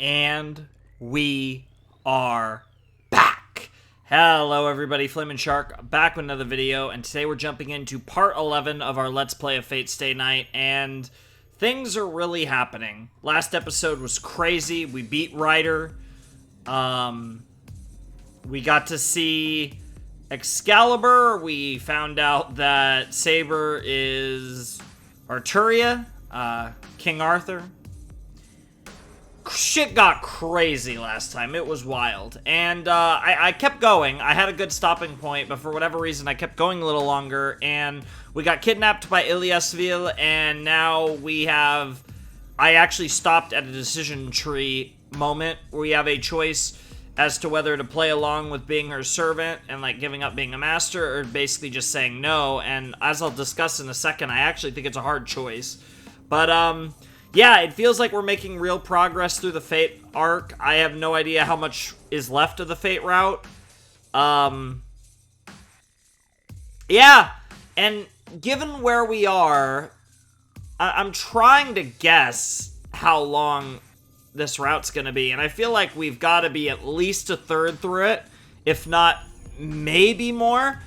And we are back. Hello everybody, Flamin' Shark back with another video, and today we're jumping into part 11 of our Let's Play of Fate Stay Night, and things are really happening. Last episode was crazy. We beat Ryder. We got to see Excalibur. We found out that Saber is Arturia, King Arthur. Shit got crazy last time. It was wild. And I kept going. I had a good stopping point, but for whatever reason, I kept going a little longer. And we got kidnapped by Illya, and now we have... I actually stopped at a decision tree moment where we have a choice as to whether to play along with being her servant and, like, giving up being a master, or basically just saying no. And as I'll discuss in a second, I actually think it's a hard choice. But, yeah, it feels like we're making real progress through the Fate arc. I have no idea how much is left of the Fate route. Yeah, and given where we are, I'm trying to guess how long this route's gonna be, and I feel like we've got to be at least a third through it, if not maybe more.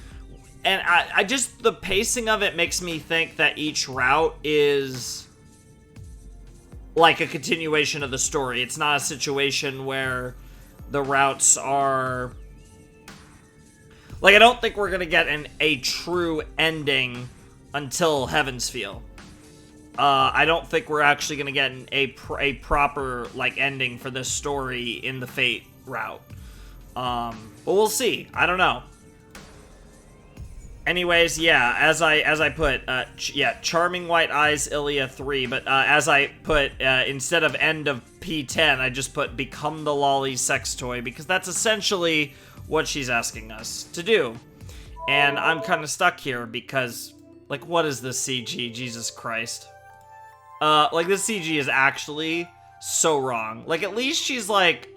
And I just, the pacing of it makes me think that each route is like a continuation of the story. It's not a situation where the routes are... Like, I don't think we're gonna get a true ending until Heaven's Feel. I don't think we're actually gonna get a proper, like, ending for this story in the Fate route. But we'll see. I don't know. Anyways, yeah, as I put, yeah, Charming White Eyes, Illya 3, but as I put, instead of end of P10, I just put Become the Lolly Sex Toy, because that's essentially what she's asking us to do. And I'm kind of stuck here, because, like, what is this CG? Jesus Christ. Like, this CG is actually so wrong. Like, at least she's, like...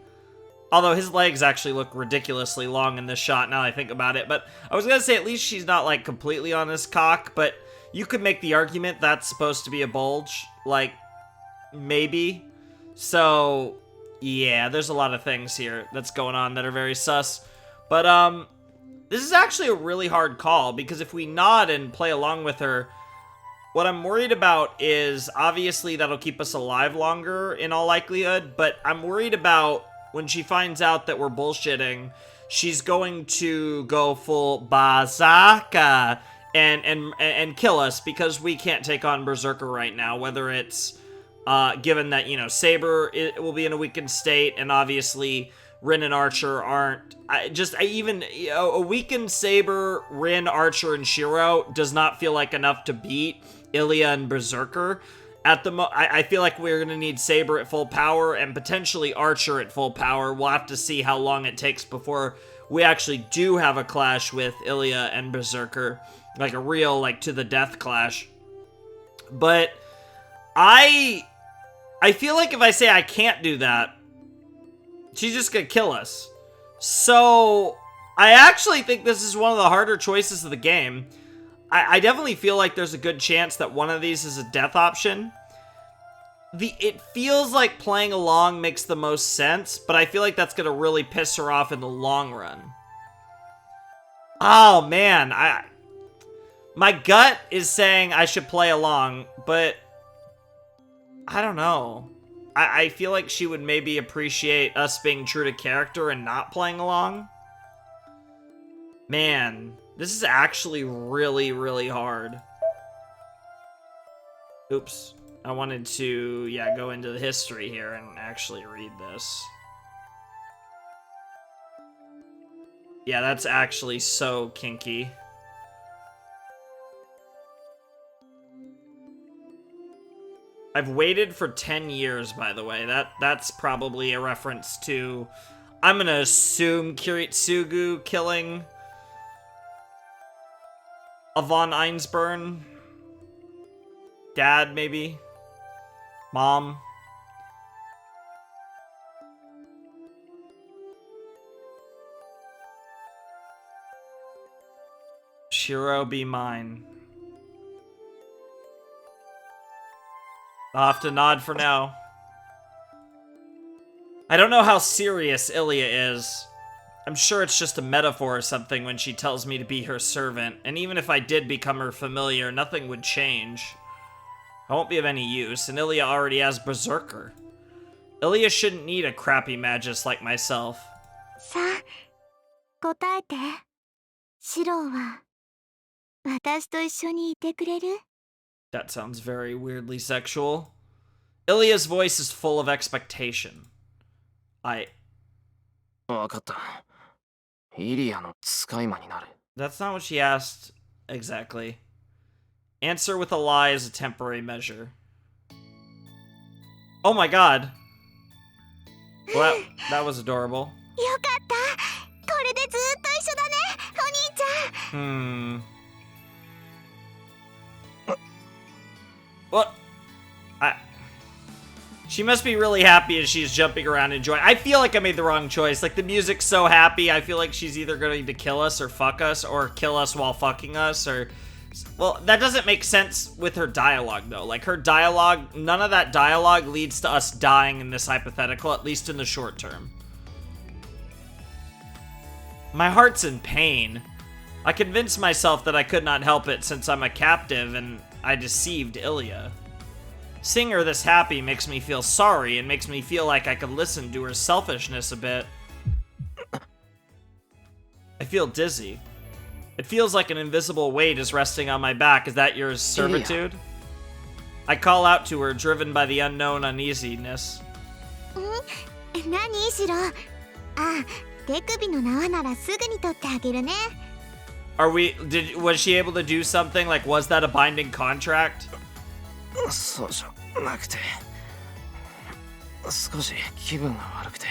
Although his legs actually look ridiculously long in this shot, now I think about it. But I was gonna say, at least she's not, like, completely on his cock. But you could make the argument that's supposed to be a bulge. Like, maybe. So, yeah, there's a lot of things here that's going on that are very sus. But, this is actually a really hard call. Because if we nod and play along with her, what I'm worried about is, obviously, that'll keep us alive longer, in all likelihood. But I'm worried about... when she finds out that we're bullshitting, she's going to go full Berserker and kill us, because we can't take on Berserker right now, whether it's, given that, you know, Saber will be in a weakened state, and obviously Rin and Archer aren't, even, a weakened Saber, Rin, Archer, and Shiro does not feel like enough to beat Illya and Berserker. At the I feel like we're gonna need Saber at full power and potentially Archer at full power. We'll have to see how long it takes before we actually do have a clash with Illya and Berserker, like a real, like, to the death clash. But I feel like if I say I can't do that, she's just gonna kill us. So I actually think this is one of the harder choices of the game. I definitely feel like there's a good chance that one of these is a death option. It feels like playing along makes the most sense, but I feel like that's gonna really piss her off in the long run. Oh, man. My gut is saying I should play along, but I don't know. I feel like she would maybe appreciate us being true to character and not playing along. Man, this is actually really, really hard. Oops. I wanted to, yeah, go into the history here and actually read this. Yeah, that's actually so kinky. I've waited for 10 years, by the way. That's probably a reference to, I'm gonna assume, Kiritsugu killing von Einsburn. Dad, maybe? Mom? Shiro, be mine. I'll have to nod for now. I don't know how serious Illya is. I'm sure it's just a metaphor or something when she tells me to be her servant, and even if I did become her familiar, nothing would change. I won't be of any use, and Illya already has Berserker. Illya shouldn't need a crappy magus like myself. さあ、答えて。シローは私と一緒にいてくれる？ That sounds very weirdly sexual. Illya's voice is full of expectation. わかった。イリアの使い魔になる。 That's not what she asked exactly. Answer with a lie is a temporary measure. Oh my god. Well, that was adorable. よかった。これでずっと一緒だね、お兄ちゃん。What? She must be really happy as she's jumping around enjoying. I feel like I made the wrong choice. Like, the music's so happy, I feel like she's either going to kill us or fuck us, or kill us while fucking us, or... Well, that doesn't make sense with her dialogue, though. Like, her dialogue, none of that dialogue leads to us dying in this hypothetical, at least in the short term. My heart's in pain. I convinced myself that I could not help it since I'm a captive, and I deceived Illya. Seeing her this happy makes me feel sorry and makes me feel like I could listen to her selfishness a bit. I feel dizzy. It feels like an invisible weight is resting on my back. Is that your servitude? I call out to her, driven by the unknown uneasiness. 何シロ？あ、手首の縄ならすぐに取ってあげるね。Was she able to do something? Like, was that a binding contract? そうじゃなくて、少し気分が悪くて。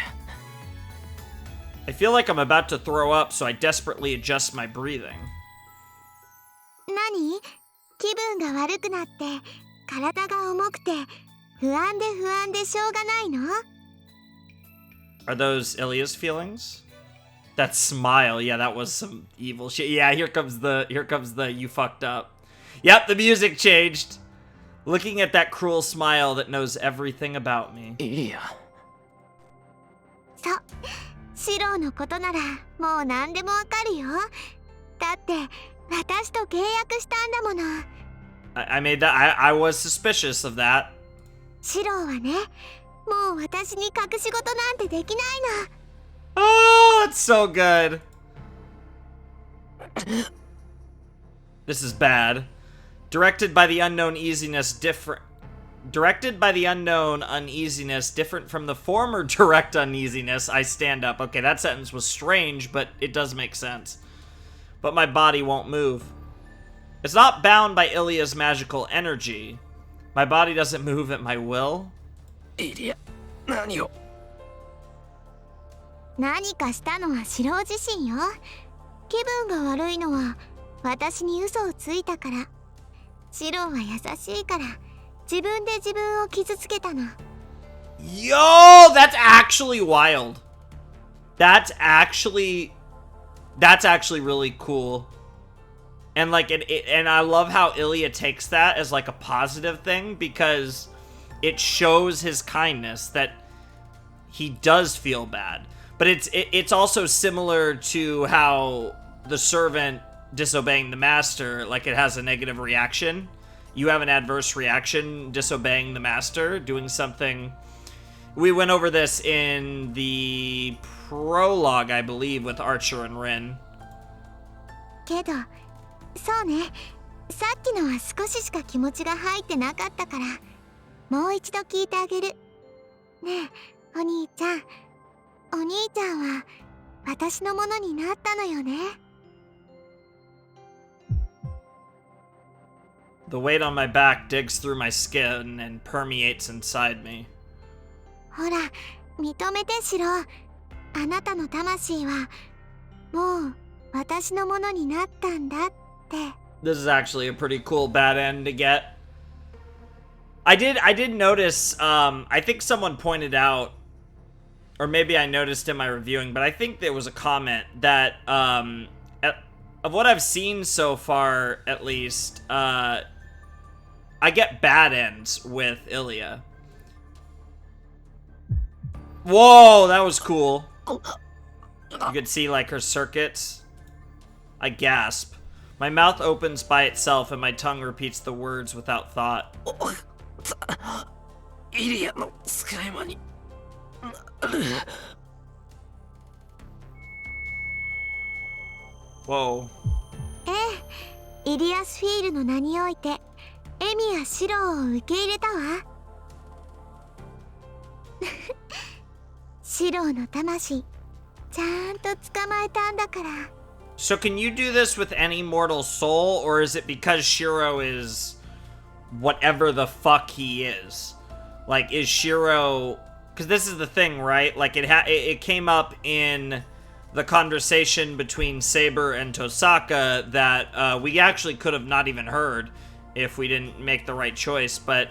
I feel like I'm about to throw up, so I desperately adjust my breathing. 何？気分が悪くなって体が重くて不安でしょうがないの？ Are those Illya's feelings? That smile, yeah, that was some evil shit. Yeah, here comes the you fucked up. Yep, the music changed. Looking at that cruel smile that knows everything about me. イリア。そう、シローのことならもう何でもわかるよ。だって私と契約したんだもの。I made that. I was suspicious of that. シローはね、もう私に隠し事なんてできないの。Oh, it's so good. This is bad. Directed by the unknown uneasiness different from the former direct uneasiness, I stand up. Okay, that sentence was strange, but it does make sense. But my body won't move. It's not bound by Illya's magical energy. My body doesn't move at my will. イリア、何を？何かしたのはシロー自身よ。気分が悪いのは私に嘘をついたから。シローは優しいから自分で自分を傷つけたの。Yo, that's actually wild. That's actually really cool. And like and I love how Illya takes that as like a positive thing, because it shows his kindness, that he does feel bad. But it's also similar to how the servant disobeying the master, like, it has a negative reaction. You have an adverse reaction disobeying the master, doing something. We went over this in the prologue, I believe, with Archer and Rin. けど、そうね。さっきのは少ししか気持ちが入ってなかったから、もう一度聞いてあげる。ねえ、お兄ちゃん。お兄ちゃんは私のものになったのよね。The weight on my back digs through my skin and permeates inside me. ほら、認めてシロ。あなたの魂はもう私のものになったんだって。This is actually a pretty cool bad end to get. I did notice, I think someone pointed out, or maybe I noticed in my reviewing, but I think there was a comment that, of what I've seen so far, at least, I get bad ends with Illya. Whoa, that was cool. You could see, like, her circuits. I gasp. My mouth opens by itself and my tongue repeats the words without thought. Illyaの使い魔に。Whoa. ええ、イリアスフィールの名においてエミやシロを受け入れたわ。シロの魂ちゃんと捕まえたんだから。 So can you do this with any mortal soul, or is it because Shiro is whatever the fuck he is? Like, is Shiro... Because this is the thing, right? Like, it came up in the conversation between Saber and Tosaka that we actually could have not even heard if we didn't make the right choice, but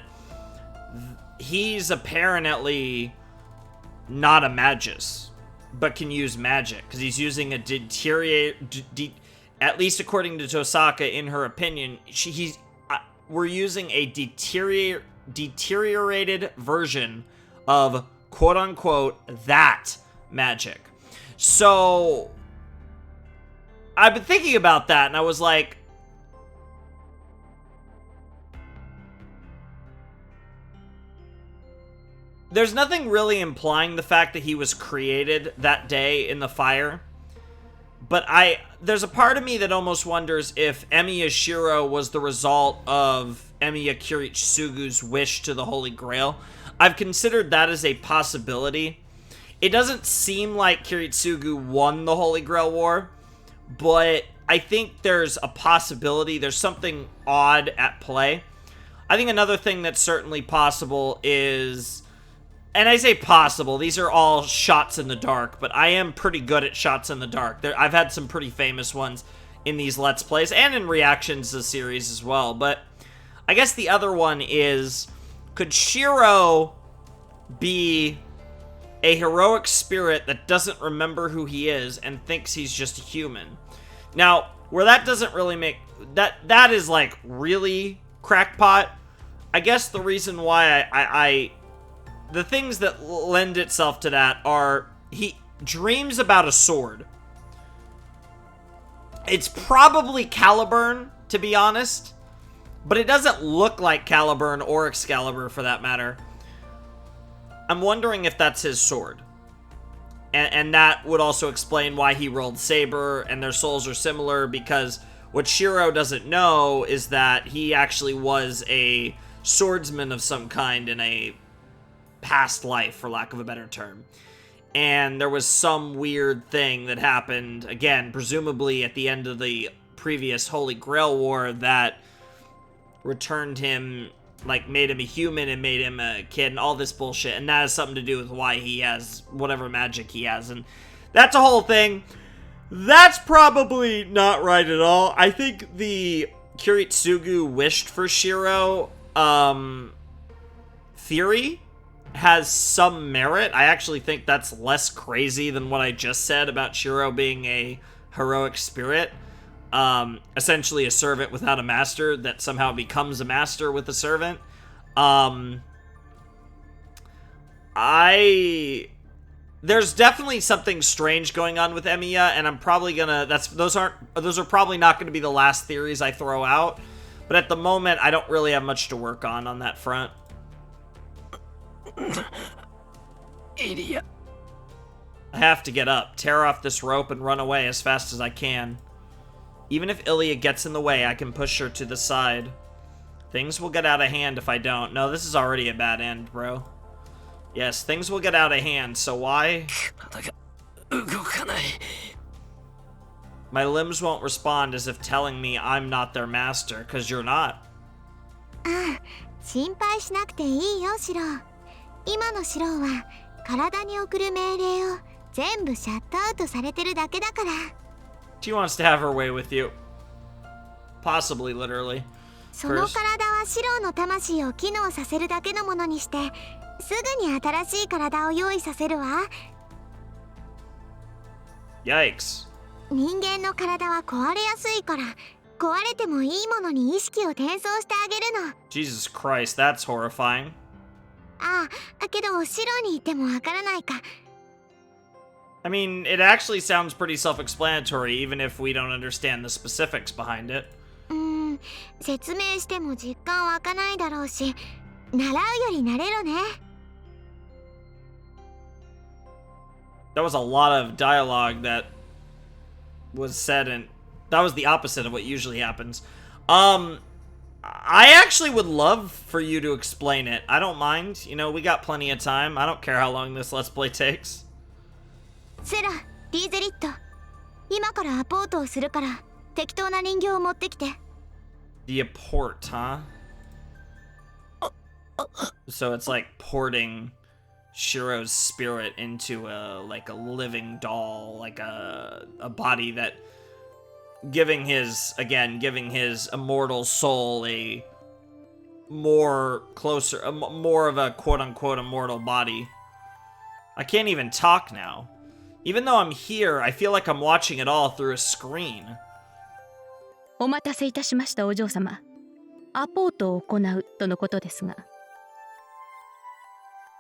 he's apparently not a magus, but can use magic, because he's using a at least according to Tosaka, in her opinion, we're using a deteriorated version of quote-unquote that magic. So I've been thinking about that, and I was like, there's nothing really implying the fact that he was created that day in the fire. But there's a part of me that almost wonders if Emiya Shiro was the result of Emiya Kiritsugu's wish to the Holy Grail. I've considered that as a possibility. It doesn't seem like Kiritsugu won the Holy Grail War, but I think there's a possibility. There's something odd at play. I think another thing that's certainly possible is... And I say possible, these are all shots in the dark, but I am pretty good at shots in the dark. I've had some pretty famous ones in these Let's Plays, and in reactions to the series as well. But I guess the other one is, could Shiro be a heroic spirit that doesn't remember who he is and thinks he's just a human? Now, where that doesn't really make... That is, like, really crackpot. I guess the reason why the things that lend itself to that are, he dreams about a sword. It's probably Caliburn, to be honest, but it doesn't look like Caliburn or Excalibur, for that matter. I'm wondering if that's his sword. And that would also explain why he rolled Saber, and their souls are similar, because what Shiro doesn't know is that he actually was a swordsman of some kind in a past life, for lack of a better term. And there was some weird thing that happened, again, presumably at the end of the previous Holy Grail War, that returned him, like, made him a human and made him a kid and all this bullshit. And that has something to do with why he has whatever magic he has. And that's a whole thing. That's probably not right at all. I think the Kiritsugu wished for Shiro theory has some merit. I actually think that's less crazy than what I just said about Shiro being a heroic spirit. Essentially a servant without a master that somehow becomes a master with a servant. There's definitely something strange going on with Emiya, and I'm probably gonna... Those are probably not gonna be the last theories I throw out. But at the moment, I don't really have much to work on that front. Illya. I have to get up, tear off this rope, and run away as fast as I can. Even if Illya gets in the way, I can push her to the side. Things will get out of hand if I don't. No, this is already a bad end, bro. Yes, things will get out of hand, so why? My limbs won't respond, as if telling me I'm not their master, because you're not. ああ、心配しなくていいよ、シロ。今のシロは体に送る命令を全部シャットアウトされてるだけだから。 She wants to have her way with you. Possibly, literally. その体はシロの魂を機能させるだけのものにして、すぐに新しい体を用意させるわ。Yikes. 人間の体は壊れやすいから、壊れてもいいものに意識を転送してあげるの。 Jesus Christ, that's horrifying. ああ、だけど白にいてもわからないか。 I mean, it actually sounds pretty self-explanatory, even if we don't understand the specifics behind it. 説明しても実感湧かないだろうし、習うより慣れろね。 That was a lot of dialogue that was said, and that was the opposite of what usually happens. I actually would love for you to explain it. I don't mind. You know, we got plenty of time. I don't care how long this Let's Play takes. セラ、リーゼリット。今からアポートをするから、適当な人形を持ってきて。The apport, huh? So it's like porting Shiro's spirit into a living doll, like a body that giving his immortal soul a more of a quote-unquote immortal body. I can't even talk now. Even though I'm here, I feel like I'm watching it all through a screen. お待たせいたしましたお嬢様。アポートを行うとのことですが。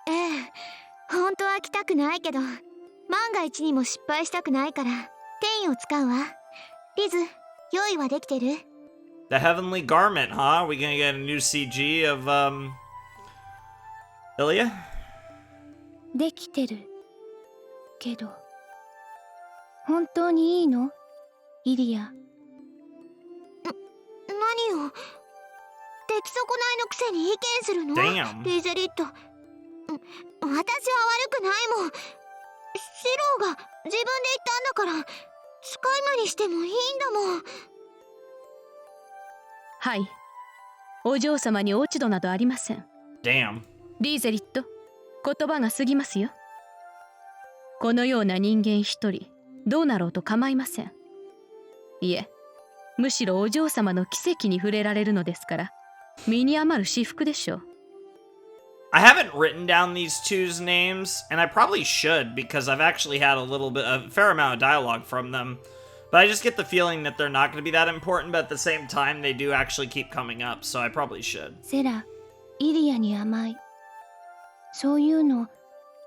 ええ、本当は来たくないけど、万が一にも失敗したくないから、転移を使うわ。リズ、用意はできてる？ The heavenly garment, huh? We gonna get a new CG of, Illya? できてる。けど、本当にいいの？イリア。何を？出来損ないのくせに意見するの？ Damn. リーゼリット。私は悪くないもん。シローが自分で言ったんだから、使い魔にしてもいいんだもん。はい。お嬢様に落ち度などありません。Damn. リーゼリット、言葉が過ぎますよ。このような人間一人、どうなろうと構いません。いえ、むしろお嬢様の奇跡に触れられるのですから、身に余る至福でしょう。I haven't written down these two's names, and I probably should because I've actually had a fair amount of dialogue from them. But I just get the feeling that they're not going to be that important, but at the same time, they do actually keep coming up, so I probably should. セラ、イリアに甘い。そういうの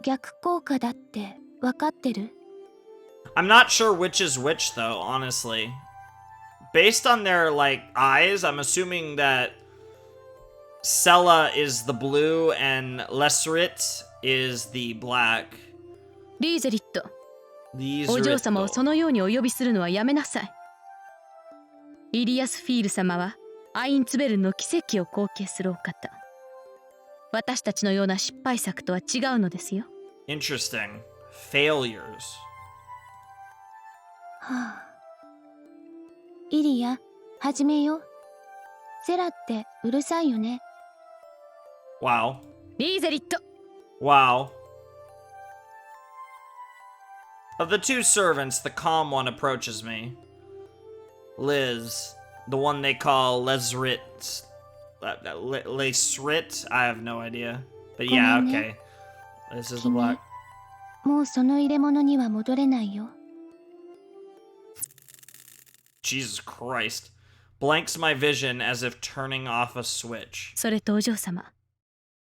逆効果だって分かってる？ I'm not sure which is which, though, honestly. Based on their, eyes, I'm assuming that Sella is the blue and Lesrit is the black. リーゼリット、These お嬢様をそのようにお呼びするのはやめなさい。イリアスフィール様はアインツベルンの奇跡を後継するお方。私たちのような失敗作とは違うのですよ。Interesting. Failures. はあ。イリア、始めよう。セラってうるさいよね。Wow. リーゼリット。Wow. Of the two servants, the calm one approaches me. Liz, the one they call Lesrit. Lesrit? I have no idea. But yeah, okay. This is the black. もうその入れ物には戻れないよ。Jesus Christ. Blanks my vision as if turning off a switch. それとお嬢様、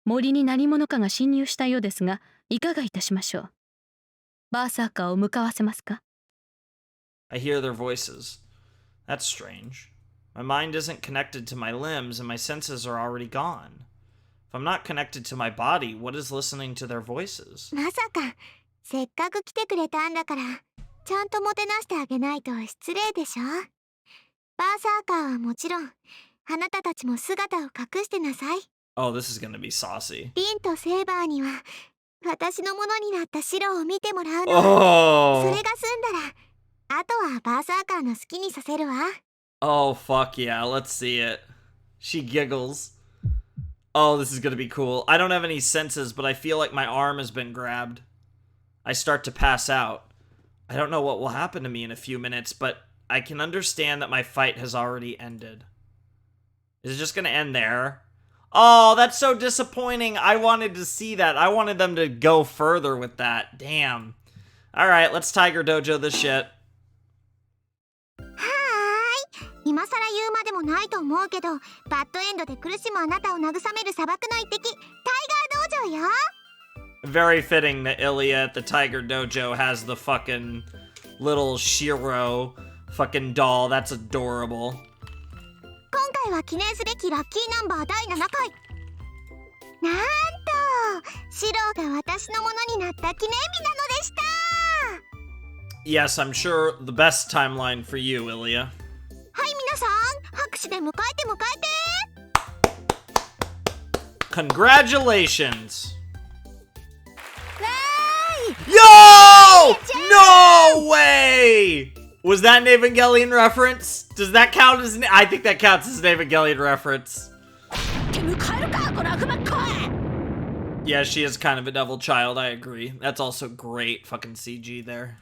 森に何者かが侵入したようですが、いかがいたしましょう。バーサーカーを向かわせますか？ I hear their voices. That's strange. My mind isn't connected to my limbs and my senses are already gone. If I'm not connected to my body, what is listening to their voices? まさか、せっかく来てくれたんだから、ちゃんともてなしてあげないと失礼でしょ。バーサーカーはもちろん、あなたたちも姿を隠してなさい。Oh, this is gonna be saucy. リンとセーバーには、私のものになった白を見てもらうの。Oh. それが済んだら、あとはバーサーカーの好きにさせるわ。Oh, fuck yeah. Let's see it. She giggles. Oh, this is gonna be cool. I don't have any senses, but I feel like my arm has been grabbed. I start to pass out. I don't know what will happen to me in a few minutes, but I can understand that my fight has already ended. Is it just gonna end there? Oh, that's so disappointing. I wanted to see that. I wanted them to go further with that. Damn. Alright, let's Tiger Dojo this shit. はーい。今更言うまでもないと思うけど、バッドエンドで苦しむあなたを慰める砂漠の一滴、タイガー道場よ。Very fitting that Illya at the Tiger Dojo has the fucking little Shiro fucking doll. That's adorable. 今回は記念すべきラッキーナンバー第7回。なんとシローが私のものになった記念日なのでした。 Yes, I'm sure the best timeline for you, Illya. はい皆さん拍手で迎えて迎えて。 Congratulations! わーい Yo! No way! Was that an Evangelion reference? Does that count as an... I think that counts as an Evangelion reference. 迎えるかこの悪魔っ子。 Yeah, she is kind of a devil child, I agree. That's also great fucking CG there.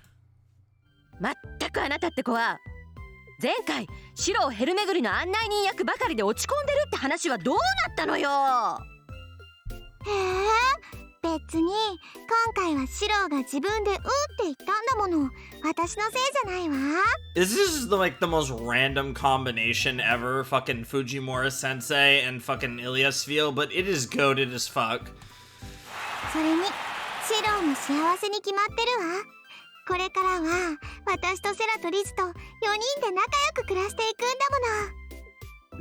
まったくあなたって子は前回シローヘル巡りの案内人役ばかりで落ち込んでるって話はどうなったのよ。へえ別に今回はシローが自分でって言ったんだもの。私のせいじゃないわ。 This is like the most random combination ever. Fucking Fujimura Sensei and fucking Illya's feel, but it is goated as fuck. それにシローも幸せに決まってるわ。これからは私とセラとリズと4人で仲良く暮らしていくんだ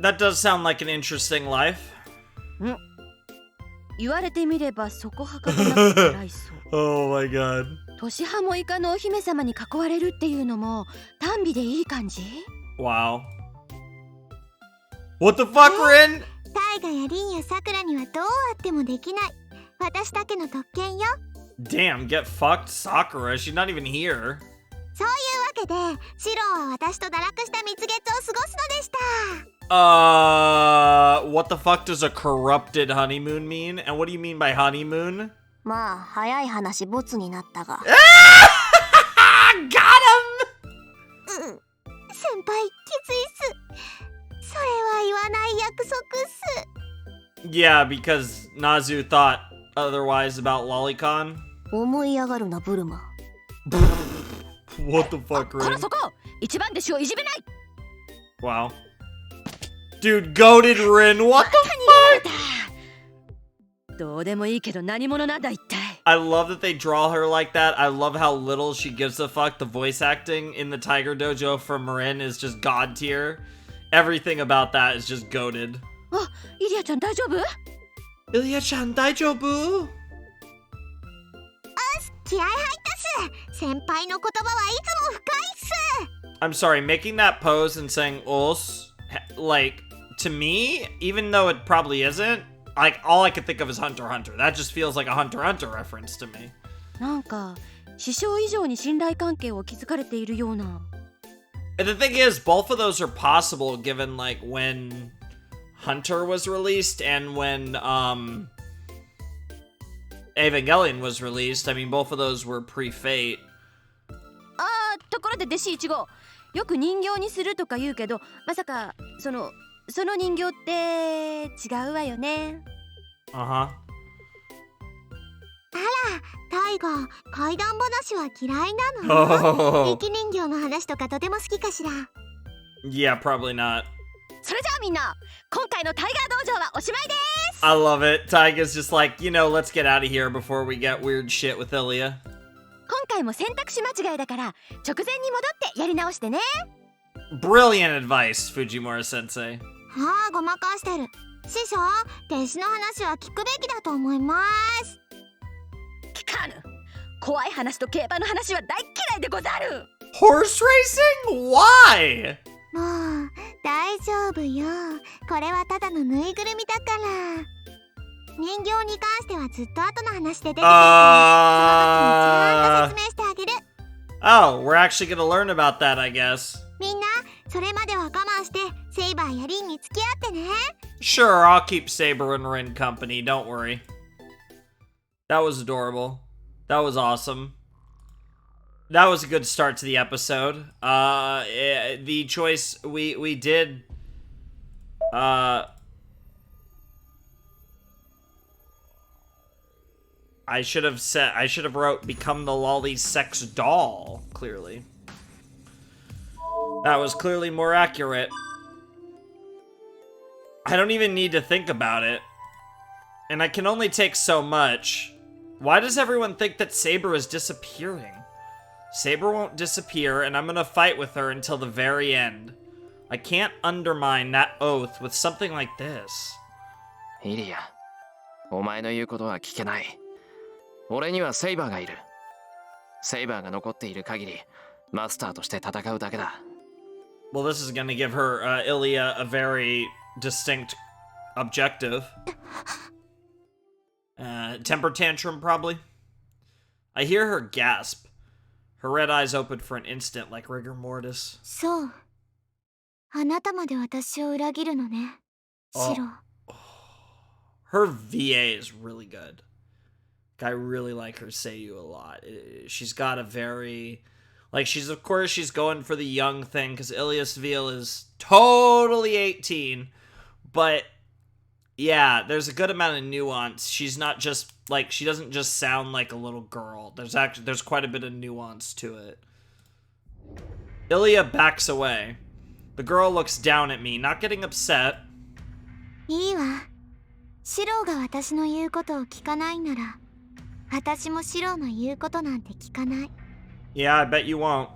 もの。 That does sound like an interesting life. 言われてみればそこはかとなく辛いそう。Oh my god. 年派も以下のお姫様に囲われるっていうのも単美でいい感じ。 Wow. What the fuck, Rin? タイガやリンやサクラにはどうあってもできない私だけの特権よ。 Damn, get fucked, Sakura. She's not even here. そういうわけでシローは私と堕落した蜜月を過ごすのでした。 What the fuck does a corrupted honeymoon mean? And what do you mean by honeymoon? まあ早い話ボツになったが。 Got him! 先輩きついっす。それは言わない約束っす。 Yeah, because Nazu thought otherwise about Lolicon. 思い上がるなブルマ。 What the fuck, こら Rin? そこ一番弟子をいじめない。 Wow. Dude, goated Rin, what the fuck? どうでもいいけど何者なんだ一体。 I love that they draw her like that. I love how little she gives a fuck. The voice acting in the Tiger Dojo for Marin is just god tier. Everything about that is just goated. あ、イリアちゃん大丈夫？ Illya-chan, daijoubu? 気合入ったっす。先輩の言葉はいつも深いっす。 I'm sorry, making that pose and saying os, like, to me, even though it probably isn't, like, all I could think of is Hunter x Hunter. That just feels like a Hunter x Hunter reference to me. なんか師匠以上に信頼関係を築かれているような。 And the thing is, both of those are possible given, like, when Hunter was released and when, Evangelion was released. I mean, both of those were pre-Fate. あー、ところで弟子1号、よく人形にするとか言うけど、まさかその人形って違うわよね。 Uh-huh. タイガー怪談話は嫌いなの？ Oh. 雪人形の話とかとても好きかしら。 Yeah, probably not. それじゃあみんな、今回のタイガー道場はおしまいです。 I love it. Taiga's just like, you know, let's get out of here before we get weird shit with Illya. 今回も選択肢間違いだから直前に戻ってやり直してね。 Brilliant advice, Fujimura Sensei. はあごまかしてる。師匠弟子の話は聞くべきだと思います。聞かぬ。怖い話と競馬の話は大嫌いでござる。 Horse racing? Why? もう大丈夫よ。これはただのぬいぐるみだから。人形に関してはずっと後の話で出てくるからその時にちゃんと説明してあげる。 Oh, we're actually gonna learn about that, I guess. みんなそれまでは我慢してセイバーやリンに付き合ってね。 Sure, I'll keep Saber and Rin company, don't worry. That was adorable. That was awesome. That was a good start to the episode. The choice we did I should have wrote become the lolly's sex doll, clearly. That was clearly more accurate. I don't even need to think about it. And I can only take so much. Why does everyone think that Saber is disappearing? Saber won't disappear, and I'm gonna fight with her until the very end. I can't undermine that oath with something like this. イリア、お前の言うことは聞けない。俺にはセイバーがいる。セイバーが残っている限り、マスターとして戦うだけだ。Well, this is gonna give her, Illya, a very distinct objective. Temper tantrum, probably. I hear her gasp. Her red eyes open for an instant, like rigor mortis. そう。あなたまで私を裏切るのね、シロ。Her VA is really good. I really like her Seiyu a lot. She's got a very... Like, of course, she's going for the young thing, because Illya Seville is totally 18. But, yeah, there's a good amount of nuance. She's not just, like, she doesn't just sound like a little girl. There's quite a bit of nuance to it. Illya backs away. The girl looks down at me, not getting upset. いいわ。シロが私の言うことを聞かないなら、私もシロの言うことなんて聞かない。Yeah, I bet you won't.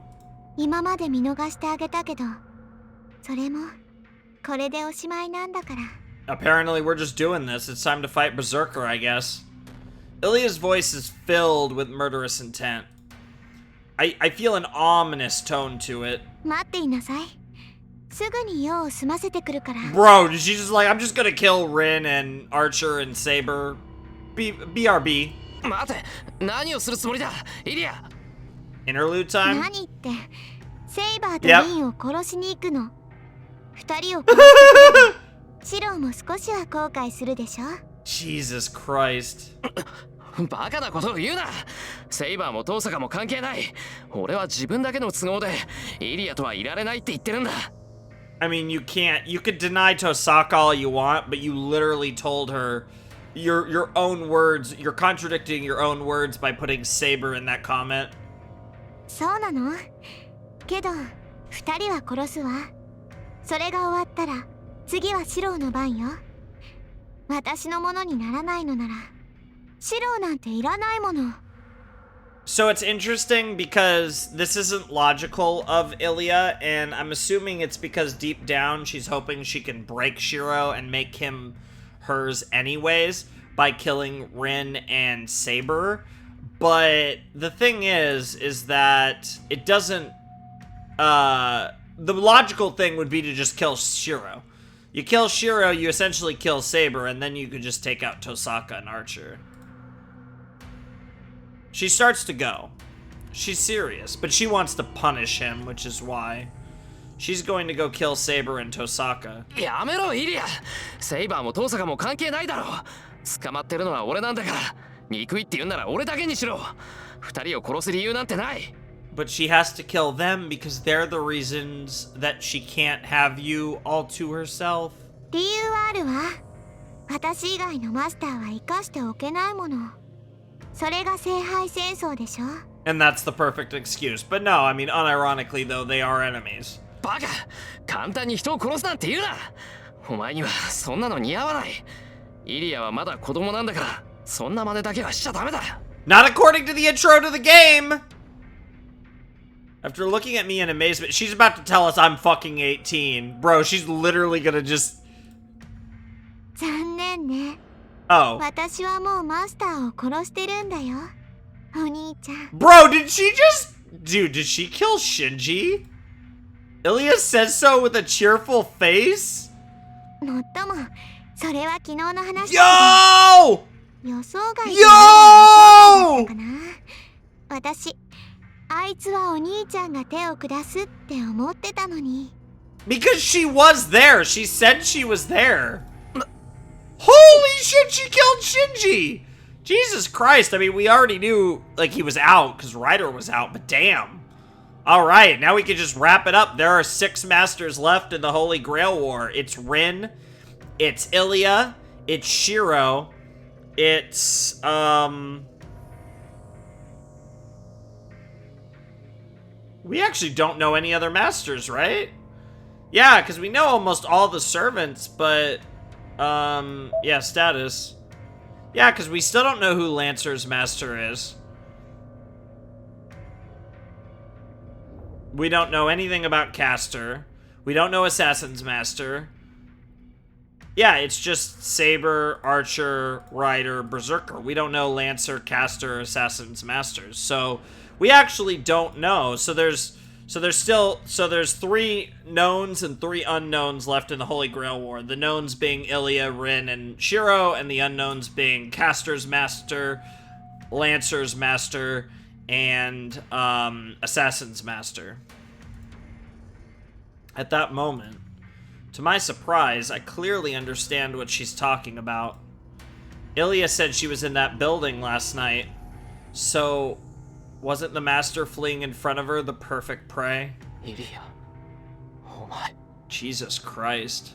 今まで見逃してあげたけど、それもこれでおしまいなんだから。Apparently we're just doing this. It's time to fight Berserker, I guess. Illya's voice is filled with murderous intent. I feel an ominous tone to it. 待っていなさい。すぐに用を済ませてくるから。Bro, did she just like, I'm just gonna kill Rin and Archer and Saber? BRB. 待て、何をするつもりだ、イリア。Interlude time? 何って、セイバーとリンを殺しに行くの。二人を殺すシロも少しは後悔するでしょ。Jesus Christ. バカなことを言うな。セイバーもトーサカも関係ない。俺は自分だけの都合でイリアとはいられないって言ってるんだ。I mean, you could deny Tosaka all you want, but you literally told her your own words, you're contradicting your own words by putting Saber in that comment. そうなの？けど、二人は殺すわ。それが終わったら、次はシロの番よ。私のものにならないのなら、シロなんていらないもの。So it's interesting because this isn't logical of Illya, and I'm assuming it's because deep down she's hoping she can break Shiro and make him hers anyways by killing Rin and Saber. But the thing is that it doesn't, the logical thing would be to just kill Shiro. You kill Shiro, you essentially kill Saber, and then you could just take out Tosaka and Archer. She starts to go. She's serious, but she wants to punish him, which is why she's going to go kill Saber and Tosaka. やめろ、イリア。セイバーもトーサカも関係ないだろ。捕まってるのは俺なんだから。憎いって言うなら俺だけにしろ。二人を殺す理由なんてない。But she has to kill them because they're the reasons that she can't have you all to herself. 理由はあるわ。私以外のマスターは生かしておけないもの。それが聖杯戦争でしょ。And that's the perfect excuse. But no, I mean, unironically though, they are enemies. バカ！簡単に人を殺すなんて言うな。お前にはそんなの似合わない。イリアはまだ子供なんだから、そんな真似だけはしちゃダメだ。Not according to the intro to the game! After looking at me in amazement, she's about to tell us I'm fucking 18. Bro, she's literally gonna just... 残念ね。Oh. 私はもうマスターを殺してるんだよ。お兄ちゃん。Bro, did she just... Dude, did she kill Shinji? Illya says so with a cheerful face? もっとも、それは昨日の話 Yo! 予想外 Yo! かな。私、あいつはお兄ちゃんが手を下すって思ってたのに。Because she was there. She said she was there. Holy shit, she killed Shinji! Jesus Christ, I mean, we already knew, like, he was out, because Ryder was out, but damn. Alright, now we can just wrap it up. There are 6 masters left in the Holy Grail War. It's Rin, it's Illya, it's Shiro, it's, we actually don't know any other masters, right? Yeah, because we know almost all the servants, but... yeah, status. Yeah, because we still don't know who Lancer's master is. We don't know anything about Caster. We don't know Assassin's master. Yeah, it's just Saber, Archer, Rider, Berserker. We don't know Lancer, Caster, Assassin's masters. So we actually don't know. So there's 3 knowns and 3 unknowns left in the Holy Grail War. The knowns being Illya, Rin, and Shiro, and the unknowns being Caster's master, Lancer's master, and Assassin's master. At that moment, to my surprise, I clearly understand what she's talking about. Illya said she was in that building last night, so wasn't the master fleeing in front of her the perfect prey? Illya, oh my. Jesus Christ.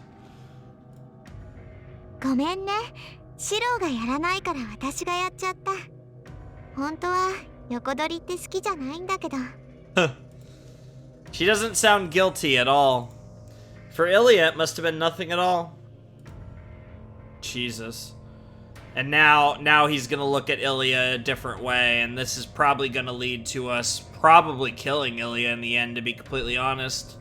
ごめんね。シロがやらないから私がやっちゃった。本当は横取りって好きじゃないんだけど。She doesn't sound guilty at all. For Illya, it must have been nothing at all. Jesus. And now he's gonna look at Illya a different way, and this is probably gonna lead to us probably killing Illya in the end, to be completely honest.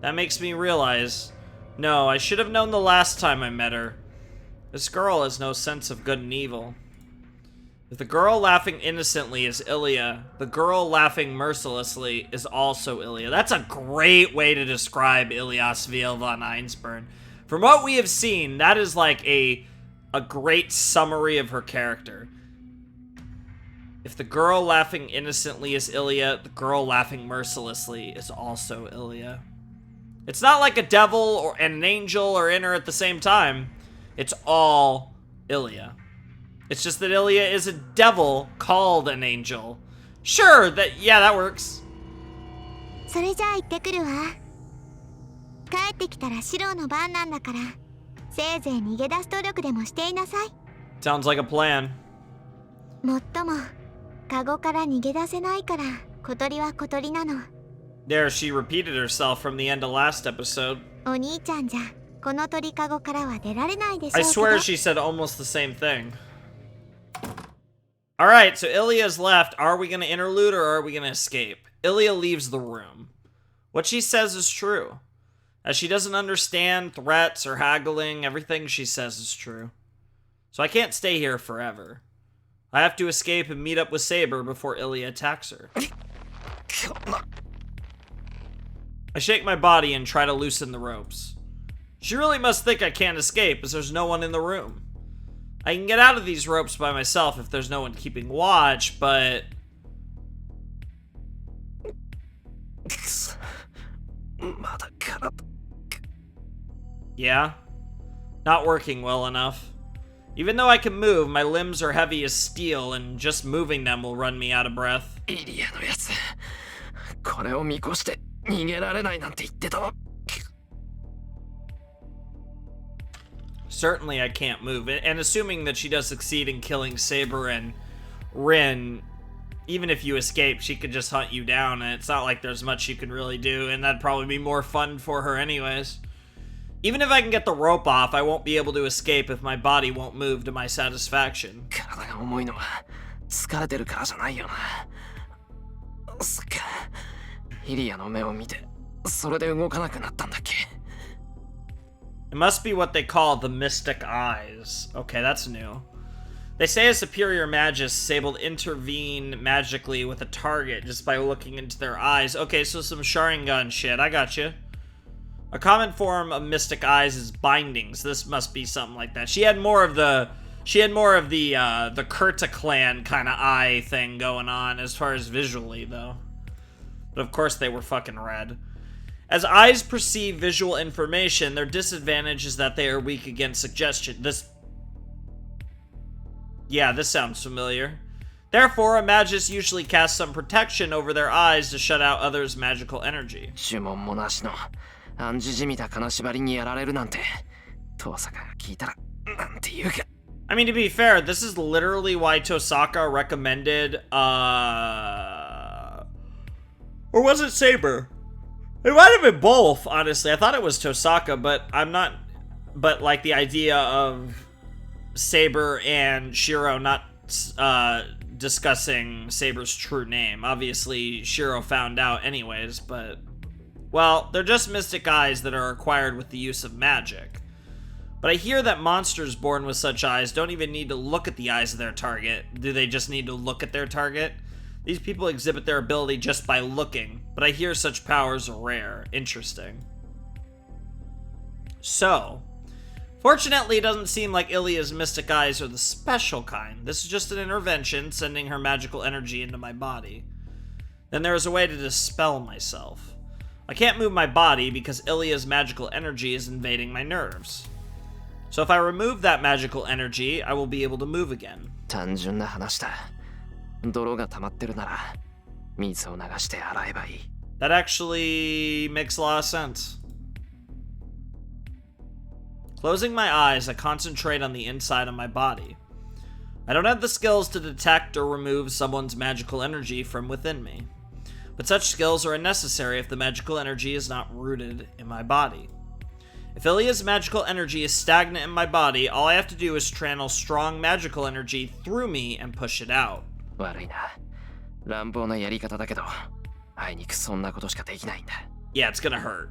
That makes me realize, no, I should have known the last time I met her. This girl has no sense of good and evil. If the girl laughing innocently is Illya, the girl laughing mercilessly is also Illya. That's a great way to describe Ilyas Viel von Einsburn. From what we have seen, that is like a great summary of her character. If the girl laughing innocently is Illya, the girl laughing mercilessly is also Illya. It's not like a devil or an angel are in her at the same time. It's all Illya. It's just that Illya is a devil called an angel. Sure, that works. それじゃあ行ってくるわ。帰ってきたらシロの番なんだから、せいぜい逃げ出す努力でもしていなさい。Sounds like a plan. もっとも、カゴから逃げ出せないから、小鳥は小鳥なの。There, she repeated herself from the end of last episode. お兄ちゃんじゃ、この鳥カゴからは出られないでしょう I けど。 swear she said almost the same thing. Alright, so Illya's left. Are we gonna interlude or are we gonna escape? Illya leaves the room. What she says is true. As she doesn't understand threats or haggling, everything she says is true. So I can't stay here forever. I have to escape and meet up with Saber before Illya attacks her. I shake my body and try to loosen the ropes. She really must think I can't escape as there's no one in the room. I can get out of these ropes by myself if there's no one keeping watch, but... Yeah? Not working well enough. Even though I can move, my limbs are heavy as steel, and just moving them will run me out of breath. イリアのやつ、これを見越して逃げられないなんて言ってたの。 Certainly I can't move. And assuming that she does succeed in killing Saber and Rin, even if you escape, she could just hunt you down, and it's not like there's much you can really do, and that'd probably be more fun for her anyways. Even if I can get the rope off, I won't be able to escape if my body won't move to my satisfaction. 体が重いのは疲れてるからじゃないよな。そっか。イリアの目を見て、それで動かなくなったんだっけ。 It must be what they call the mystic eyes. Okay, that's new. They say a superior magist is able to intervene magically with a target just by looking into their eyes. Okay, so some Sharingan shit. I got you. A common form of mystic eyes is bindings. This must be something like that. She had more of the Kurta clan kind of eye thing going on as far as visually though. But of course they were fucking red. As eyes perceive visual information, their disadvantage is that they are weak against suggestion. This sounds familiar. Therefore, a magist usually casts some protection over their eyes to shut out others' magical energy. 呪文もなしの暗示じみた金縛りにやられるなんて、遠坂が聞いたらなんて言うか。 I mean, to be fair, this is literally why Tosaka recommended, or was it Saber? It might have been both, honestly. I thought it was Tosaka, but I'm not... But, like, the idea of Saber and Shiro not discussing Saber's true name. Obviously, Shiro found out anyways, but... Well, they're just mystic eyes that are acquired with the use of magic. But I hear that monsters born with such eyes don't even need to look at the eyes of their target. Do they just need to look at their target? These people exhibit their ability just by looking, but I hear such powers are rare. Interesting. So, fortunately, it doesn't seem like Illya's mystic eyes are the special kind. This is just an intervention, sending her magical energy into my body. Then there is a way to dispel myself. I can't move my body because Illya's magical energy is invading my nerves. So if I remove that magical energy, I will be able to move again. 単純な話だ。泥が溜まってるなら、水を流して洗えばいい。That actually makes a lot of sense. Closing my eyes, I concentrate on the inside of my body. I don't have the skills to detect or remove someone's magical energy from within me. But such skills are unnecessary if the magical energy is not rooted in my body. If Illya's magical energy is stagnant in my body, all I have to do is channel strong magical energy through me and push it out. 悪いな。乱暴なやり方だけど、あいにくそんなことしかできないんだ。Yeah, it's gonna hurt.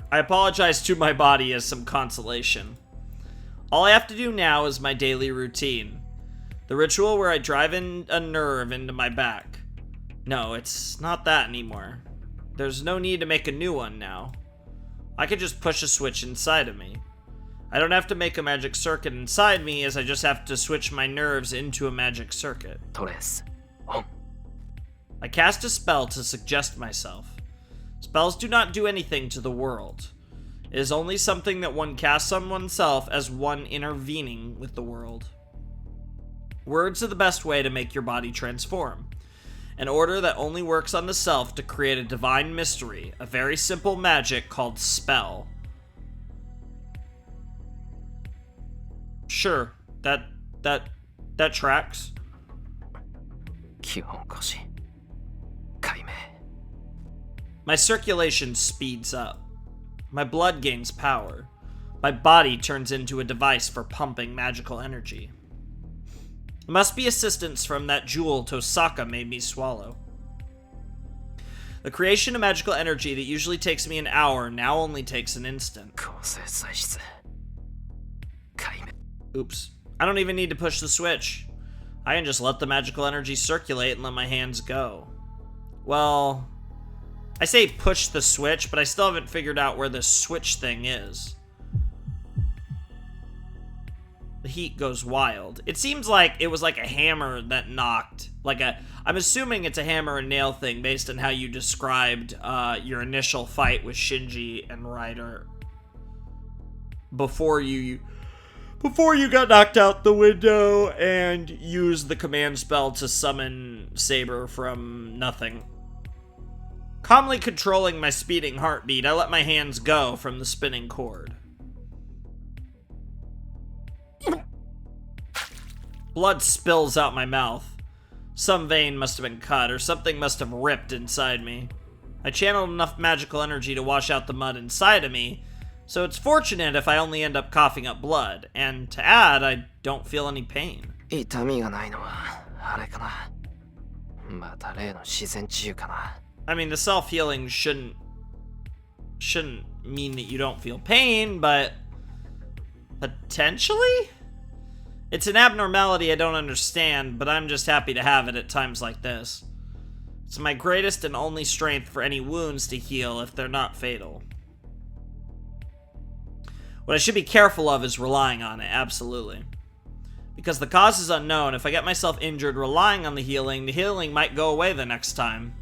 I apologize to my body as some consolation. All I have to do now is my daily routine. The ritual where I drive in a nerve into my back. No, it's not that anymore. There's no need to make a new one now. I can just push a switch inside of me. I don't have to make a magic circuit inside me, as I just have to switch my nerves into a magic circuit. とりあえず、オン。 I cast a spell to suggest myself. Spells do not do anything to the world. It is only something that one casts on oneself as one intervening with the world. Words are the best way to make your body transform. An order that only works on the self to create a divine mystery, a very simple magic called spell. Sure, that tracks. 基本腰。解明。 My circulation speeds up. My blood gains power. My body turns into a device for pumping magical energy. It must be assistance from that jewel Tosaka made me swallow. The creation of magical energy that usually takes me an hour now only takes an instant. 構成材質。解明。 Oops. I don't even need to push the switch. I can just let the magical energy circulate and let my hands go. Well, I say push the switch, but I still haven't figured out where this switch thing is. The heat goes wild. It seems like it was like a hammer that knocked. I'm assuming it's a hammer and nail thing based on how you described your initial fight with Shinji and Ryder. Before you got knocked out the window and used the command spell to summon Saber from nothing. Calmly controlling my speeding heartbeat, I let my hands go from the spinning cord. Blood spills out my mouth. Some vein must have been cut, or something must have ripped inside me. I channeled enough magical energy to wash out the mud inside of me, so it's fortunate if I only end up coughing up blood. And to add, I don't feel any pain. 痛みがないのは、あれかな。また例の自然治癒かな。 I mean, the self-healing shouldn't mean that you don't feel pain, but potentially? It's an abnormality I don't understand, but I'm just happy to have it at times like this. It's my greatest and only strength for any wounds to heal if they're not fatal. What I should be careful of is relying on it, absolutely. Because the cause is unknown, if I get myself injured relying on the healing might go away the next time.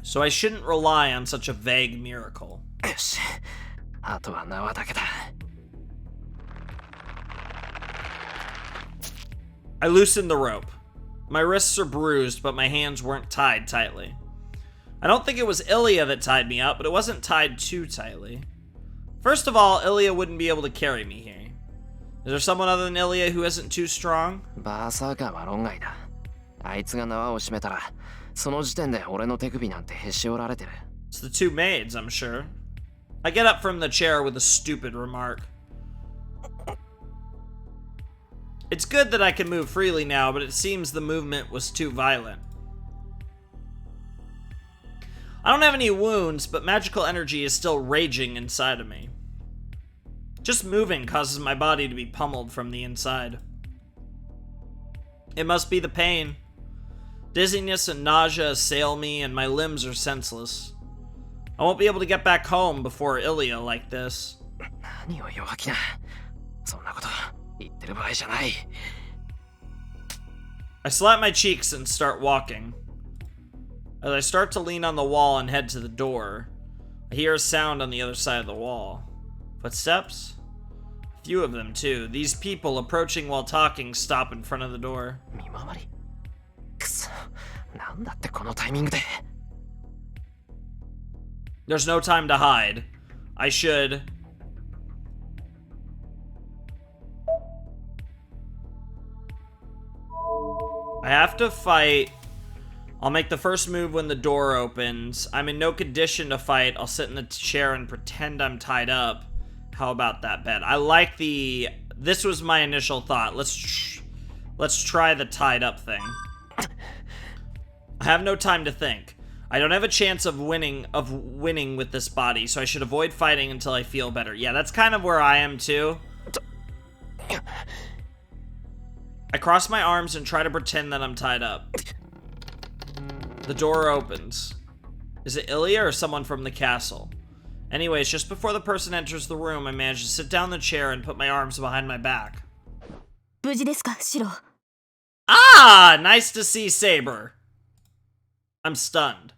So I shouldn't rely on such a vague miracle. よし。あとは縄だけだ。 I loosened the rope. My wrists are bruised, but my hands weren't tied tightly. I don't think it was Illya that tied me up, but it wasn't tied too tightly. First of all, Illya wouldn't be able to carry me here. Is there someone other than Illya who isn't too strong? バーサーカーは論外だ。あいつが縄を締めたら、その時点で俺の手首なんてへし折られてる。It's the two maids, I'm sure. I get up from the chair with a stupid remark. It's good that I can move freely now, but it seems the movement was too violent. I don't have any wounds, but magical energy is still raging inside of me. Just moving causes my body to be pummeled from the inside. It must be the pain. Dizziness and nausea assail me, and my limbs are senseless. I won't be able to get back home before Illya like this. 何を弱気な。そんなこと言ってる場合じゃない。I slap my cheeks and start walking. As I start to lean on the wall and head to the door, I hear a sound on the other side of the wall. Footsteps? A few of them, too. These people approaching while talking stop in front of the door. 見回り。くそ。なんだってこのタイミングで。There's no time to hide. I should... I have to fight. I'll make the first move when the door opens. I'm in no condition to fight. I'll sit in the chair and pretend I'm tied up. How about that bet? I like the... This was my initial thought. Let's try the tied up thing. I have no time to think. I don't have a chance of winning with this body, so I should avoid fighting until I feel better. Yeah, that's kind of where I am too. I cross my arms and try to pretend that I'm tied up. The door opens. Is it Illya or someone from the castle? Anyways, just before the person enters the room, I manage to sit down in the chair and put my arms behind my back. 無事ですか、シロ。Ah! Nice to see Saber. I'm stunned.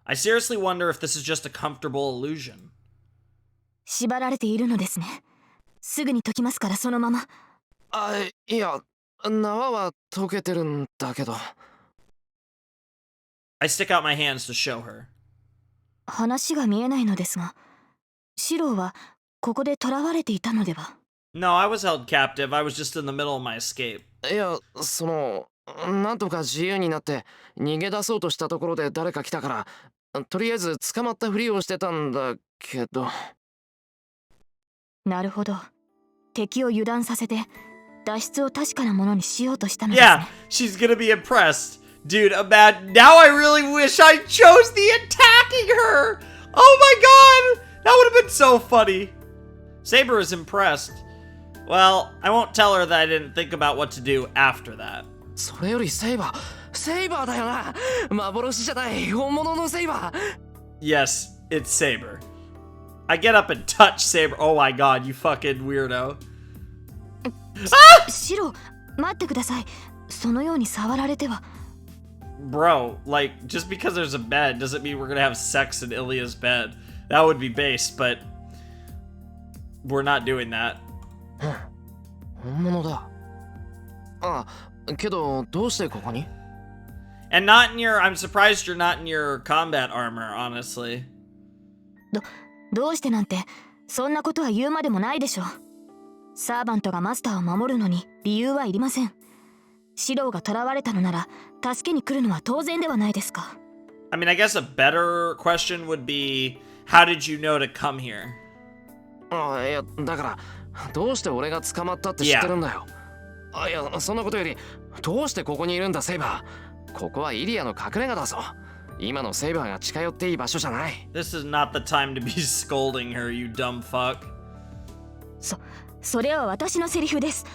I seriously wonder if this is just a comfortable illusion. 縛られているのですね。すぐに解きますから、そのまま。あ、いや、縄は解けてるんだけど。I stick out my hands to show her. 話が見えないのですが、シロはここで囚われていたのでは？ No, I was held captive. I was just in the middle of my escape. いや、なんとか自由になって逃げ出そうとしたところで誰か来たから、とりあえず捕まったふりをしてたんだけど。なるほど。敵を油断させて脱出を確かなものにしようとしたのですね。Yeah, she's gonna be impressed. Dude, now I really wish I chose the attacking her! Oh my god! That would have been so funny. Saber is impressed. Well, I won't tell her that I didn't think about what to do after that. それよりセイバーだよな。幻じゃない、本物のセイバー。Yes, it's Saber. I get up and touch Saber. Oh my god, you fucking weirdo. シロ、待ってください。そのように触られては。Bro, like, just because there's a bed doesn't mean we're gonna have sex in Illya's bed. That would be base, but we're not doing that. 本物だ。あ、けどどうしてここに？ And not in your... I'm surprised you're not in your combat armor, honestly. どうしてなんて、そんなことは言うまでもないでしょ。サーバントがマスターを守るのに理由はいりません。シローが囚われたのなら助けに来るのは当然ではないですか。I mean, I guess a better question would be, how did you know to come here? あ、いや、だからどうして俺が捕まったって知ってるんだよ。あ、いや、そんなことよりどうしてここにいるんだセイバー。ここはイリアの隠れ家だぞ。今のセイバーが近寄っていい場所じゃない。This is not the time to be scolding her, you dumb fuck. それは私のセリフです。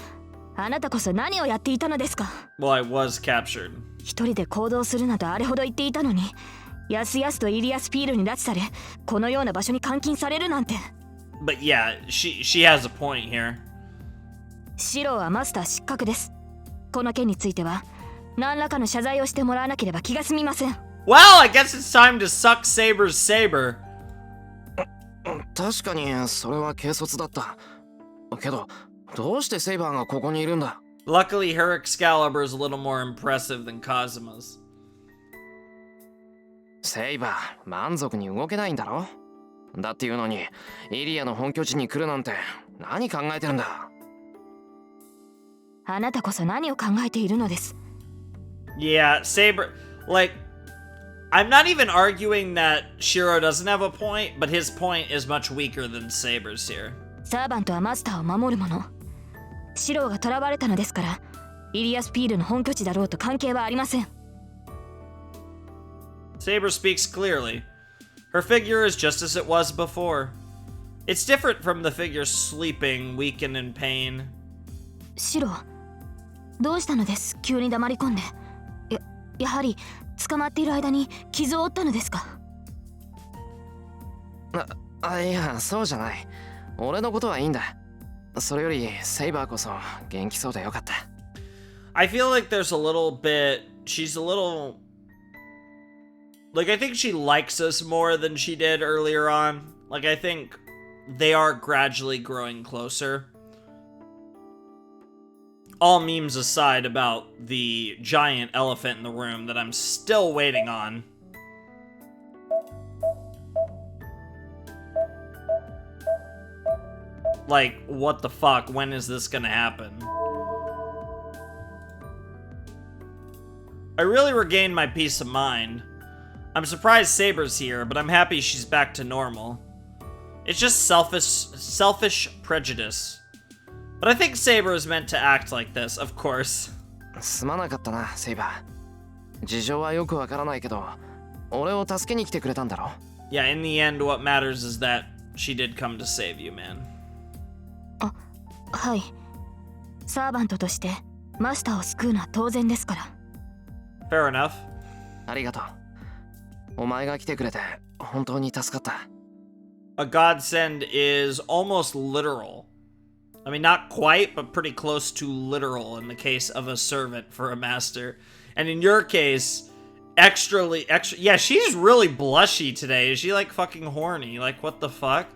あなたこそ何をやっていたのですか。 Well, I was captured. 一人で行動するなとあれほど言っていたのに、やすやすとイリアスピールに拉致され、このような場所に監禁されるなんて。But yeah, she has a point here. シローはマスター失格です。この件については何らかの謝罪をしてもらわなければ気が済みません。Well, I guess it's time to suck Saber's saber. 確かにそれは軽率だった。けどどうしてセイバーがここにいるんだ？ Luckily, her Excalibur is a little more impressive than Kazuma's. セイバー満足に動けないんだろ？だっていうのにイリアの本拠地に来るなんて何考えてるんだ？あなたこそ何を考えているのです？ Yeah, Saber, like, I'm not even arguing that Shiro doesn't have a point, but his point is much weaker than Saber's here. サーバントはマスターを守るもの。シローが囚われたのですから、イリアスピールの本拠地だろうと関係はありません。 Saber speaks clearly. Her figure is just as it was before. It's different from the figure sleeping, weak and in pain. シロー、どうしたのです？急に黙り込んで。やはり捕まっている間に傷を負ったのですか？いや、そうじゃない。俺のことはいいんだ。それよりセイバーこそ元気そうでよかった。I feel like there's a little bit, she's a little, like, I think she likes us more than she did earlier on. Like, I think they are gradually growing closer. All memes aside about the giant elephant in the room that I'm still waiting on. Like, what the fuck? When is this gonna happen? I really regained my peace of mind. I'm surprised Saber's here, but I'm happy she's back to normal. It's just selfish prejudice. But I think Saber is meant to act like this, of course. すまなかったな、セイバー。事情はよくわからないけど、俺を助けに来てくれたんだろ。Yeah, in the end, what matters is that she did come to save you, man. はい。サーバントとしてマスターを救うのは当然ですから。Fair enough. ありがとう。お前が来てくれて本当に助かった。A godsend is almost literal. I mean, not quite, but pretty close to literal in the case of a servant for a master. And in your case, extra, yeah, she's really blushy today. Is she like fucking horny? Like, what the fuck?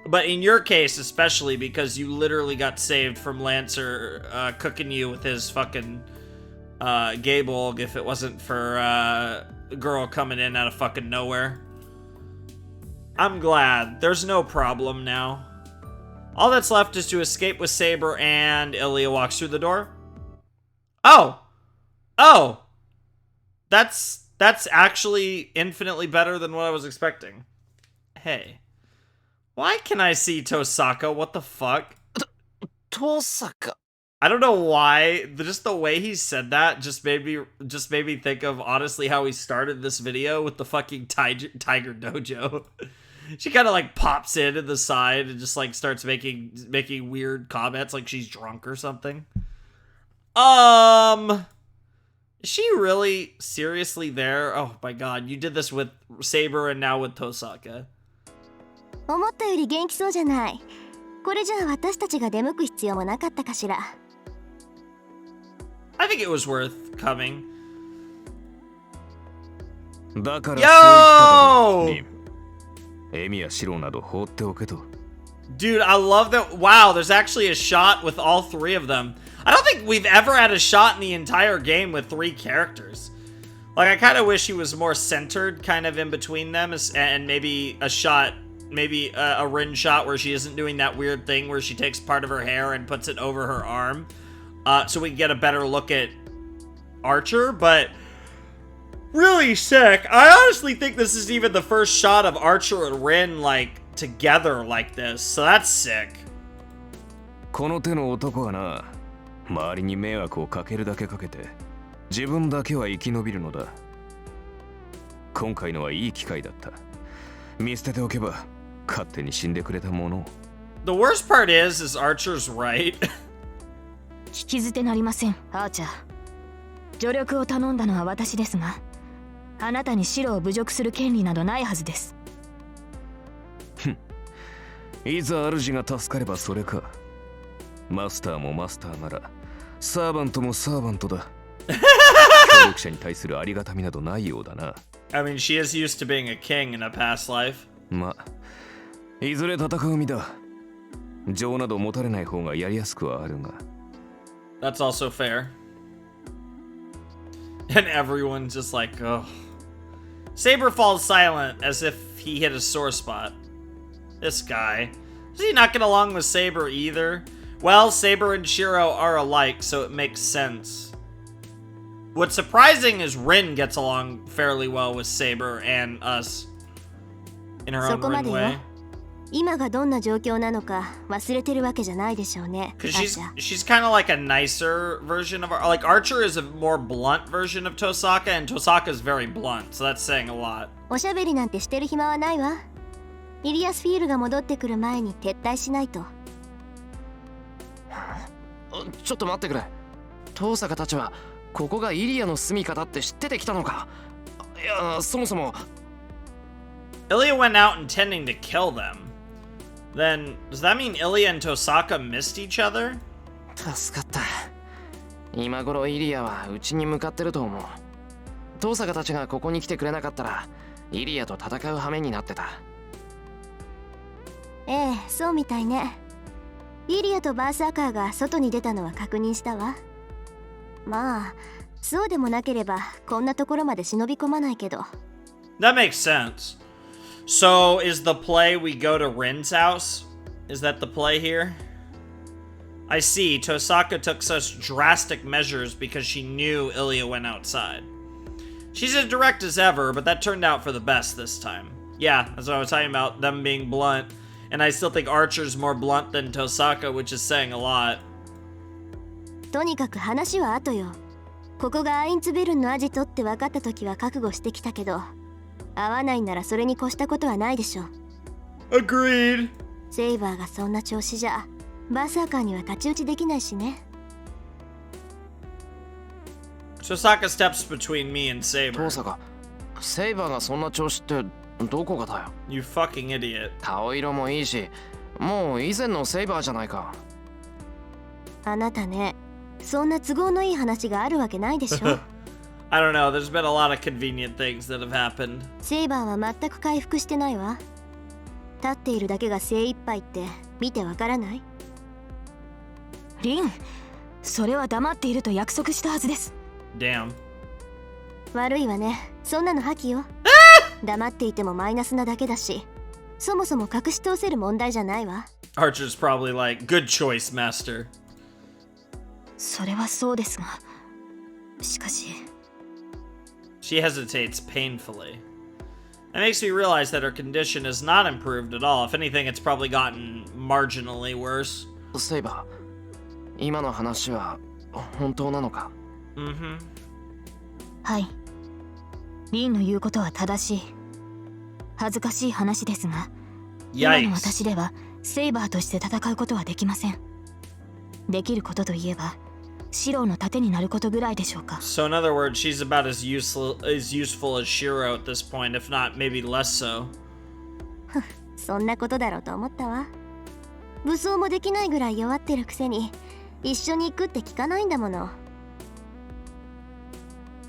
But in your case, especially because you literally got saved from Lancer cooking you with his fucking Gabelg if it wasn't for a girl coming in out of fucking nowhere. I'm glad. There's no problem now. All that's left is to escape with Saber, and Illya walks through the door. Oh! Oh! That's actually infinitely better than what I was expecting. Hey. Why can I see Tosaka? What the fuck? Tosaka. I don't know why. Just the way he said that just made me think of honestly how he started this video with the fucking Tiger Dojo. She kind of like pops in the side and just like starts making weird comments like she's drunk or something. Is she really seriously there? Oh my god, you did this with Saber and now with Tosaka. 思ったより元気そうじゃない。これじゃあ私たちが出向く必要もなかったかしら。I think it was worth coming. だからそう言っただろう。 Dude, I love that. Wow, there's actually a shot with all three of them. I don't think we've ever had a shot in the entire game with three characters. Like, I kind of wish he was more centered kind of in between them, and maybe a shot, maybe a Rin shot where she isn't doing that weird thing where she takes part of her hair and puts it over her arm, so we can get a better look at Archer, but really sick. I honestly think this is even the first shot of Archer and Rin, like, together like this, so that's sick. この手の男はな、周りに迷惑をかけるだけかけて、自分だけは生き延びるのだ。今回のはいい機会だった。見捨てておけば、勝手に死んでくれたものを。The worst part is Archer's right. 聞き捨てなりません、アーチャー。助力を頼んだのは私ですが、あなたに白を侮辱する権利などないはずです。いざ主が助かればそれか。マスターもマスターなら、サーバントもサーバントだ。協力者に対するありがたみなどないようだな。I mean, she is used to being a king in a past life. まあ、いずれ戦う身だ。情など持たれない方がやりやすくはあるが。That's also fair. And everyone's just like, oh. Saber falls silent as if he hit a sore spot. This guy. Is he not getting along with Saber either? Well, Saber and Shiro are alike, so it makes sense. What's surprising is Rin gets along fairly well with Saber and us. In her own Rin way. 今がどんな状況なのか忘れてるわけじゃないでしょうね。 Because she's kind of like a nicer version of like Archer is a more blunt version of Tosaka, and Tosaka is very blunt, so that's saying a lot. おしゃべりなんてしてる暇はないわ。イリアスフィールが戻ってくる前に撤退しないと。ちょっと待ってくれ。遠坂たちはここがイリアの住みかだって知っててきたのか。いや、そもそも Illya went out intending to kill them. Then, does that mean Illya and Tosaka missed each other? 助かった。今頃イリアはうちに向かってると思う。遠坂たちがここに来てくれなかったらイリアと戦う羽目になってた。ええ、そうみたいね。イリアとバーサーカーが外に出たのは確認したわ。まあ、そうでもなければこんなところまで忍び込まないけど。That makes sense. So, is the play we go to Rin's house? Is that the play here? I see. Tosaka took such drastic measures because she knew Illya went outside. She's as direct as ever, but that turned out for the best this time. Yeah, that's what I was talking about, them being blunt. And I still think Archer's more blunt than Tosaka, which is saying a lot. とにかく話は後よ。ここがアインツベルンのアジトって分かった時は覚悟してきたけど、合わないならそれに越したことはないでしょ。Agreed. セイバーがそんな調子じゃバーサーカーには太刀打ちできないしね。Tosaka steps between me and Saber. 遠坂、セイバーがそんな調子ってどこがだよ。 You fucking idiot. 顔色もいいし、もう以前のセイバーじゃないか。あなたね、そんな都合のいい話があるわけないでしょ。I don't know, there's been a lot of convenient things that have happened. セイバーは全く回復してないわ。立っているだけが精一杯って見てわからない？リン、それは黙っていると約束したはずです。Damn. 悪いわね、そんなの破棄よ。黙っていてもマイナスなだけだし、そもそも隠し通せる問題じゃないわ。Archer's probably like, good choice, master. それはそうですが、しかし。She hesitates painfully. That makes me realize that her condition has not improved at all. If anything, it's probably gotten marginally worse. セイバー、今の話は本当なのか？Mm-hmm. はい。リンの言うことは正しい。恥ずかしい話ですが、今の私ではセイバーとして戦うことはできません。できることといえば、シローの盾になることぐらいでしょうか。So in other words, she's about as useful as Shiro at this point, if not maybe less so. そんなことだろうと思ったわ。武装もできないぐらい弱ってるくせに一緒に行くって聞かないんだもの。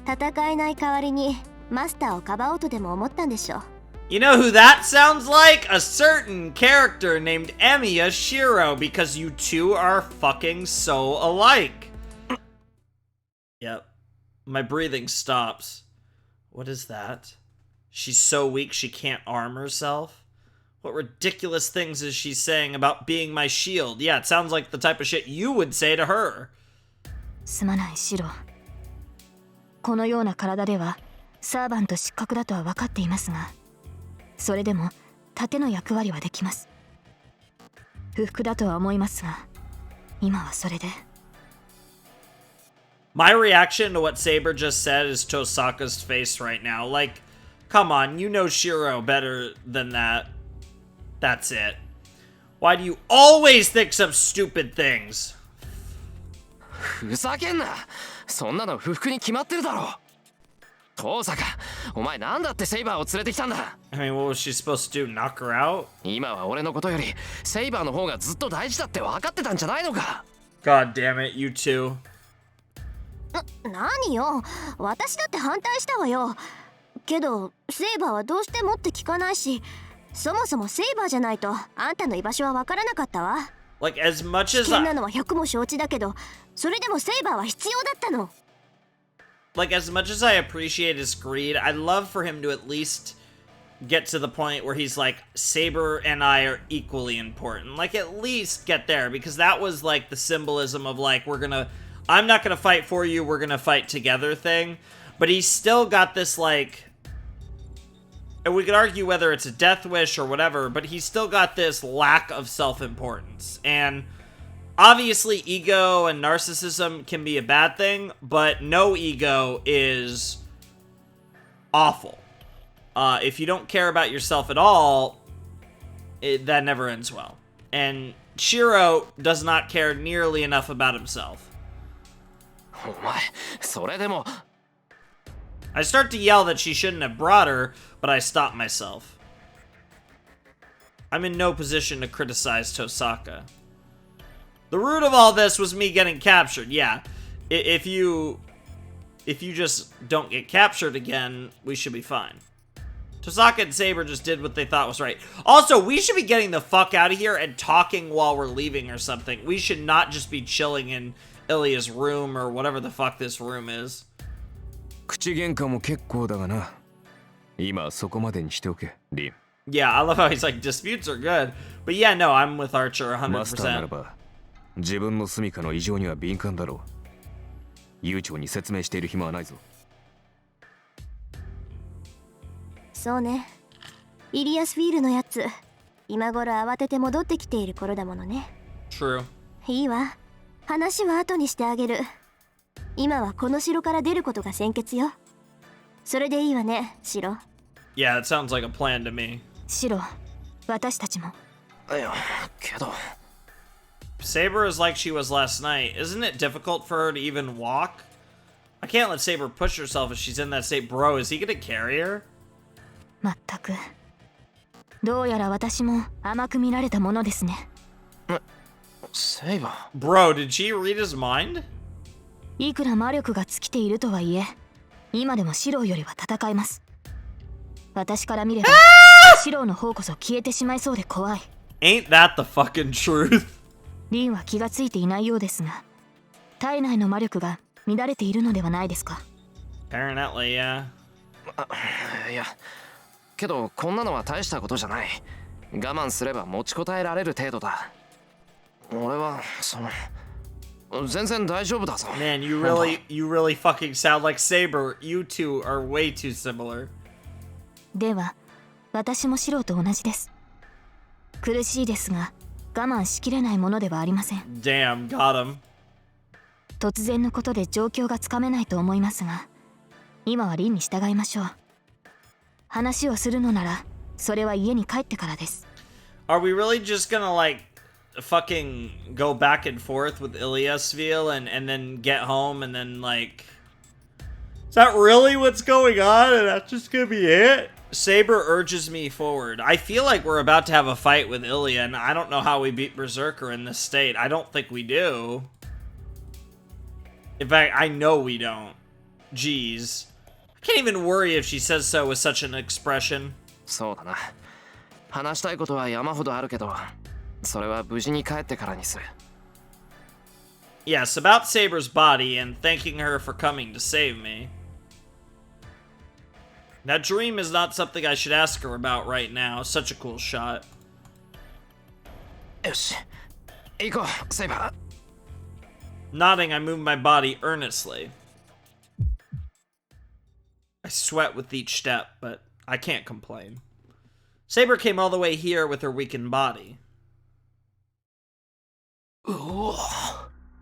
戦えない代わりにマスターをかばおうとでも思ったんでしょ。You know who that sounds like? A certain character named Emiya Shiro, because you two are fucking so alike. Yep. My breathing stops. What is that? She's so weak she can't arm herself? What ridiculous things is she saying about being my shield? Yeah, it sounds like the type of shit you would say to her. すまないシロー。このような体ではサーバント失格だとは分かっていますが、それでも盾の役割はできます。不服だとは思いますが、今はそれで。My reaction to what Saber just said is Tosaka's face right now. Like, come on, you know Shiro better than that. That's it. Why do you always think some stupid things? ふざけんな。そんなの不服に決まってるだろ。遠坂、お前なんだってセイバーを連れてきたんだ。 I mean, what was she supposed to do? Knock her out? 今は俺のことよりセイバーの方がずっと大事だって分かってたんじゃないのか。 God damn it, you two. 何よ、私だって反対したわよ。けどセイバーはどうしてもって聞かないし、そもそもセイバーじゃないとあんたの居場所は分からなかったわ。 Like, as much as 危険なのは100も承知だけど、それでもセイバーは必要だったの。Like, as much as I appreciate his greed, I'd love for him to at least get to the point where he's like, Saber and I are equally important. Like, at least get there, because that was like the symbolism of like, I'm not gonna fight for you, we're gonna fight together thing. But he's still got this like, And we could argue whether it's a death wish or whatever, but he's still got this lack of self-importance. And obviously, ego and narcissism can be a bad thing, but no ego is awful. If you don't care about yourself at all, that never ends well. And Shiro does not care nearly enough about himself. お前それでも I start to yell that she shouldn't have brought her, but I stop myself. I'm in no position to criticize Tosaka. The root of all this was me getting captured. Yeah, if you just don't get captured again, we should be fine. Tosaka and Saber just did what they thought was right. Also, we should be getting the fuck out of here and talking while we're leaving or something. We should not just be chilling in Illya's room or whatever the fuck this room is. 口喧嘩も結構だがな。今そこまでにしておけ、リン。Yeah, I love how he's like, disputes are good. But yeah, no, I'm with Archer 100%. マスターならば、自分の住処の異常には敏感だろう。悠長に説明している暇はないぞ。そうね。イリアスフィールのやつ、今頃慌てて戻ってきている頃だものね。True. いいわ。話は後にしてあげる。今はこの城から出ることが先決よ。それでいいわね、城。Yeah, it sounds like a plan to me. 白、私たちも。いやけど Saber is like she was last night. Isn't it difficult for her to even walk? I can't let Saber push herself if she's in that state. Bro, is he gonna carry her? まったく。どうやら私も甘く見られたものですね。セイバー Bro, did she read his mind? いくら魔力が尽きているとはいえ、今でもシローよりは戦えます。私から見れば、シローの方こそ消えてしまいそうで怖い。Ain't that the fucking truth? リンは気がついていないようですが、体内の魔力が乱れているのではないですか。Apparently, yeah. いやけどこんなのは大したことじゃない。我慢すれば持ちこたえられる程度だ。俺はその全然大丈夫だぞ。Man, you really fucking sound like Saber. You two are way too similar. では、私もシローと同じです。苦しいですが、我慢しきれないものではありません。Damn, got him. 突然のことで状況がつかめないと思いますが、今はリンに従いましょう。話をするのなら、それは家に帰ってからです。Are we really just gonna like fucking go back and forth with Illya Sveel and then get home and then like... Is that really what's going on and that's just gonna be it? Saber urges me forward. I feel like we're about to have a fight with Illya and I don't know how we beat Berserker in this state. I don't think we do. In fact, I know we don't. Jeez. I can't even worry if she says so with such an expression. そうだな。話したいことは山ほどあるけど、それは無事に帰ってからにする。Yes, about Saber's body and thanking her for coming to save me. That dream is not something I should ask her about right now. Such a cool shot. よし、行こう、セイバー。Nodding, I move my body earnestly. I sweat with each step, but I can't complain. Saber came all the way here with her weakened body.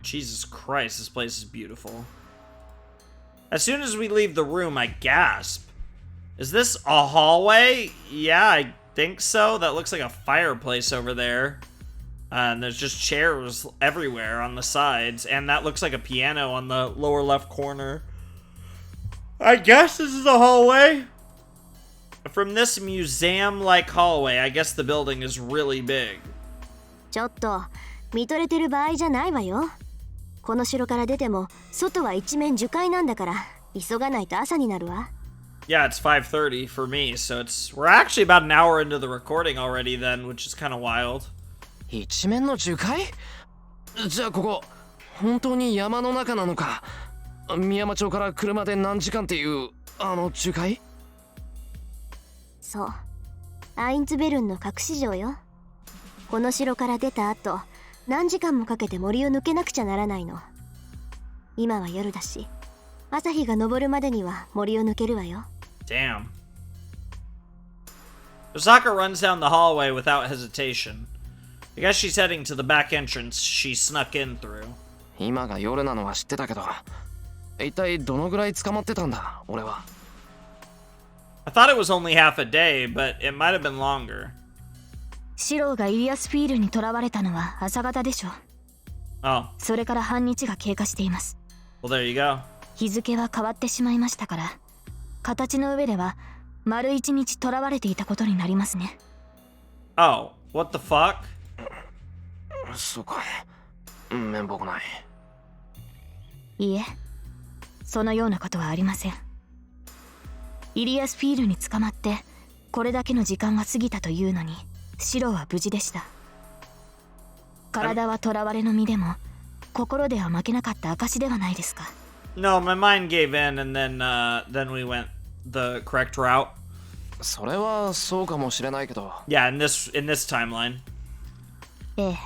Jesus Christ, this place is beautiful. As soon as we leave the room, I gasp. Is this a hallway? Yeah, I think so. That looks like a fireplace over there. And there's just chairs everywhere on the sides. And that looks like a piano on the lower left corner. I guess this is a hallway. From this museum-like hallway, I guess the building is really big. ちょっと見とれてる場合じゃないわよ。この城から出ても外は一面樹海なんだから急がないと朝になるわ。Yeah, it's 5:30 for me, so we're actually about an hour into the recording already then, which is kind of wild. 一面の樹海？じゃあここ本当に山の中なのか？宮山町から車で何時間っていうあの樹海？そう、アインツベルンの隠し城よ。この城から出た後、何時間もかけて森を抜けなくちゃならないの。今は夜だし、朝日が昇るまでには森を抜けるわよ。Damn. Osaka runs down the hallway without hesitation. I guess she's heading to the back entrance she snuck in through. 今が夜なのは知ってたけど、一体どのぐらい捕まってたんだ、俺は。I thought it was only half a day, but it might have been longer. シローがイリアスフィールに囚われたのは朝方でしょう。Oh, それから半日が経過しています。well, there you go. 日付は変わってしまいましたから、形の上では丸一日囚われていたことになりますね。Oh, what the fuck? そうか。面目ない。いいえ、そのようなことはありません。イリアスフィールに捕まってこれだけの時間が過ぎたというのに、シローは無事でした。体は囚われの身でも心では負けなかった証ではないですか。No, my mind gave in and then we went the correct route. それはそうかもしれないけど。Yeah, in this timeline. ええ。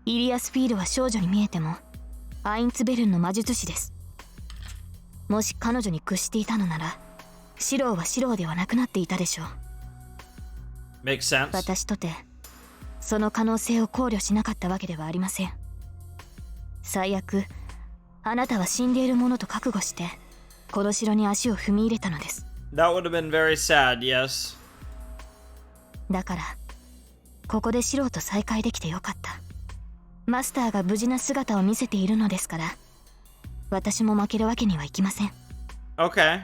イリアスフィールは少女に見えてもアインツベルンの魔術師です。もし彼女に屈していたのなら、シローはシローではなくなっていたでしょう。Makes sense. 私とてその可能性を考慮しなかったわけではありません。最悪、あなたは死んでいるものと覚悟してこの城に足を踏み入れたのです。 That would have been very sad, yes. だからここでシローと再会できてよかった。マスターが無事な姿を見せているのですから、私も負けるわけにはいきません。 Okay.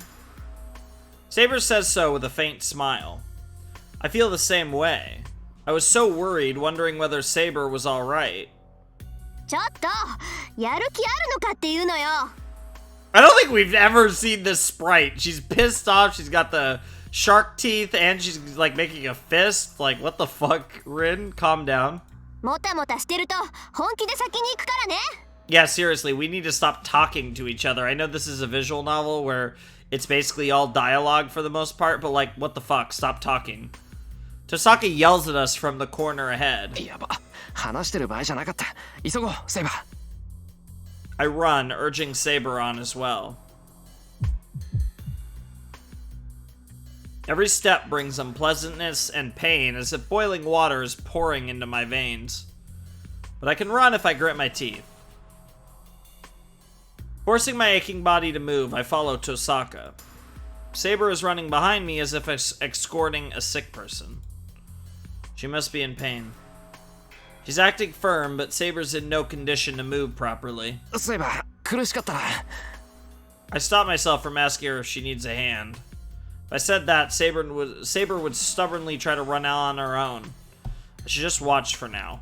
Saber says so with a faint smile. I feel the same way. I was so worried, wondering whether Saber was alright. ちょっとやる気あるのかっていうのよ。 I don't think we've ever seen this sprite. She's pissed off, she's got the shark teeth, and she's like making a fist. Like, what the fuck, Rin? Calm down. もたもたしてると本気で先に行くからね。 Yeah, seriously, we need to stop talking to each other. I know this is a visual novel where it's basically all dialogue for the most part, but like, what the fuck? Stop talking. Tosaka yells at us from the corner ahead. やば、話してる場合じゃなかった。急ごう、セイバー。I run, urging Saber on as well. Every step brings unpleasantness and pain as if boiling water is pouring into my veins. But I can run if I grit my teeth. Forcing my aching body to move, I follow Tosaka. Saber is running behind me as if escorting a sick person. She must be in pain. She's acting firm, but Saber's in no condition to move properly. セイバー、苦しかったら。I stop myself from asking her if she needs a hand. If I said that, Saber would stubbornly try to run out on her own. I should just watch for now.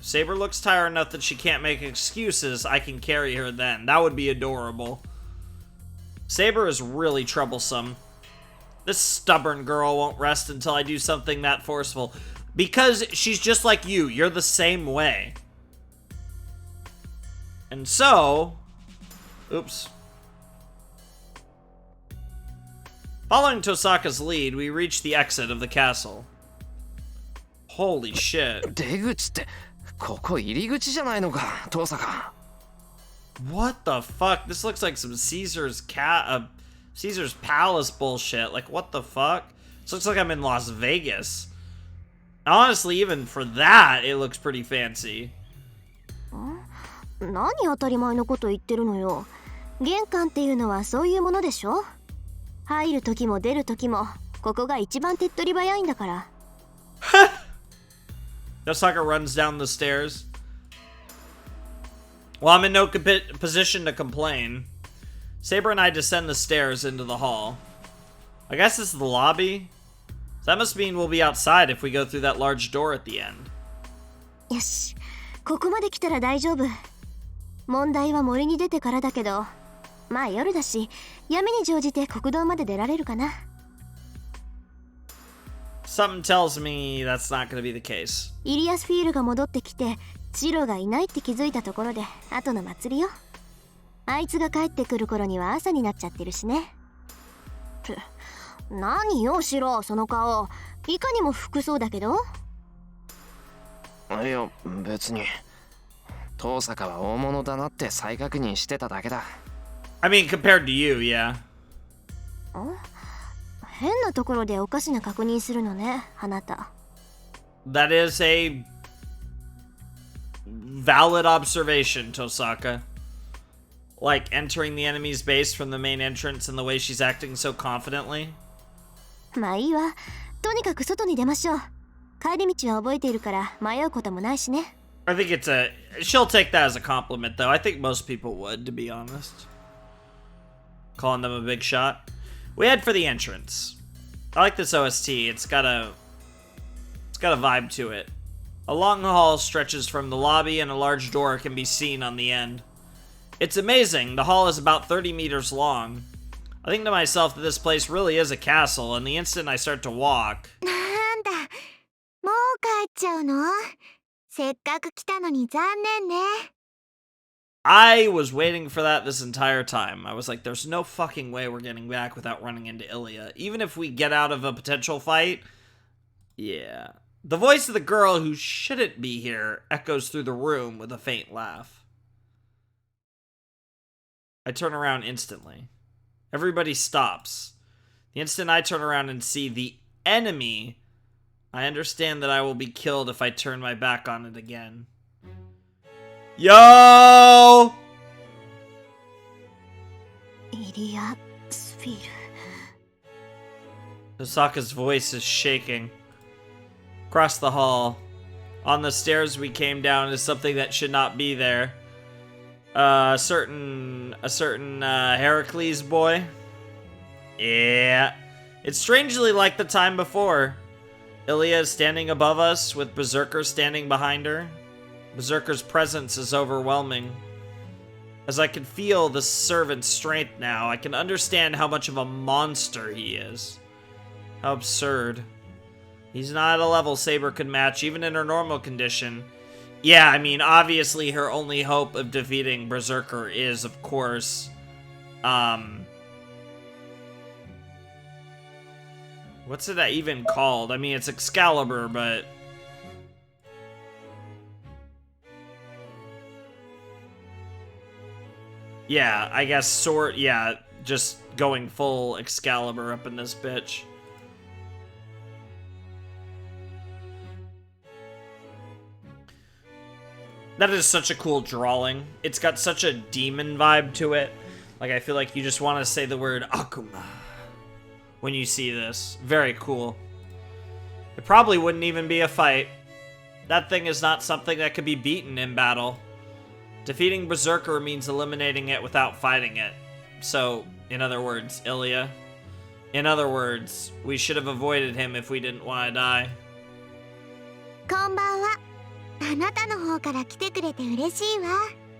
If Saber looks tired enough that she can't make excuses, I can carry her then. That would be adorable. Saber is really troublesome. This stubborn girl won't rest until I do something that forceful. Because she's just like you. You're the same way. And so... Oops. Following Tosaka's lead, we reach the exit of the castle. Holy shit. 出口って、ここ入り口じゃないのか、トサカ。What the fuck? This looks like some Caesar's Palace bullshit. Like, what the fuck? This looks like I'm in Las Vegas. Honestly, even for that, it looks pretty fancy. 何当たり前のこと言ってるのよ。玄関っていうのはそういうものでしょ。入る時も出る時もここが一番手っ取り早いんだから。Tosaka runs down the stairs. Well, I'm in no position to complain. Saber and I descend the stairs into the hall. I guess this is the lobby. So that must mean we'll be outside if we go through that large door at the end. よし、ここまで来たら大丈夫。問題は森に出てからだけど、まあ夜だし、闇に乗じて国道まで出られるかな。Something tells me that's not going to be the case. イリアスフィールが戻ってきて、シロがいないって気づいたところで、後の祭りよ。あいつが帰ってくる頃には朝になっちゃってるしね。何よ、シロ、その顔。いかにも服装だけど。いや、別に。トサカは大物だなって再確認してただけだ。I mean, compared to you, yeah. 変なところでおかしな確認するのね、あなた。That is a valid observation, Tosaka. Like entering the enemy's base from the main entrance and the way she's acting so confidently. まあいいわ。とにかく外に出ましょう。帰り道は覚えているから迷うこともないしね。I think it's a... She'll take that as a compliment, though. I think most people would, to be honest. Calling them a big shot. We head for the entrance. I like this OST. It's got a vibe to it. A long hall stretches from the lobby and a large door can be seen on the end. It's amazing. The hall is about 30 meters long. I think to myself that this place really is a castle, and the instant I start to walk... なんだ、もう帰っちゃうの？せっかく来たのに残念ね。I was waiting for that this entire time. I was like, there's no fucking way we're getting back without running into Illya. Even if we get out of a potential fight. Yeah. The voice of the girl who shouldn't be here echoes through the room with a faint laugh. I turn around instantly. Everybody stops. The instant I turn around and see the enemy, I understand that I will be killed if I turn my back on it again. Yo! Illya Sphere. Osaka's voice is shaking. Across the hall, on the stairs we came down is something that should not be there. A certain Heracles boy. Yeah. It's strangely like the time before. Illya is standing above us with Berserker standing behind her. Berserker's presence is overwhelming. As I can feel the servant's strength now, I can understand how much of a monster he is. How absurd. He's not at a level Saber could match, even in her normal condition. Yeah, I mean, obviously her only hope of defeating Berserker is, of course, what's it even called? I mean, it's Excalibur, but... Yeah, I guess sword, yeah, just going full Excalibur up in this bitch. That is such a cool drawing. It's got such a demon vibe to it. Like, I feel like you just want to say the word Akuma when you see this. Very cool. It probably wouldn't even be a fight. That thing is not something that could be beaten in battle. Defeating Berserker means eliminating it without fighting it. So, in other words, Illya. In other words, we should have avoided him if we didn't want to die. こんばんは。あなたの方から来てくれて嬉しいわ、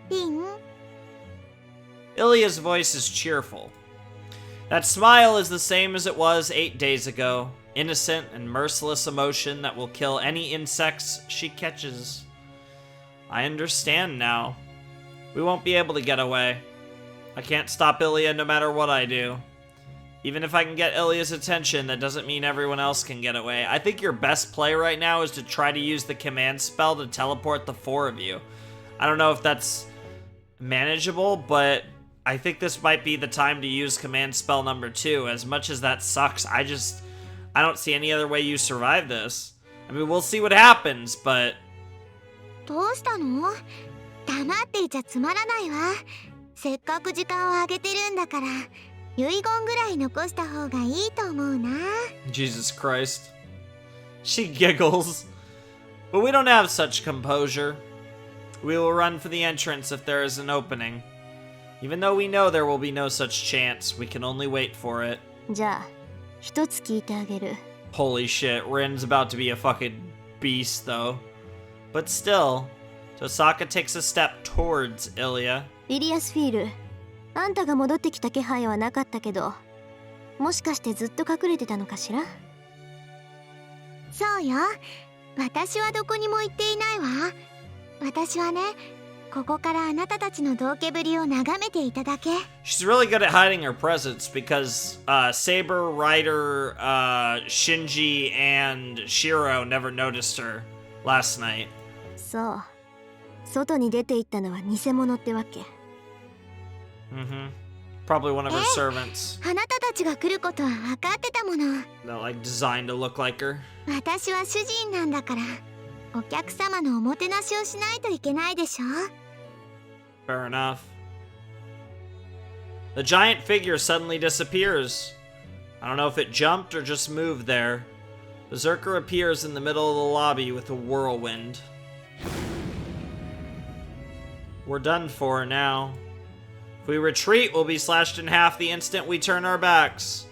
リン。Illya's voice is cheerful. That smile is the same as it was 8 days ago. Innocent and merciless emotion that will kill any insects she catches. I understand now. We won't be able to get away. I can't stop Illya no matter what I do. Even if I can get Illya's attention, that doesn't mean everyone else can get away. I think your best play right now is to try to use the command spell to teleport the 4 of you. I don't know if that's manageable, but I think this might be the time to use command spell number 2. As much as that sucks, I don't see any other way you survive this. I mean, we'll see what happens, but... どうしたの？黙っていちゃつまらないわ。せっかく時間をあげてるんだから、遺言ぐらい残した方がいいと思うな。Jesus Christ. She giggles. But we don't have such composure. We will run for the entrance if there is an opening. Even though we know there will be no such chance, we can only wait for it. じゃあ、一つ聞いてあげる。Holy shit, Rin's about to be a fucking beast, though. But still, Tosaka takes a step towards Illya. イリアスフィール、あんたが戻ってきた気配はなかったけど、もしかしてずっと隠れてたのかしら？そうよ。私はどこにも行っていないわ。私はね、ここからあなたたちの道化ぶりを眺めていただけ。She's really good at hiding her presence because Saber, Ryder, Shinji, and Shiro never noticed her last night. そう。外に出て行ったのは偽物ってわけ。Mm-hmm. Probably one of her servants. あなたたちが来ることは分かってたもの。 That like designed to look like her. 私は主人なんだから、お客様のおもてなしをしないといけないでしょ。 Fair enough. The giant figure suddenly disappears. I don't know if it jumped or just moved there. Berserker appears in the middle of the lobby with a whirlwind. We're done for now. If we retreat, we'll be slashed in half the instant we turn our backs.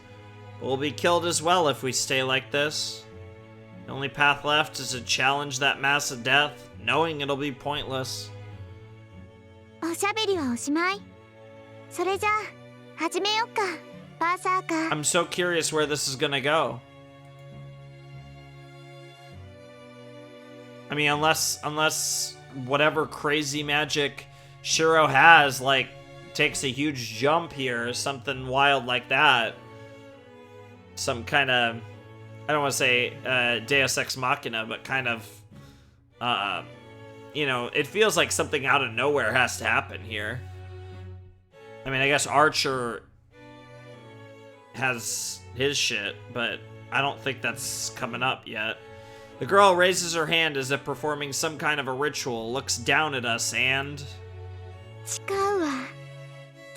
But we'll be killed as well if we stay like this. The only path left is to challenge that mass of death, knowing it'll be pointless. おしゃべりはおしまい。それじゃあ、始めよっか、バーサーカー。 I'm so curious where this is gonna go. I mean, unless whatever crazy magic Shiro has, like, takes a huge jump here or something wild like that. Some kind of, I don't want to say Deus Ex Machina, but kind of, you know, it feels like something out of nowhere has to happen here. I mean, I guess Archer has his shit, but I don't think that's coming up yet. The girl raises her hand as if performing some kind of a ritual, looks down at us and... 誓うわ。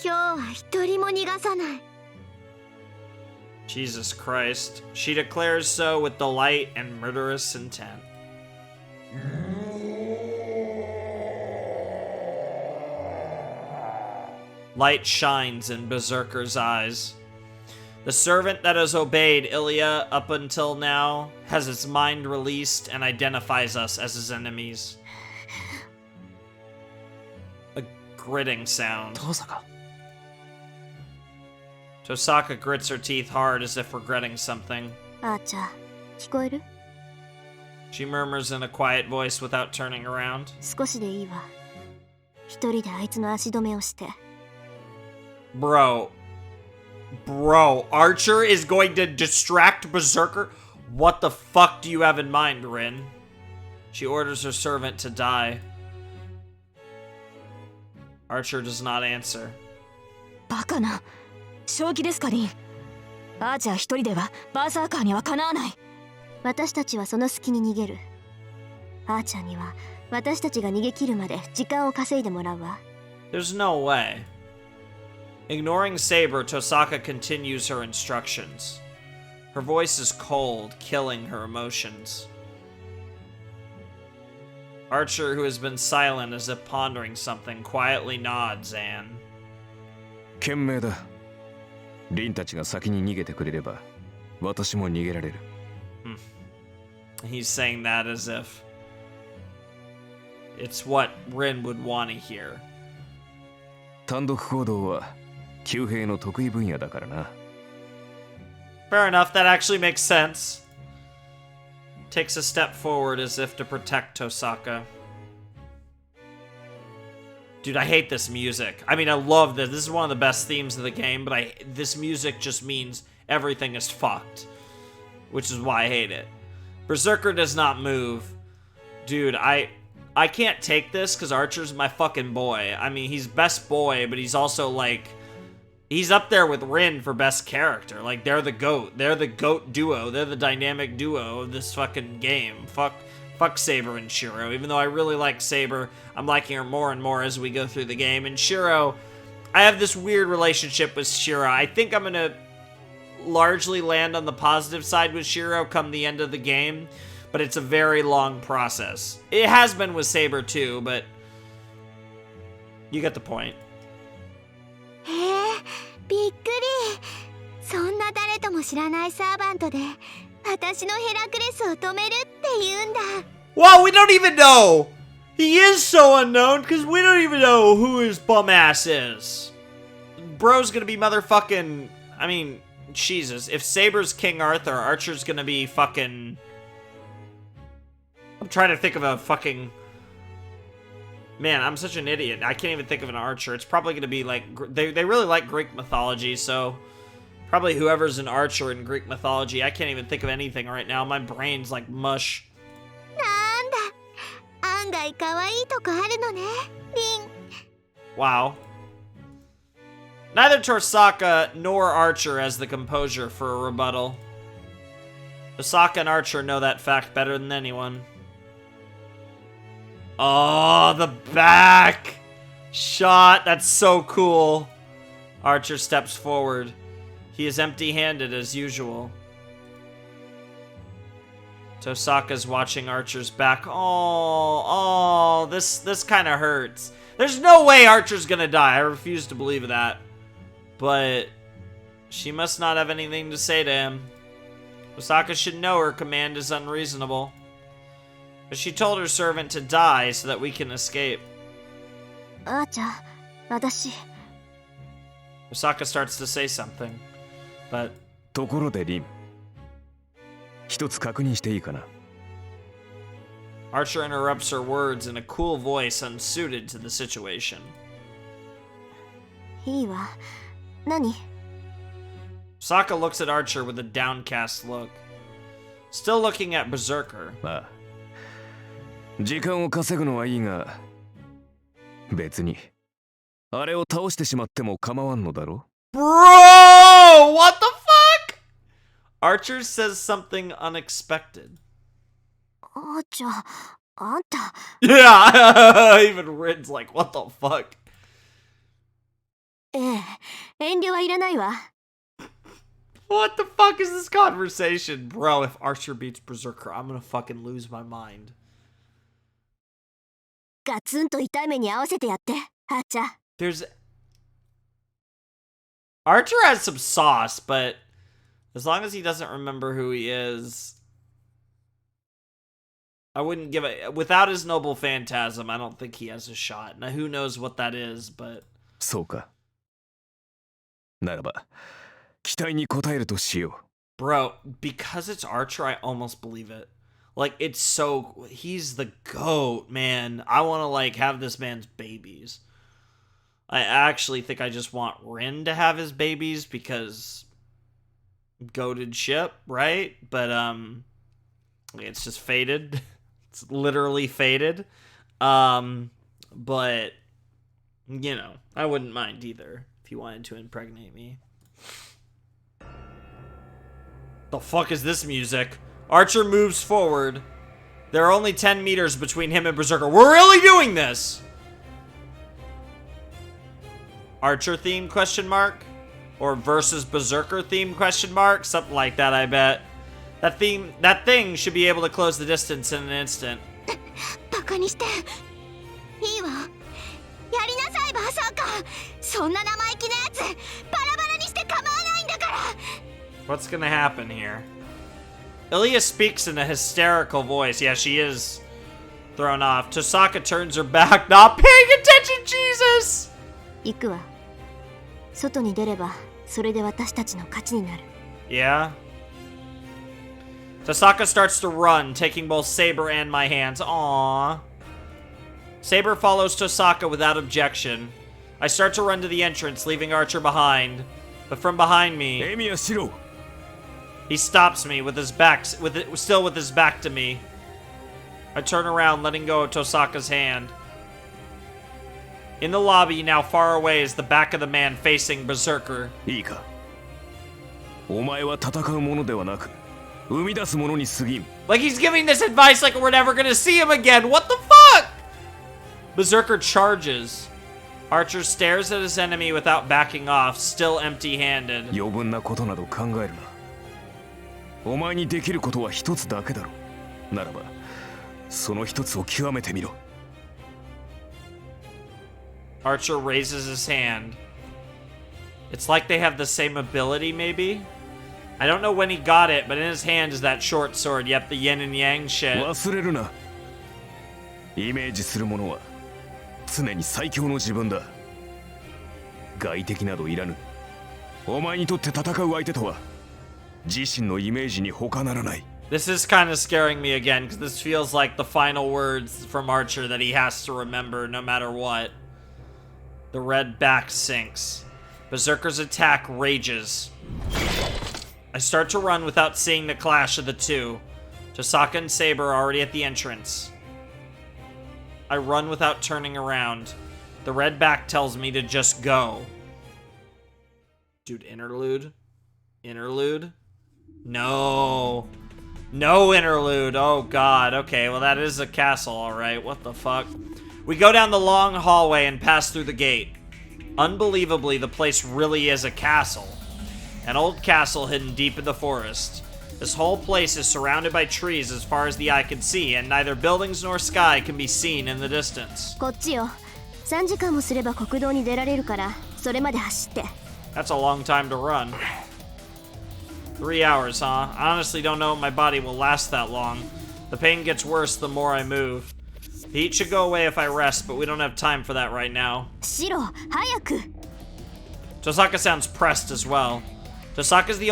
今日は一人も逃がさない。 Jesus Christ. She declares so with delight and murderous intent. Light shines in Berserker's eyes. The servant that has obeyed Illya up until now has its mind released and identifies us as his enemies. A gritting sound. Tosaka grits her teeth hard as if regretting something. あーちゃん、聞こえる？ She murmurs in a quiet voice without turning around. 少しでいいわ。一人であいつの足止めをして。 Bro, Archer is going to distract Berserker? What the fuck do you have in mind, Rin? She orders her servant to die. Archer does not answer. バカな。正気ですか、リン。アーチャー一人ではバーサーカーにはかなわない。私たちはその隙に逃げる。アーチャーには私たちが逃げ切るまで時間を稼いでもらうわ。 There's no way. Ignoring Saber, Tosaka continues her instructions. Her voice is cold, killing her emotions. Archer, who has been silent as if pondering something, quietly nods and... 賢明だ。リンたちが先に逃げてくれれば、私も逃げられる。He's saying that as if it's what Rin would want to hear. 単独行動は旧兵の得意分野だからな。Fair enough, that actually makes sense. Takes a step forward as if to protect Tosaka. Dude, I hate this music. I mean, I love this. This is one of the best themes of the game, but this music just means everything is fucked. Which is why I hate it. Berserker does not move. Dude, I can't take this because Archer's my fucking boy. I mean, he's best boy, but he's also like... He's up there with Rin for best character. Like, they're the GOAT. They're the GOAT duo. They're the dynamic duo of this fucking game. Fuck Saber and Shiro. Even though I really like Saber, I'm liking her more and more as we go through the game. And Shiro, I have this weird relationship with Shiro. I think I'm gonna largely land on the positive side with Shiro come the end of the game, but it's a very long process. It has been with Saber too, but you get the point. へえ、びっくり。そんな誰とも知らないサーバントで私のヘラクレスを止めるって言うんだ。 Wow, we don't even know! He is so unknown because we don't even know who his bum ass is. Bro's gonna be motherfucking... I mean, Jesus. If Saber's King Arthur, Archer's gonna be fucking... I'm trying to think of a fucking... Man, I'm such an idiot. I can't even think of an archer. It's probably gonna be like... They really like Greek mythology, so... Probably whoever's an archer in Greek mythology. I can't even think of anything right now. My brain's like mush. なんだ、案外可愛いとこあるのね、リン。 Wow. Neither Tosaka nor Archer has the composure for a rebuttal. Tosaka and Archer know that fact better than anyone. Oh, the back shot. That's so cool. Archer steps forward. He is empty-handed as usual. Tosaka's watching Archer's back. Oh, this kind of hurts. There's no way Archer's gonna die. I refuse to believe that. But she must not have anything to say to him. Tosaka should know her command is unreasonable. But she told her servant to die so that we can escape. Tosaka starts to say something, but... ところでリン、一つ確認していいかな? Archer interrupts her words in a cool voice unsuited to the situation. いいわ。何? Tosaka looks at Archer with a downcast look. Still looking at Berserker. まあ、時間を稼ぐのはいいが、別にあれを倒してしまっても構わんのだろ? Bro! What the fuck? Archer says something unexpected. じゃあ、あんた。Yeah, even Rin's like, what the fuck? 遠慮はいらないわ。What the fuck is this conversation? Bro, if Archer beats Berserker, I'm gonna fucking lose my mind. ガツンと痛い目に合わせてやって、あっちゃ。There's... Archer has some sauce, but as long as he doesn't remember who he is, I wouldn't give it... Without his noble phantasm, I don't think he has a shot. Now, who knows what that is, but... そうか。ならば、期待に応えるとしよう。Bro, because it's Archer, I almost believe it. Like, it's so... He's the GOAT, man. I want to, like, have this man's babies. I actually think I just want Rin to have his babies because... Goated ship, right? But, it's just fated. It's literally fated. But, you know, I wouldn't mind either if he wanted to impregnate me. The fuck is this music? Archer moves forward. There are only 10 meters between him and Berserker. We're really doing this! Archer theme, question mark? Or versus Berserker theme, question mark? Something like that, I bet. That thing should be able to close the distance in an instant. バカにしていいわ。やりなさい、バーサーカー。そんな生意気なやつバラバラにして構わないんだから。 What's gonna happen here? Illya speaks in a hysterical voice. Yeah, she is thrown off. Tosaka turns her back, not paying attention, Jesus! 行くわ。外に出れば、それで私たちの勝ちになる。Yeah? Tosaka starts to run, taking both Saber and my hands. Aww. Saber follows Tosaka without objection. I start to run to the entrance, leaving Archer behind. But from behind me... He stops me with his back, still with his back to me. I turn around, letting go of Tosaka's hand. In the lobby, now far away, is the back of the man facing Berserker. いいか。お前は戦うものではなく、生み出すものに過ぎん。 Like he's giving this advice like we're never gonna see him again. What the fuck? Berserker charges. Archer stares at his enemy without backing off, still empty-handed. 余分なことなど考えるな。お前にできることは一つだけだろう。ならば、その一つを極めてみろ。Archer raises his hand. It's like they have the same ability, maybe? I don't know when he got it, but in his hand is that short sword. Yep, the yin and yang shit. 忘れるな。イメージするものは常に最強の自分だ。外敵などいらぬ。お前にとって戦う相手とは自身のイメージに他ならない。 This is kind of scaring me again, because this feels like the final words from Archer that he has to remember no matter what. The red back sinks. Berserker's attack rages. I start to run without seeing the clash of the two. Tosaka and Saber are already at the entrance. I run without turning around. The red back tells me to just go. Dude, Interlude? Interlude? No. No Interlude. Oh, God. Okay, well, that is a castle, all right. What the fuck? We go down the long hallway and pass through the gate. Unbelievably, the place really is a castle. An old castle hidden deep in the forest. This whole place is surrounded by trees as far as the eye can see, and neither buildings nor sky can be seen in the distance. こっちよ。3時間もすれば国道に出られるから、それまで走って。That's a long time to run. 3 hours, huh? I honestly don't know if my body will last that long. The pain gets worse the more I move. The heat should go away if I rest, but we don't have time for that right now. シロ、早く。 Tosaka sounds pressed as well. Tosaka's the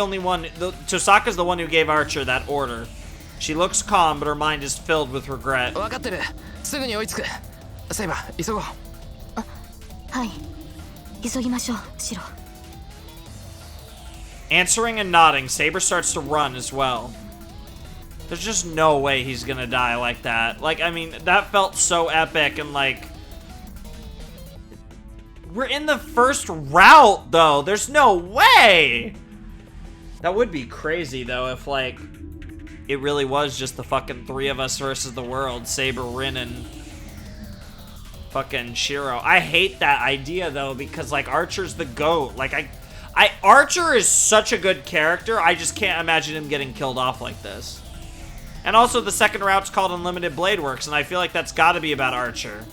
one who gave Archer that order. She looks calm, but her mind is filled with regret. 分かってる。すぐに追いつく。セイバー、急ごう。はい。急ぎましょう、シロ。Answering and nodding, Saber starts to run as well. There's just no way he's gonna die like that. Like, I mean, that felt so epic and like... We're in the first route, though. There's no way! That would be crazy, though, if, like, it really was just the fucking three of us versus the world. Saber, Rin, and fucking Shiro. I hate that idea, though, because, like, Archer's the GOAT. Like, Archer is such a good character, I just can't imagine him getting killed off like this. And also, the second route's called Unlimited Blade Works, and I feel like that's gotta be about Archer.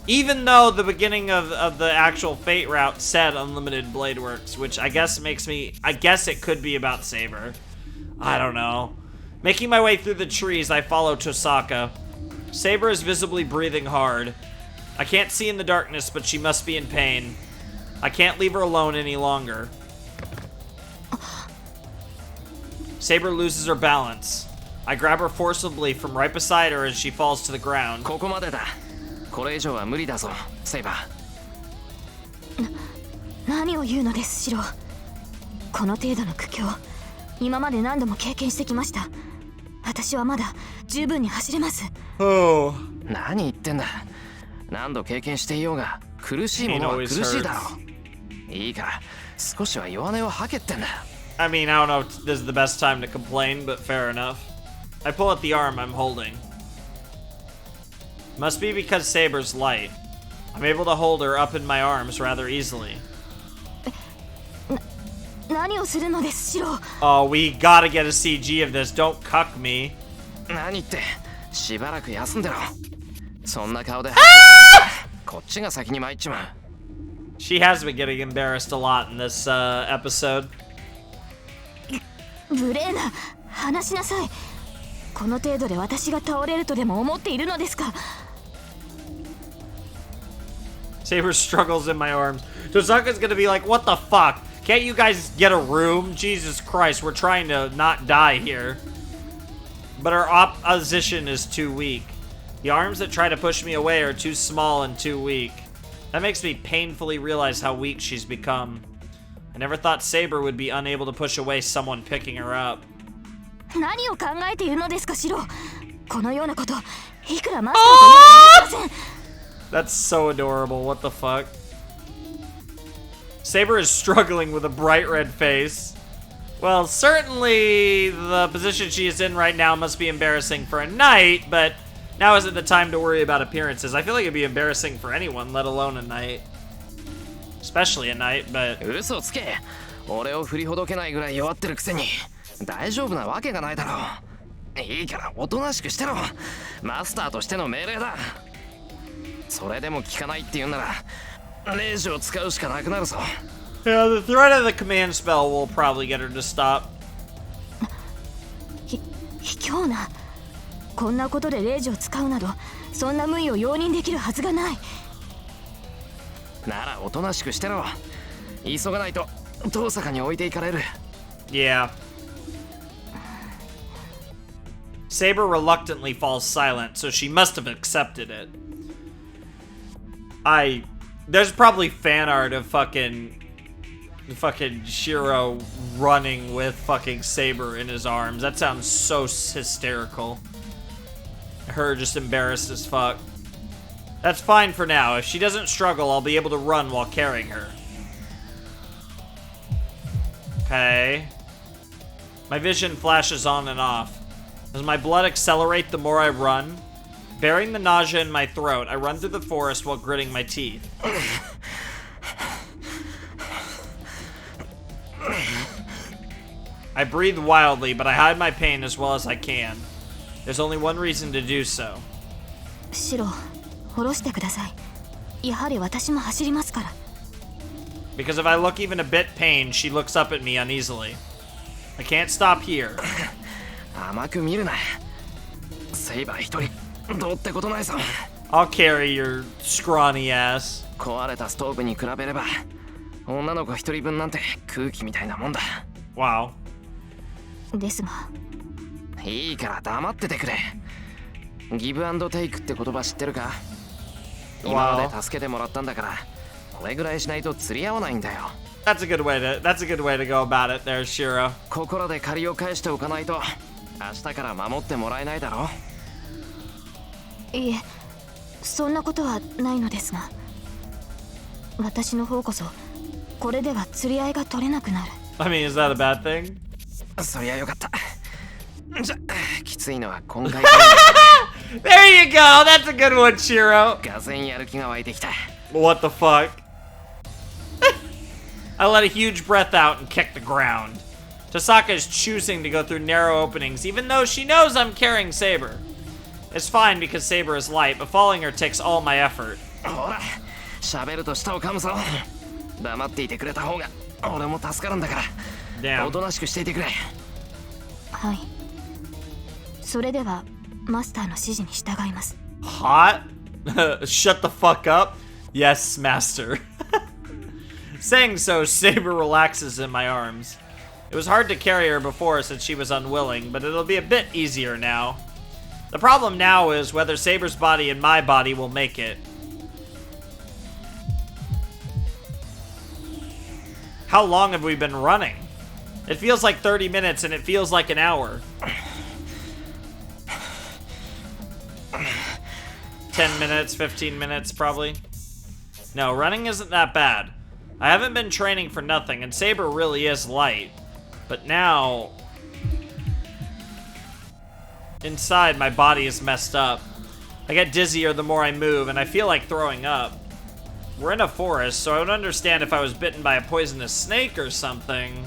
Even though the beginning of the actual Fate route said Unlimited Blade Works, which I guess makes me... I guess it could be about Saber. I don't know. Making my way through the trees, I follow Tosaka. Saber is visibly breathing hard. I can't see in the darkness, but she must be in pain. I can't leave her alone any longer. Saber loses her balance. I grab her forcibly from right beside her as she falls to the ground. ここまでだ。これ以上は無理だぞ、セイバー。何を言うのです、シロ。この程度の苦境、今まで何度も経験してきました。私はまだ十分に走れます。Oh. 何言ってんだ。何度経験していようが、苦しいものは苦しいだろう。いいから、少しは弱音を吐けってんだ。I mean, I don't know if this is the best time to complain, but fair enough. I pull at the arm I'm holding. Must be because Saber's light. I'm able to hold her up in my arms rather easily. 何をするのです、シロ。Oh, we gotta get a CG of this. Don't cuck me. 何言って、しばらく休んでろ。そんな顔で、こっちが先に参っちまう。She has been getting embarrassed a lot in this episode. 無礼な、話しなさい。この程度で私が倒れるとでも思っているのですか。Saber struggles in my arms. Tosaka's gonna be like, what the fuck? Can't you guys get a room? Jesus Christ, we're trying to not die here. But our opposition is too weak. The arms that try to push me away are too small and too weak. That makes me painfully realize how weak she's become. I never thought Saber would be unable to push away someone picking her up. 何を考えているのですか、シロ。このようなこと、いくらマスターと言えばできません。That's so adorable. What the fuck? Saber is struggling with a bright red face. Well, certainly the position she is in right now must be embarrassing for a knight, but now isn't the time to worry about appearances. I feel like it'd be embarrassing for anyone, let alone a knight. Especially a knight, but... 嘘つけ。俺を振りほどけないぐらい弱ってるくせに大丈夫なわけがないだろう。いいからおとなしくしてろ。マスターとしての命令だ。それでも聞かないって言うならレージを使うしかなくなるぞ。Yeah, the threat of the command spell will probably get her to stop. 卑怯な。こんなことでレージを使うなど、そんな無意を容認できるはずがない。ならおとなしくしてろ。急がないと遠坂に置いていかれる。Yeah. Saber reluctantly falls silent, so she must have accepted it. There's probably fan art of fucking Shiro running with fucking Saber in his arms. That sounds so hysterical. Her just embarrassed as fuck. That's fine for now. If she doesn't struggle, I'll be able to run while carrying her. Okay. My vision flashes on and off. Does my blood accelerate the more I run? Bearing the nausea in my throat, I run through the forest while gritting my teeth. I breathe wildly, but I hide my pain as well as I can. There's only one reason to do so. シロ、下ろしてください。やはり私も走りますから。Because if I look even a bit pained, she looks up at me uneasily. I can't stop here. 甘く見るな。セイバー一人どうってことないぞ。I'll carry your scrawny ass. 壊れたストーブに比べれば女の子一人分なんて空気みたいなもんだ。 Wow. ですが、いいから黙っててくれ。ギブアンドテイクって言葉知ってるか？今まで助けてもらったんだから、これぐらいしないと釣り合わないんだよ。That's a good way to go about it there, Shiro. ここらで借りを返しておかないと明日から守ってもらえないだろ。いえ、そんなことはないのですが、私の方こそこれでは釣り合いが取れなくなる。I mean, is that a bad thing? そりゃよかった。じゃ、きついのは今回。There you go. That's a good one, Shiro. がぜんやる気が湧いてきた。What the fuck? I let a huge breath out and kick the ground. Tasaka is choosing to go through narrow openings, even though she knows I'm carrying Saber. It's fine because Saber is light, but following her takes all my effort. ほら、喋ると舌を噛むぞ。黙っていてくれた方が俺も助かるんだから。Damn. おとなしくしていてくれ。はい。それではマスターの指示に従います。Hot? Shut the fuck up? Yes, master. Saying so, Saber relaxes in my arms. It was hard to carry her before since she was unwilling, but it'll be a bit easier now. The problem now is whether Saber's body and my body will make it. How long have we been running? It feels like 30 minutes and it feels like an hour. 10 minutes, 15 minutes probably. No, running isn't that bad. I haven't been training for nothing, and Saber really is light. But now... inside, my body is messed up. I get dizzier the more I move, and I feel like throwing up. We're in a forest, so I would understand if I was bitten by a poisonous snake or something.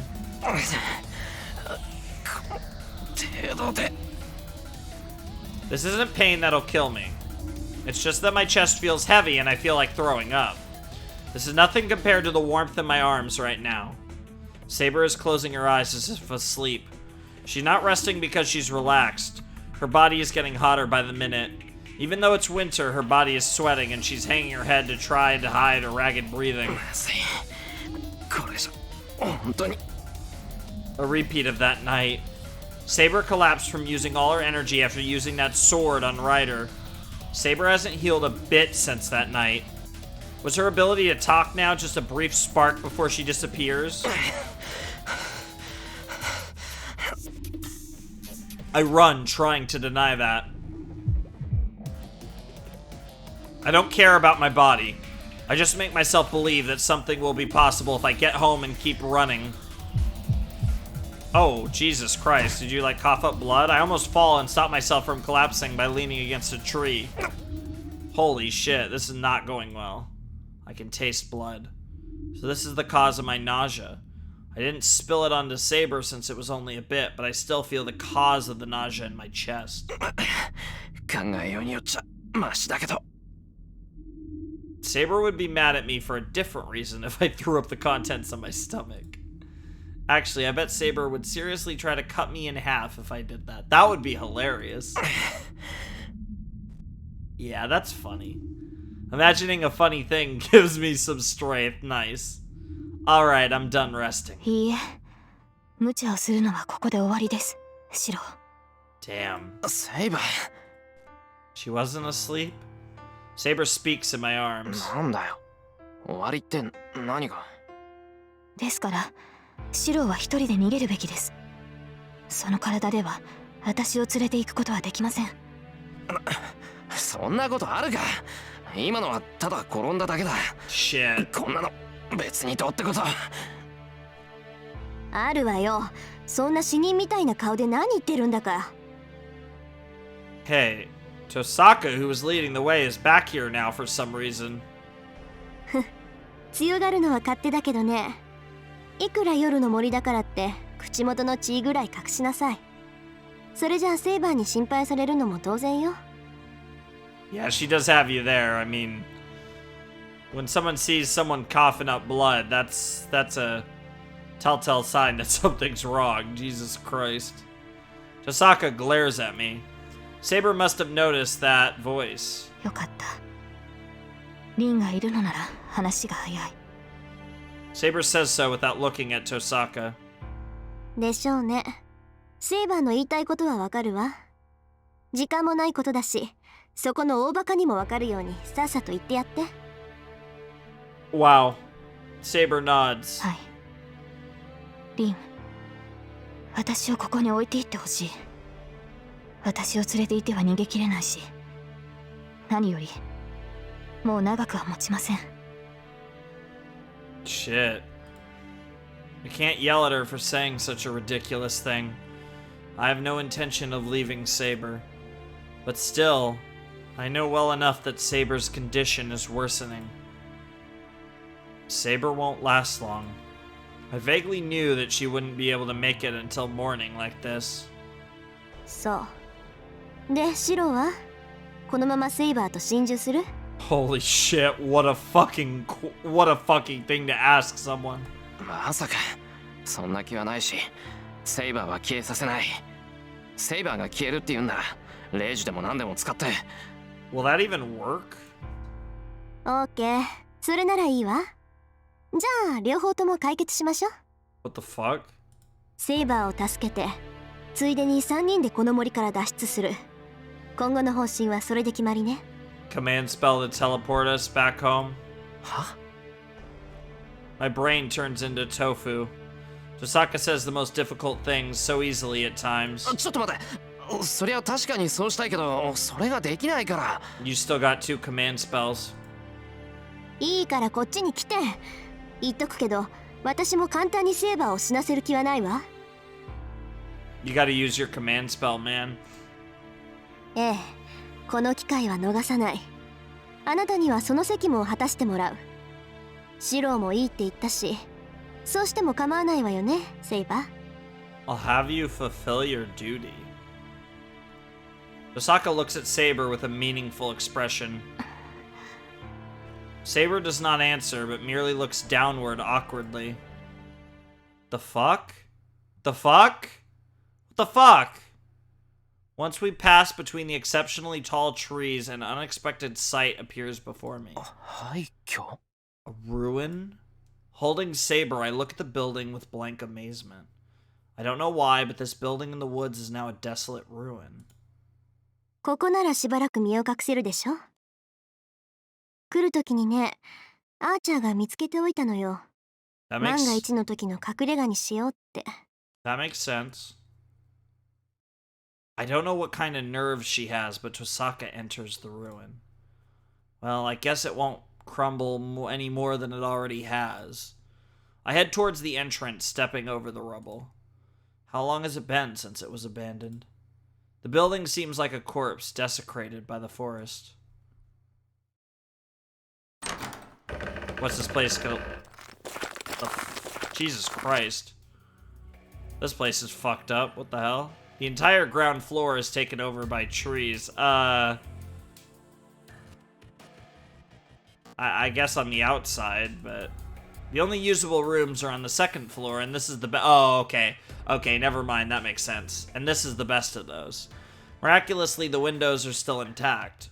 This isn't pain that'll kill me. It's just that my chest feels heavy and I feel like throwing up. This is nothing compared to the warmth in my arms right now. Saber is closing her eyes as if asleep. She's not resting because she's relaxed. Her body is getting hotter by the minute. Even though it's winter, her body is sweating and she's hanging her head to try to hide her ragged breathing. A repeat of that night. Saber collapsed from using all her energy after using that sword on Ryder. Saber hasn't healed a bit since that night. Was her ability to talk now just a brief spark before she disappears? I run, trying to deny that. I don't care about my body. I just make myself believe that something will be possible if I get home and keep running. Oh, Jesus Christ. Did you, like, cough up blood? I almost fall and stop myself from collapsing by leaning against a tree. Holy shit, this is not going well. I can taste blood. So this is the cause of my nausea. I didn't spill it onto Saber since it was only a bit, but I still feel the cause of the nausea in my chest. Saber would be mad at me for a different reason if I threw up the contents of my stomach. Actually, I bet Saber would seriously try to cut me in half if I did that. That would be hilarious. Yeah, that's funny. Imagining a funny thing gives me some strength. Nice. Alright, I'm done resting. いいえ、無茶をするのはここで終わりです、シロ。Damn. Saber. She wasn't asleep? Saber speaks in my arms. なんだよ。終わりって何が？ですから、シロは一人で逃げるべきです。その体では私を連れて行くことはできません。そんなことあるか。今のはただ転んだだけだ。Shit. こんなの別にどうってこと。あるわよ。そんな死人みたいな顔で何言ってるんだか。Hey, Tosaka, who was leading the way, is back here now for some reason. 強がるのは勝手だけどね。いくら夜の森だからって口元の血ぐらい隠しなさい。それじゃあセイバーに心配されるのも当然よ。Yeah, she does have you there. I mean, when someone sees someone coughing up blood, that's a telltale sign that something's wrong. Jesus Christ. Tosaka glares at me. Saber must have noticed that voice. よかった。リンがいるのなら話が早い。Saber says so without looking at Tosaka. でしょうね。セイバーの言いたいことはわかるわ。時間もないことだし、そこの大バカにもわかるようにさっさと言ってやって。Wow. Saber nods. はい。リン、私をここに置いていってほしい。私を連れていては逃げきれないし、何よりもう長くは持ちません。Shit. I can't yell at her for saying such a ridiculous thing. I have no intention of leaving Saber. But still, I know well enough that Saber's condition is worsening. Saber won't last long. I vaguely knew that she wouldn't be able to make it until morning like this. そう。で、シロはこのままセイバーと心中する？ Holy shit, what a fucking thing to ask someone. まさかそんな気はないし、セイバーは消えさせない。セイバーが消えるって言うんならレイジでも何でも使って。 Will that even work? オーケー、それならいいわ。じゃあ両方とも解決しましょう。 What the fuck? セイバーを助けて、ついでに3人でこの森から脱出する。今後の方針はそれで決まりね。 Command spell to teleport us back home. は？ My brain turns into tofu. Tosaka says the most difficult things so easily at times. ちょっと待って。そりゃ確かにそうしたいけど、それができないから。You still got 2 command spells. いいからこっちに来て。言っとくけど、私も簡単にセイバーを死なせる気はないわ。You gotta use your command spell, man. ええ、この機会は逃さない。あなたにはその責務を果たしてもらう。シローもいいって言ったし、そうしても構わないわよね、セイバー。I'll have you fulfill your duty. Tosaka looks at Saber with a meaningful expression. Saber does not answer, but merely looks downward awkwardly. The fuck? The fuck? What the fuck? Once we pass between the exceptionally tall trees, an unexpected sight appears before me. 廃墟？ A ruin? Holding Saber, I look at the building with blank amazement. I don't know why, but this building in the woods is now a desolate ruin. ここならしばらく身を隠せるでしょ。来るときにね、アーチャーが見つけておいたのよ。万が一の時の隠れ家にしようって。That makes sense. I don't know what kind of nerves she has, but Tosaka enters the ruin. Well, I guess it won't crumble any more than it already has. I head towards the entrance, stepping over the rubble. How long has it been since it was abandoned? The building seems like a corpse desecrated by the forest. What's this place called? Jesus Christ. This place is fucked up. What the hell? The entire ground floor is taken over by trees. I guess on the outside, but the only usable rooms are on the second floor, and this is the oh, okay. Okay, never mind. That makes sense. And this is the best of those. Miraculously, the windows are still intact.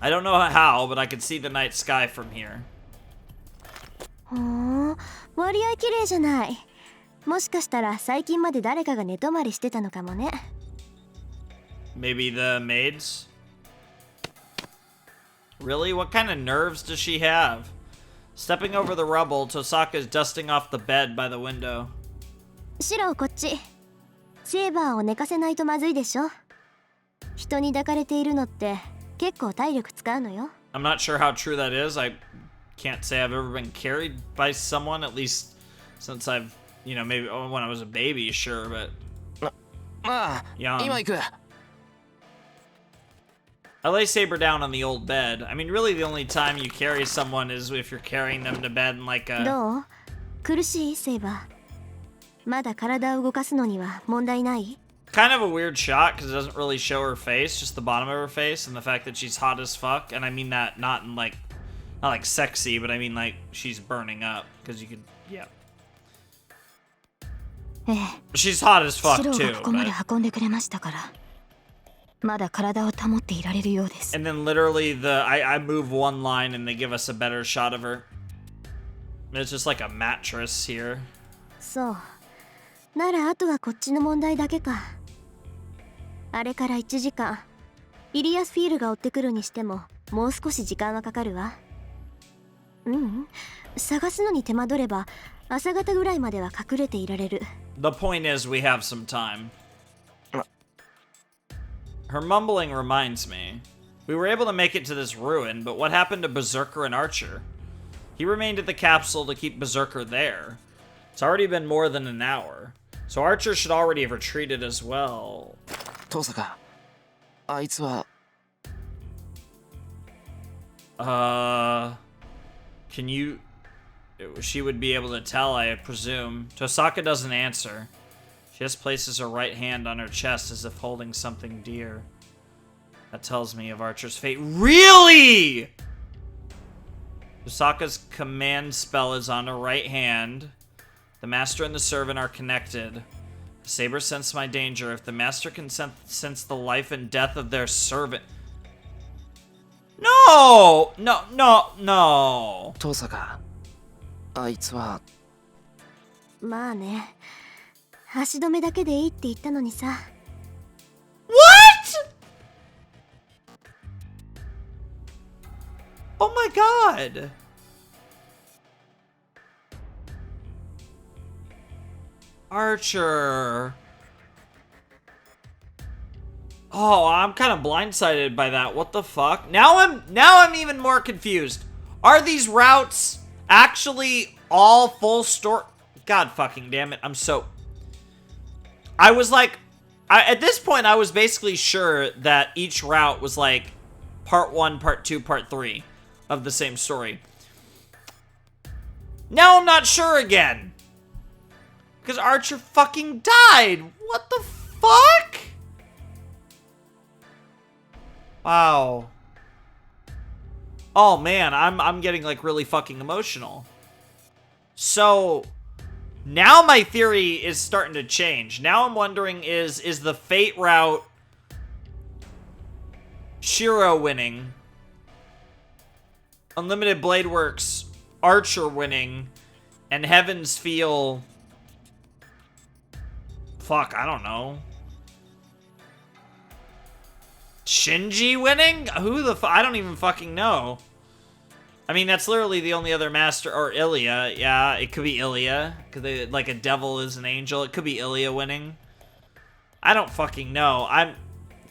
I don't know how, but I can see the night sky from here. ほー、割合綺麗じゃない。もしかしたら最近まで誰かが寝泊まりしてたのかもね。Maybe the maids? Really? What kind of nerves does she have? Stepping over the rubble, Tosaka is dusting off the bed by the window. シローこっち。セーバーを寝かせないとまずいでしょ。人に抱かれているのって結構体力使うのよ。I'm not sure how true that is. I can't say I've ever been carried by someone, at least since I've you know, maybe when I was a baby, sure, but ああ、 young. 今行く。 I lay Saber down on the old bed. I mean, really the only time you carry someone is if you're carrying them to bed in like a... どう？苦しいセイバー。まだ体を動かすのには問題ない？ Kind of a weird shot because it doesn't really show her face, just the bottom of her face, and the fact that she's hot as fuck. And I mean that not in like, not like sexy, but I mean like she's burning up because you could, yeah. ええ、 She's hot as fuck シロ too. がここまで But... 運んでくれましたから、まだ体を保っていられるようです。 And then literally I move one line and they give us a better shot of her. It's just like a mattress here. そう。ならあとはこっちの問題だけか。あれから1時間。イリアスフィールが追ってくるにしても、もう少し時間はかかるわ。探すのに手間取れば、朝方ぐらいまでは隠れていられる。The point is we have some time. Her mumbling reminds me. We were able to make it to this ruin, but what happened to Berserker and Archer? He remained at the capsule to keep Berserker there. It's already been more than an hour. So Archer should already have retreated as well. 遠坂、あいつは Can you... She would be able to tell, I presume. Tosaka doesn't answer. She just places her right hand on her chest as if holding something dear. That tells me of Archer's fate. Really?! Tosaka's command spell is on her right hand. The master and the servant are connected. Saber sense my danger. If the master can sense the life and death of their servant... No! No, no, no. 遠坂、あいつはまあね。足止めだけでいいって言ったのにさ。What?! Oh my god! Archer. Oh, I'm kind of blindsided by that. What the fuck? Now I'm even more confused. Are these routes actually all full story? God fucking damn it. I'm so... I was like... at this point, I was basically sure that each route was like part 1, part 2, part 3 of the same story. Now I'm not sure again. Because Archer fucking died. What the fuck? Wow. Oh man, I'm getting like really fucking emotional. So now my theory is starting to change. Now I'm wondering is the Fate route Shiro winning, Unlimited Blade Works Archer winning, and Heaven's Feel, fuck, I don't know, Shinji winning? Who the I don't even fucking know. I mean, that's literally the only other master, or Illya. Yeah, it could be Illya, because like a devil is an angel. It could be Illya winning. I don't fucking know.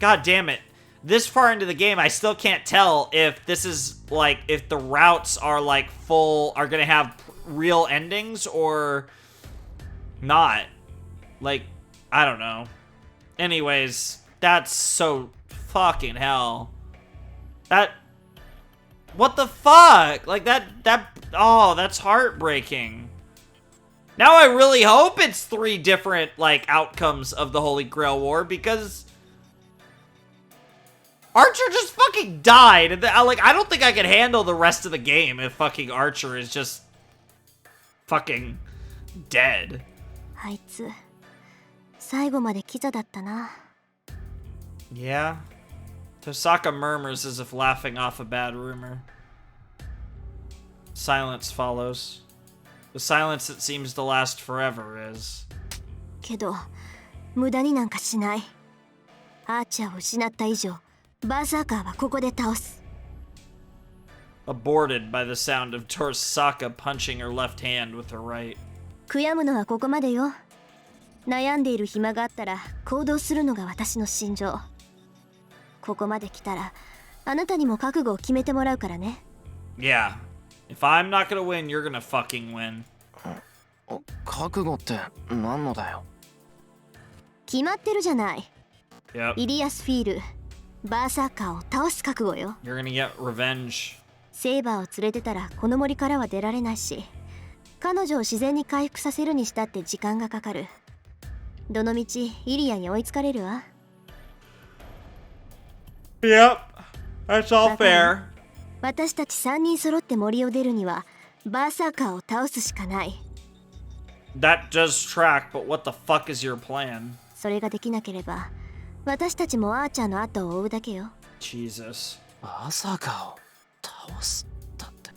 God damn it. This far into the game, I still can't tell if this is, like, if the routes are, like, are gonna have real endings, or not. Like, I don't know. Anyways, that's so fucking hell. What the fuck? Like, oh, that's heartbreaking. Now I really hope it's 3 different, like, outcomes of the Holy Grail War, because Archer just fucking died. And I don't think I can handle the rest of the game if fucking Archer is just fucking dead. あいつ、最後までキザだったな。 Yeah. Tosaka murmurs as if laughing off a bad rumor. Silence follows. The silence that seems to last forever is. けど、無駄になんかしない。アーチャーを失った以上、バーサーカーはここで倒す。 Aborted by the sound of Tosaka punching her left hand with her right. 悔やむのはここまでよ。悩んでいる暇があったら行動するのが私の信条。ここまで来たら、あなたにも覚悟を決めてもらうからね。Yeah. If I'm not gonna win, you're gonna fucking win. 覚悟って何のだよ。決まってるじゃない。 Yep. イリアスフィール、バーサーカーを倒す覚悟よ。 You're gonna get revenge. セイバーを連れてたらこの森からは出られないし、彼女を自然に回復させるにしたって時間がかかる。どのみちイリアに追いつかれるわ。 Yep. That's all fair. 私たち3人揃って森を出るにはバーサーカーを倒すしかない。 That does track, but what the fuck is your plan? それができなければ私たちもアーチャーの後を追うだけよ。 Jesus. まさかを倒すだって。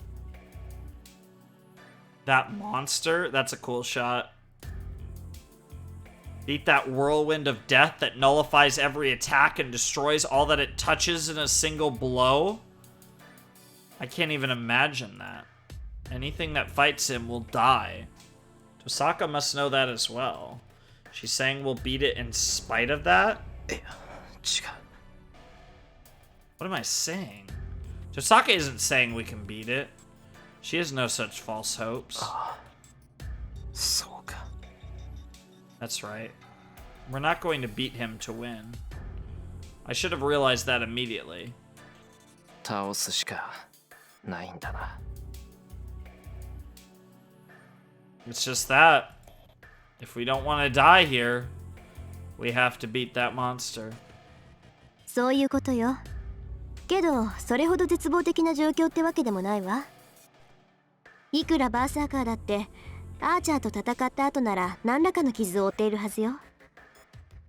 That monster? That's a cool shot. Beat that whirlwind of death that nullifies every attack and destroys all that it touches in a single blow? I can't even imagine that. Anything that fights him will die. Tosaka must know that as well. She's saying we'll beat it in spite of that? いや、違う。 What am I saying? Tosaka isn't saying we can beat it. She has no such false hopes. そうか。 That's right. We're not going to beat him to win. I should have realized that immediately. 倒すしかないんだな。 It's just that. If we don't want to die here, we have to beat that monster. そういうことよ。けどそれほど絶望的な状況ってわけでもないわ。いくらバーサーカーだってアーチャーと戦った後なら何らかの傷を負っているはずよ。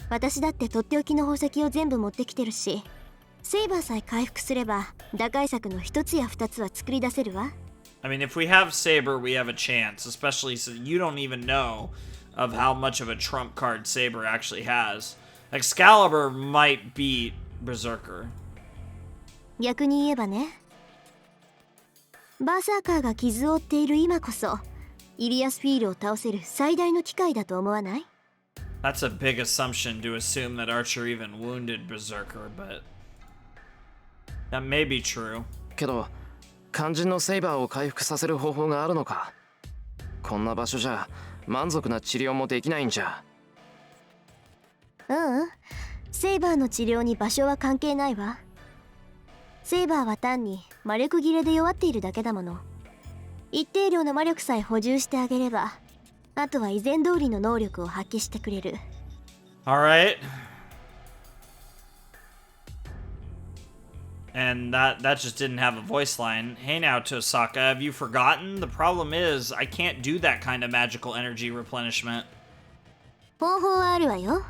私だってとっておきの宝石を全部持ってきてるし、セイバーさえ回復すれば打開策の一つや二つは作り出せるわ。 I mean, if we have Saber, we have a chance, especially since you don't even know of how much of a trump card Saber actually has. Excalibur might beat Berserker. 逆に言えばね、バーサーカーが傷を負っている今こそイリアスフィールを倒せる最大の機会だと思わない？ That's a big assumption to assume that Archer even wounded Berserker, but that may be true. けど肝心のセイバーを回復させる方法があるのか。こんな場所じゃ満足な治療もできないんじゃ。ううん、セイバーの治療に場所は関係ないわ。セイバーは単に魔力切れで弱っているだけだもの。一定量の魔力さえ補充してあげれば、あとは以前通りの能力を発揮してくれる。 Alright. And that just didn't have a voice line. Hey now, Tosaka, have you forgotten? The problem is, I can't do that kind of magical energy replenishment. 方法はあるわよ。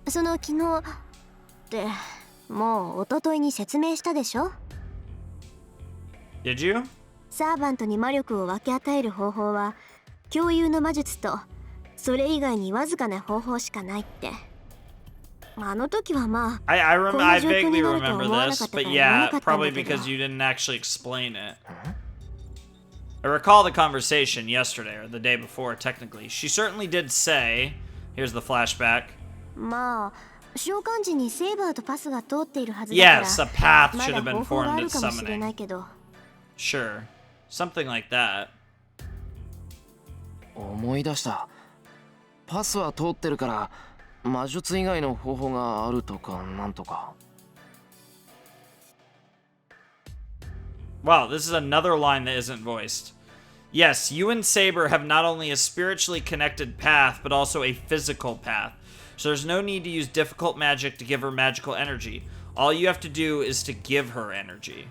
その昨日ってもう一昨日に説明したでしょ。 Did you? サーバントに魔力を分け与える方法は共有の魔術とそれ以外にわずかな方法しかないって。あの時はまあ I vaguely remember this, but yeah, probably because you didn't actually explain it. I recall the conversation yesterday, or the day before, technically. She certainly did say, here's the flashback. まあ召喚時にセーバーとパスが通っているはずだから Yes, a path ま should だ have 方 been 法があ formed る at かもしれな summoning. いけど。 Sure. Something like that. 思い出した。パスは通ってるから魔術以外の方法があるとかなんとか。 Wow, this is another line that isn't voiced. Yes, you and Saber have not only a spiritually connected path, but also a physical path. So there's no need to use difficult magic to give her magical energy. All you have to do is to give her energy.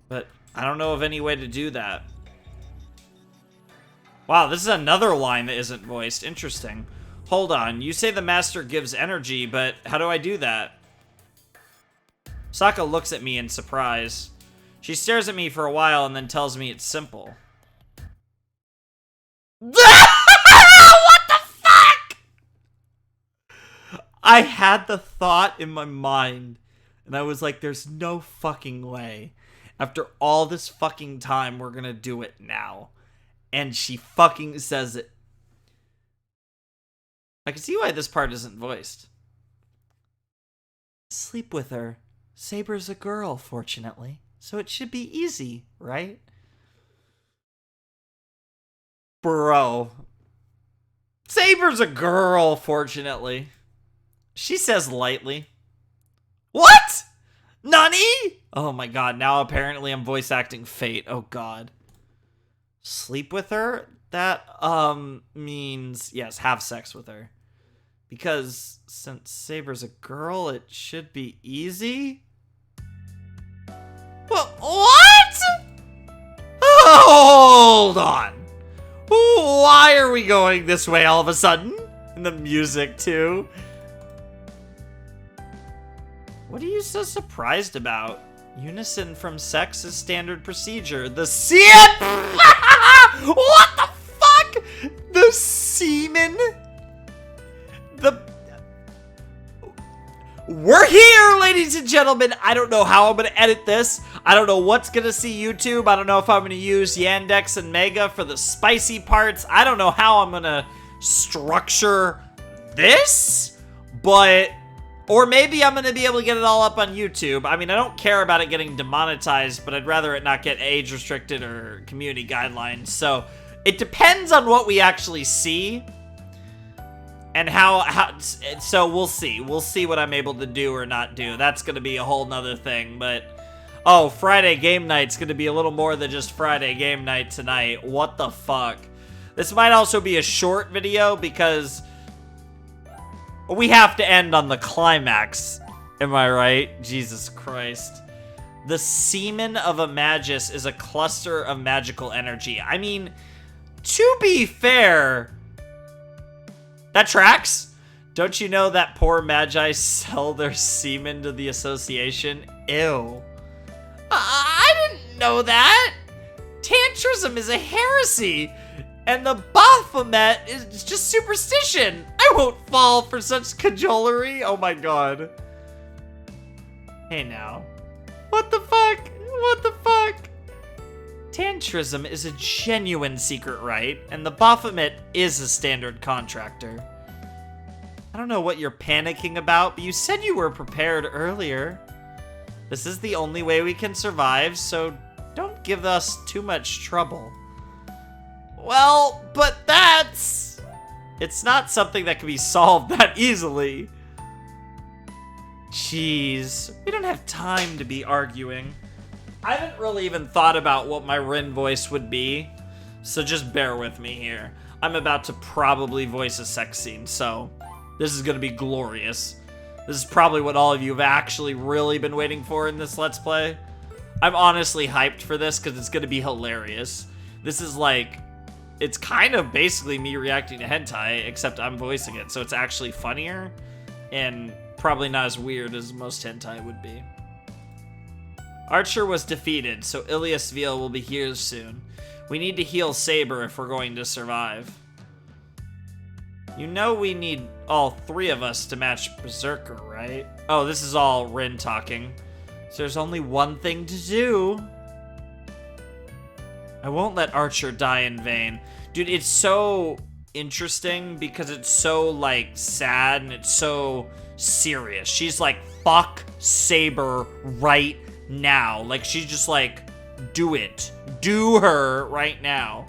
But I don't know of any way to do that. Wow, this is another line that isn't voiced. Interesting. Hold on, you say the master gives energy, but how do I do that? Saka looks at me in surprise. She stares at me for a while and then tells me it's simple. What the fuck? I had the thought in my mind, and I was like, there's no fucking way. After all this fucking time, we're gonna do it now. And she fucking says it. I can see why this part isn't voiced. Sleep with her. Saber's a girl, fortunately. So it should be easy, right? Bro. Saber's a girl, fortunately. She says lightly. What? Nani? Oh my god, now apparently I'm voice acting Fate. Oh god. Sleep with her? That, means, yes, have sex with her. Because since Saber's a girl, it should be easy? Well, what? Hold on. Why are we going this way all of a sudden? And the music, too. What are you so surprised about? Unison from sex is standard procedure. The what the fuck? The semen? We're here, ladies and gentlemen. I don't know how I'm gonna edit this. I don't know what's gonna see YouTube. I don't know if I'm gonna use Yandex and Mega for the spicy parts. I don't know how I'm gonna structure this, but... Or maybe I'm gonna be able to get it all up on YouTube. I mean, I don't care about it getting demonetized, but I'd rather it not get age restricted or community guidelines. So it depends on what we actually see. And so we'll see. We'll see what I'm able to do or not do. That's gonna be a whole nother thing, but... Oh, Friday game night's gonna be a little more than just Friday game night tonight. What the fuck? This might also be a short video because... We have to end on the climax. Am I right? Jesus Christ. The semen of a Magus is a cluster of magical energy. I mean, to be fair... That tracks. Don't you know that poor Magi sell their semen to the association? Ew. I didn't know that. Tantrism is a heresy. And the Baphomet is just superstition. I won't fall for such cajolery. Oh my god. Hey now. What the fuck? What the fuck? Tantrism is a genuine secret rite, and the Baphomet is a standard contractor. I don't know what you're panicking about, but you said you were prepared earlier. This is the only way we can survive, so don't give us too much trouble. Well, but that's... It's not something that can be solved that easily. Jeez, we don't have time to be arguing. I haven't really even thought about what my Rin voice would be, so just bear with me here. I'm about to probably voice a sex scene, so this is gonna be glorious. This is probably what all of you have actually really been waiting for in this Let's Play. I'm honestly hyped for this because it's gonna be hilarious. This is like... It's kind of basically me reacting to hentai, except I'm voicing it, so it's actually funnier, and probably not as weird as most hentai would be. Archer was defeated, so Illya Sveel will be here soon. We need to heal Saber if we're going to survive. You know we need all three of us to match Berserker, right? Oh, this is all Rin talking. So there's only one thing to do. I won't let Archer die in vain. Dude, it's so interesting because it's so, like, sad and it's so serious. She's like, fuck Saber right now. Like, she's just like, do it. Do her right now.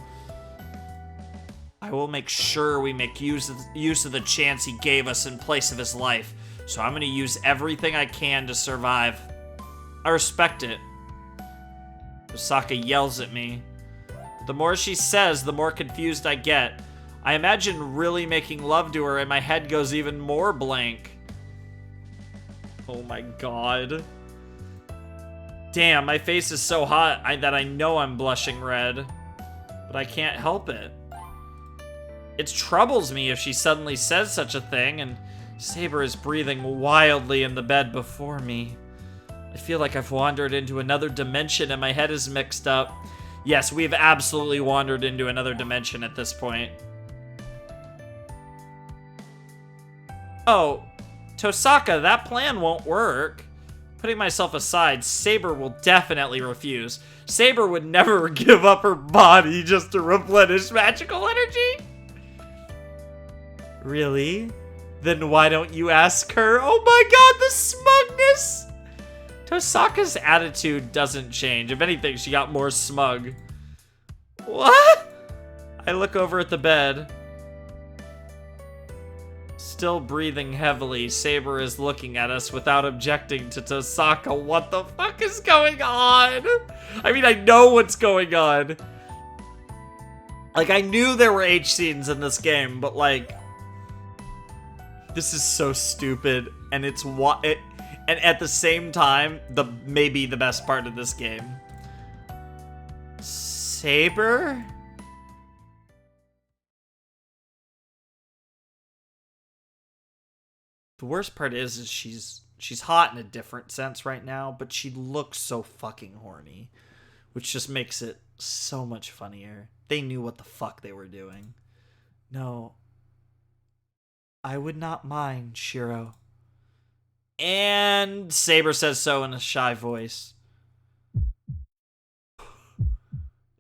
I will make sure we make use of the chance he gave us in place of his life. So I'm gonna use everything I can to survive. I respect it. Osaka yells at me. The more she says, the more confused I get. I imagine really making love to her and my head goes even more blank. Oh my god. Damn, my face is so hot that I know I'm blushing red. But I can't help it. It troubles me if she suddenly says such a thing, and Saber is breathing wildly in the bed before me. I feel like I've wandered into another dimension and my head is mixed up. Yes, we've absolutely wandered into another dimension at this point. Oh, Tosaka, that plan won't work. Putting myself aside, Saber will definitely refuse. Saber would never give up her body just to replenish magical energy. Really? Then why don't you ask her? Oh my god, the smugness! Tosaka's attitude doesn't change. If anything, she got more smug. What? I look over at the bed. Still breathing heavily, Saber is looking at us without objecting to Tosaka. What the fuck is going on? I mean, I know what's going on. Like, I knew there were H scenes in this game, but like, this is so stupid, and it's and at the same time, maybe the best part of this game. Saber? The worst part is she's hot in a different sense right now, but she looks so fucking horny, which just makes it so much funnier. They knew what the fuck they were doing. No. I would not mind, Shiro. And Saber says so in a shy voice.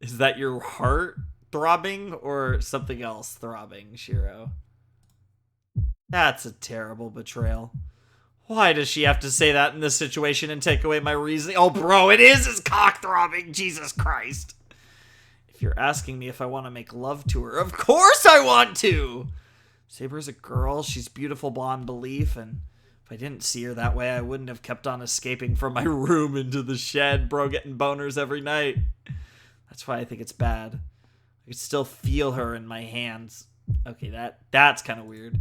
Is that your heart throbbing or something else throbbing, Shiro? That's a terrible betrayal. Why does she have to say that in this situation and take away my reasoning? Oh, bro, it is his cock throbbing. Jesus Christ. If you're asking me if I want to make love to her, of course I want to. Saber's a girl. She's beautiful beyond belief, and if I didn't see her that way, I wouldn't have kept on escaping from my room into the shed, bro, getting boners every night. That's why I think it's bad. I could still feel her in my hands. Okay, that's kind of weird.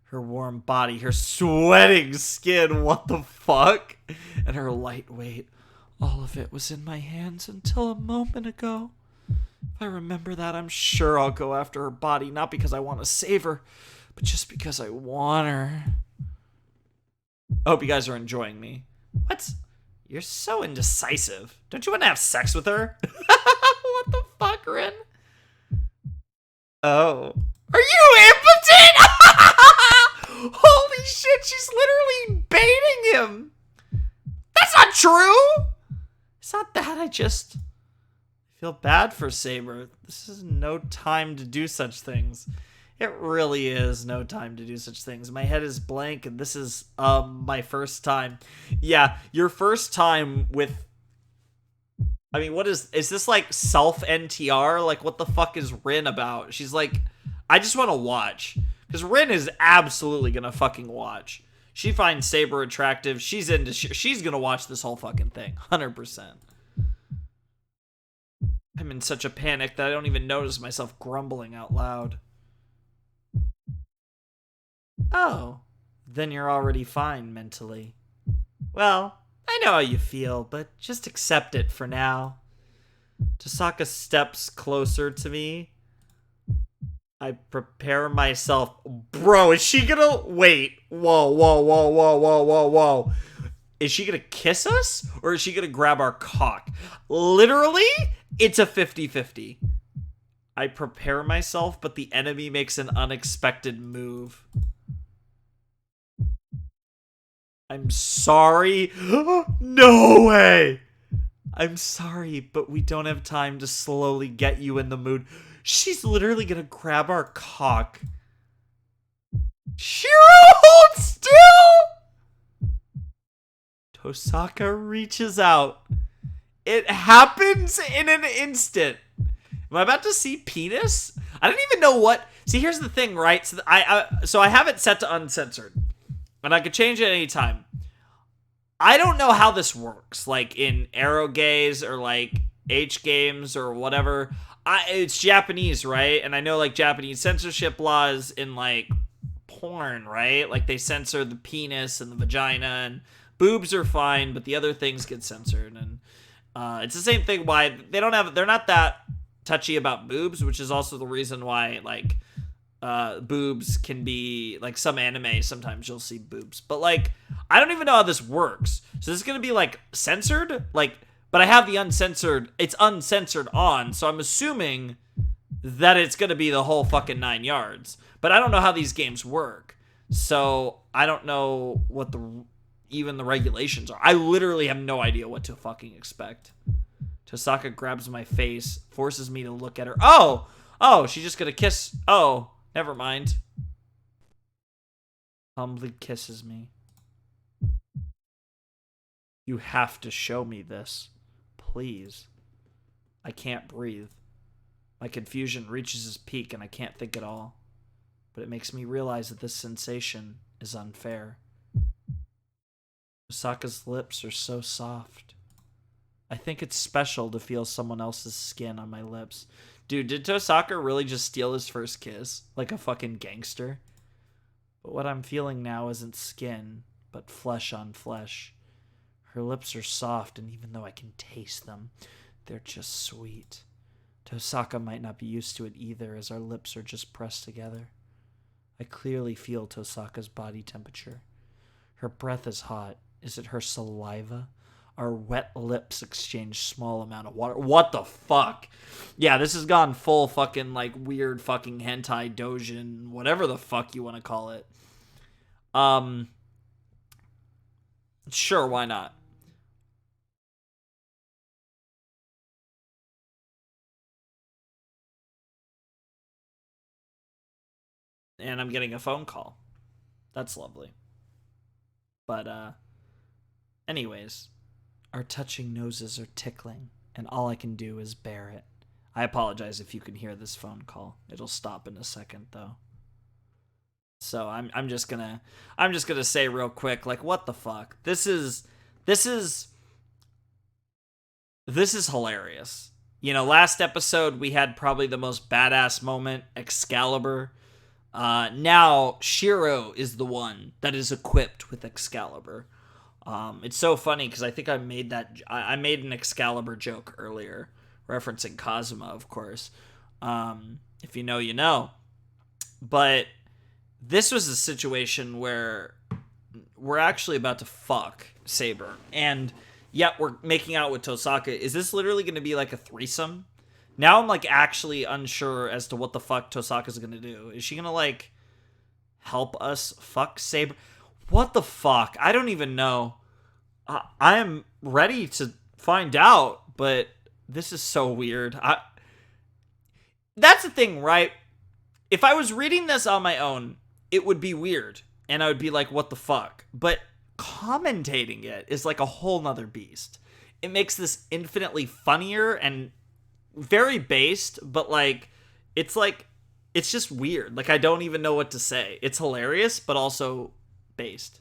Her warm body, her sweating skin, what the fuck? And her light weight. All of it was in my hands until a moment ago. If I remember that, I'm sure I'll go after her body, not because I want to save her, but just because I want her. I hope you guys are enjoying me. What? You're so indecisive. Don't you want to have sex with her? What the fuck, Rin? Oh. Are you impotent? Holy shit, she's literally baiting him. That's not true. It's not that. I just feel bad for Saber. This is no time to do such things. It really is no time to do such things. My head is blank, and this is my first time. Yeah, your first time with... I mean, what is this like self-NTR? Like, what the fuck is Rin about? She's like, I just want to watch. Because Rin is absolutely gonna fucking watch. She finds Saber attractive. She's gonna watch this whole fucking thing. 100%. I'm in such a panic that I don't even notice myself grumbling out loud. Oh, then you're already fine mentally. Well, I know how you feel, but just accept it for now. Tosaka steps closer to me. I prepare myself. Bro, is she gonna... Wait. Whoa, whoa, whoa, whoa, whoa, whoa, whoa. Is she gonna kiss us? Or is she gonna grab our cock? Literally, it's a 50-50. I prepare myself, but the enemy makes an unexpected move. I'm sorry. No way. I'm sorry, but we don't have time to slowly get you in the mood. She's literally gonna grab our cock. Shiro, hold still! Tosaka reaches out. It happens in an instant. Am I about to see penis? I don't even know what... See, here's the thing, right? So I have it set to uncensored. And I could change it anytime. I don't know how this works. Like in Arrow Gaze or like H games or whatever. It's Japanese, right? And I know like Japanese censorship laws in like porn, right? Like they censor the penis and the vagina, and boobs are fine, but the other things get censored. And it's the same thing why they're not that touchy about boobs, which is also the reason why like boobs can be like some anime, sometimes you'll see boobs, but like I don't even know how this works. So this is gonna be like censored, like, but I have the uncensored, it's uncensored on, so I'm assuming that it's gonna be the whole fucking 9 yards. But I don't know how these games work, so I don't know what even the regulations are. I literally have no idea what to fucking expect. Tosaka grabs my face, forces me to look at her. Oh, she's just gonna kiss. Oh, never mind. Humbly kisses me. You have to show me this. Please. I can't breathe. My confusion reaches its peak and I can't think at all. But it makes me realize that this sensation is unfair. Tosaka's lips are so soft. I think it's special to feel someone else's skin on my lips. Dude, did Tosaka really just steal his first kiss? Like a fucking gangster? But what I'm feeling now isn't skin, but flesh on flesh. Her lips are soft, and even though I can taste them, they're just sweet. Tosaka might not be used to it either, as our lips are just pressed together. I clearly feel Tosaka's body temperature. Her breath is hot. Is it her saliva? Our wet lips exchange small amount of water. What the fuck? Yeah, this has gone full fucking, like, weird fucking hentai dojin, whatever the fuck you want to call it. Sure, why not? And I'm getting a phone call. That's lovely. But, anyways, our touching noses are tickling, and all I can do is bear it. I apologize if you can hear this phone call. It'll stop in a second, though. So I'm just gonna say real quick, like, what the fuck? This is hilarious. You know, last episode we had probably the most badass moment, Excalibur. Now Shiro is the one that is equipped with Excalibur. It's so funny because I think I made an Excalibur joke earlier, referencing Kazuma, of course. If you know, you know. But this was a situation where we're actually about to fuck Saber, and yet we're making out with Tosaka. Is this literally going to be like a threesome? Now I'm, like, actually unsure as to what the fuck Tosaka's gonna do. Is she gonna, like, help us fuck Saber? What the fuck? I don't even know. I am ready to find out, but this is so weird. That's the thing, right? If I was reading this on my own, it would be weird, and I would be like, what the fuck? But commentating it is like a whole nother beast. It makes this infinitely funnier and very based, but it's just weird. Like, I don't even know what to say. It's hilarious, but also based.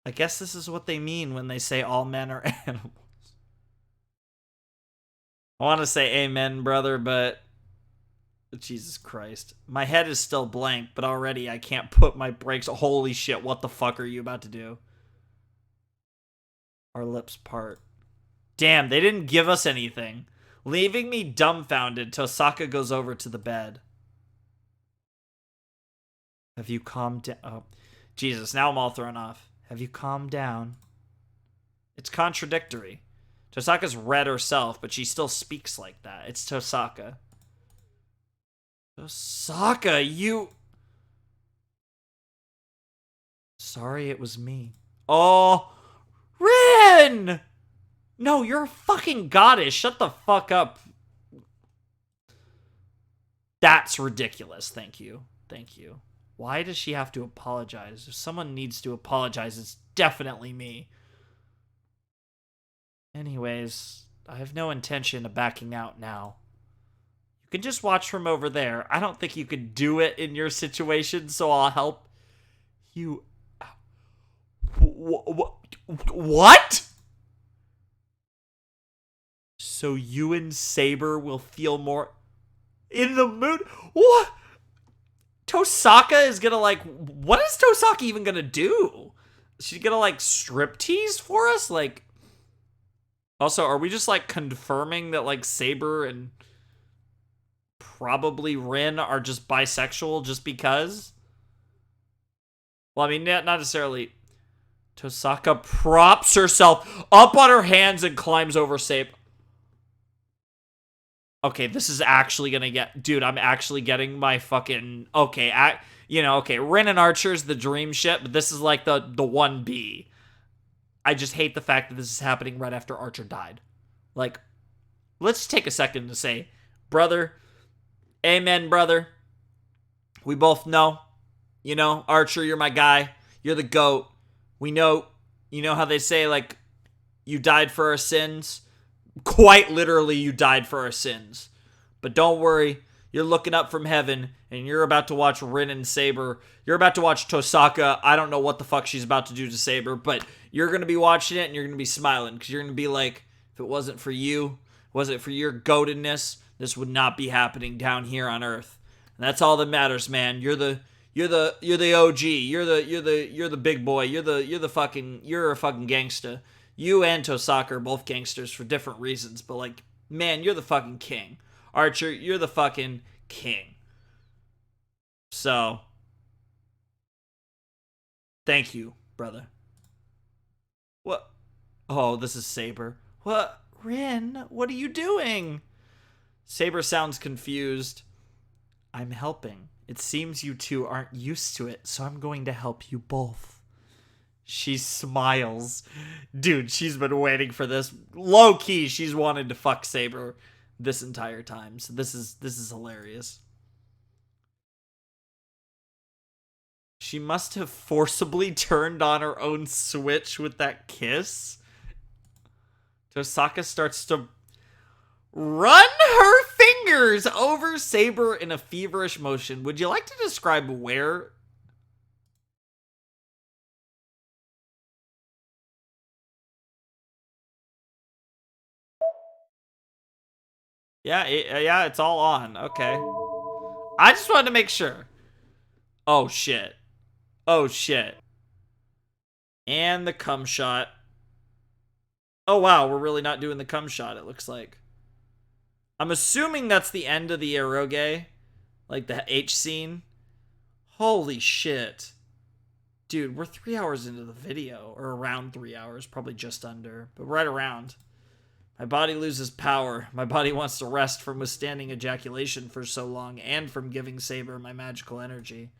I guess this is what they mean when they say all men are animals. I want to say amen, brother, but Jesus Christ. My head is still blank, but already I can't put my brakes. Holy shit, what the fuck are you about to do? Our lips part. Damn, they didn't give us anything. Leaving me dumbfounded, Tosaka goes over to the bed. Have you calmed down? Oh, Jesus, now I'm all thrown off. Have you calmed down? It's contradictory. Tosaka's red herself, but she still speaks like that. It's Tosaka. Tosaka, you... Sorry, it was me. Oh, Rin! No, you're a fucking goddess. Shut the fuck up. That's ridiculous. Thank you. Thank you. Why does she have to apologize? If someone needs to apologize, it's definitely me. Anyways, I have no intention of backing out now. You can just watch from over there. I don't think you could do it in your situation, so I'll help you. What? So you and Saber will feel more in the mood? What? Tosaka is gonna, like, what is Tosaka even gonna do? Is she gonna, like, striptease for us? Like, also, are we just, like, confirming that, like, Saber and probably Rin are just bisexual just because? Well, I mean, not necessarily. Tosaka props herself up on her hands and climbs over Saber. Okay, this is actually gonna get... Dude, I'm actually getting my fucking... Okay, okay, Rin and Archer's the dream shit, but this is like the 1B. I just hate the fact that this is happening right after Archer died. Like, let's take a second to say, brother, amen, brother. We both know, you know, Archer, you're my guy. You're the GOAT. We know, you know how they say, like, you died for our sins? Quite literally, you died for our sins. But don't worry, you're looking up from heaven, and you're about to watch Rin and Saber. You're about to watch Tosaka. I don't know what the fuck she's about to do to Saber, but you're going to be watching it, and you're going to be smiling, because you're going to be like, if it wasn't for you, was it for your goatedness, this would not be happening down here on Earth. And that's all that matters, man. You're the OG. You're the big boy. You're a fucking gangsta. You and Tosaka are both gangsters for different reasons, but like, man, you're the fucking king. Archer, you're the fucking king. So, thank you, brother. What? Oh, this is Saber. What? Rin, what are you doing? Saber sounds confused. I'm helping. It seems you two aren't used to it, so I'm going to help you both. She smiles. Dude, she's been waiting for this. Low-key, she's wanted to fuck Saber this entire time. So this is hilarious. She must have forcibly turned on her own switch with that kiss. Tosaka starts to run her fingers over Saber in a feverish motion. Would you like to describe where? Yeah, it's all on. Okay. I just wanted to make sure. Oh, shit. Oh, shit. And the cum shot. Oh, wow. We're really not doing the cum shot, it looks like. I'm assuming that's the end of the eroge. Like the H scene. Holy shit. Dude, we're 3 hours into the video. Or around 3 hours. Probably just under. But right around. My body loses power. My body wants to rest from withstanding ejaculation for so long and from giving Saber my magical energy.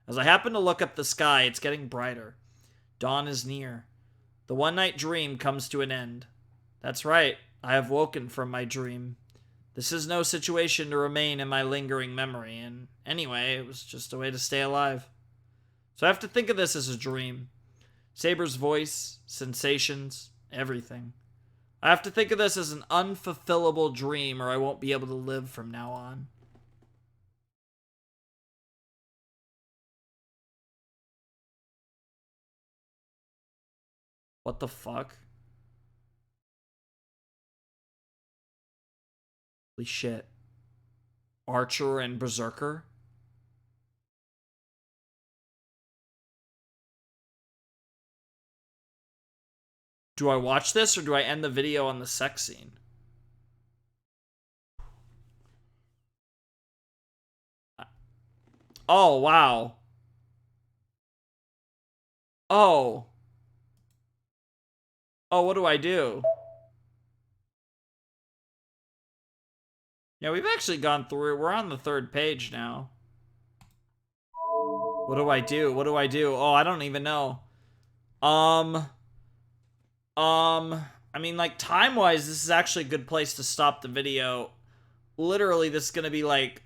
As I happen to look up the sky, it's getting brighter. Dawn is near. The one-night dream comes to an end. That's right. I have woken from my dream. This is no situation to remain in my lingering memory, and anyway, it was just a way to stay alive. So I have to think of this as a dream. Saber's voice, sensations, everything. I have to think of this as an unfulfillable dream or I won't be able to live from now on. What the fuck? Holy shit. Archer and Berserker? Do I watch this or do I end the video on the sex scene? Oh, wow. Oh. Oh, what do I do? Yeah, we've actually gone through. We're on the 3rd page now. What do I do? What do I do? Oh, I don't even know. I mean, like, time-wise, this is actually a good place to stop the video. Literally, this is gonna be, like,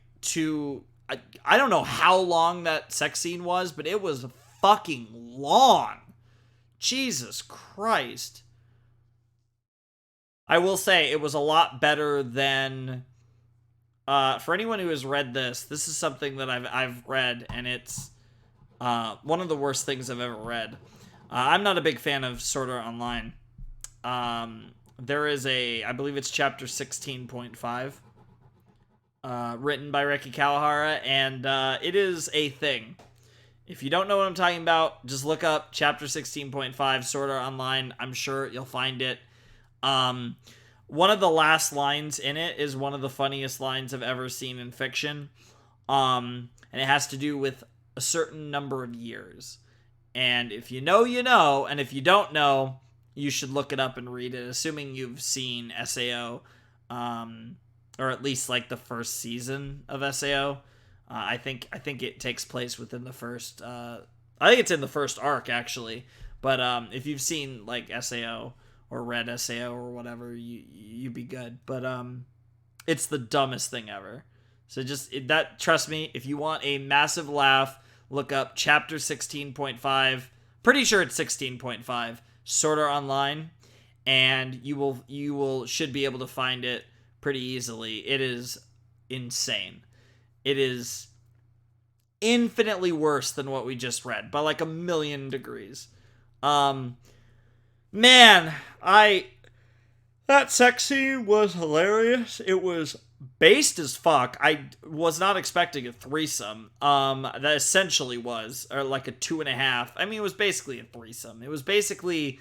I don't know how long that sex scene was, but it was fucking long. Jesus Christ. I will say, it was a lot better than... for anyone who has read this is something that I've read, and it's one of the worst things I've ever read. I'm not a big fan of Sword Art Online. There is I believe it's chapter 16.5, written by Reki Kawahara, and it is a thing. If you don't know what I'm talking about, just look up chapter 16.5 Sword Art Online. I'm sure you'll find it. One of the last lines in it is one of the funniest lines I've ever seen in fiction. And it has to do with a certain number of years. And if you know, you know. And if you don't know, you should look it up and read it, assuming you've seen SAO. Or at least, like, the first season of SAO. I think it takes place within the first... I think it's in the first arc, actually. But if you've seen, like, SAO... or read SAO or whatever, you'd be good. But it's the dumbest thing ever. So trust me, if you want a massive laugh, look up chapter 16.5. Pretty sure it's 16.5. Sword Art Online, and you should be able to find it pretty easily. It is insane. It is infinitely worse than what we just read, by like 1,000,000 degrees. Man, that sex scene was hilarious. It was based as fuck. I was not expecting a threesome. That essentially was, or like a 2.5. I mean, it was basically a threesome. It was basically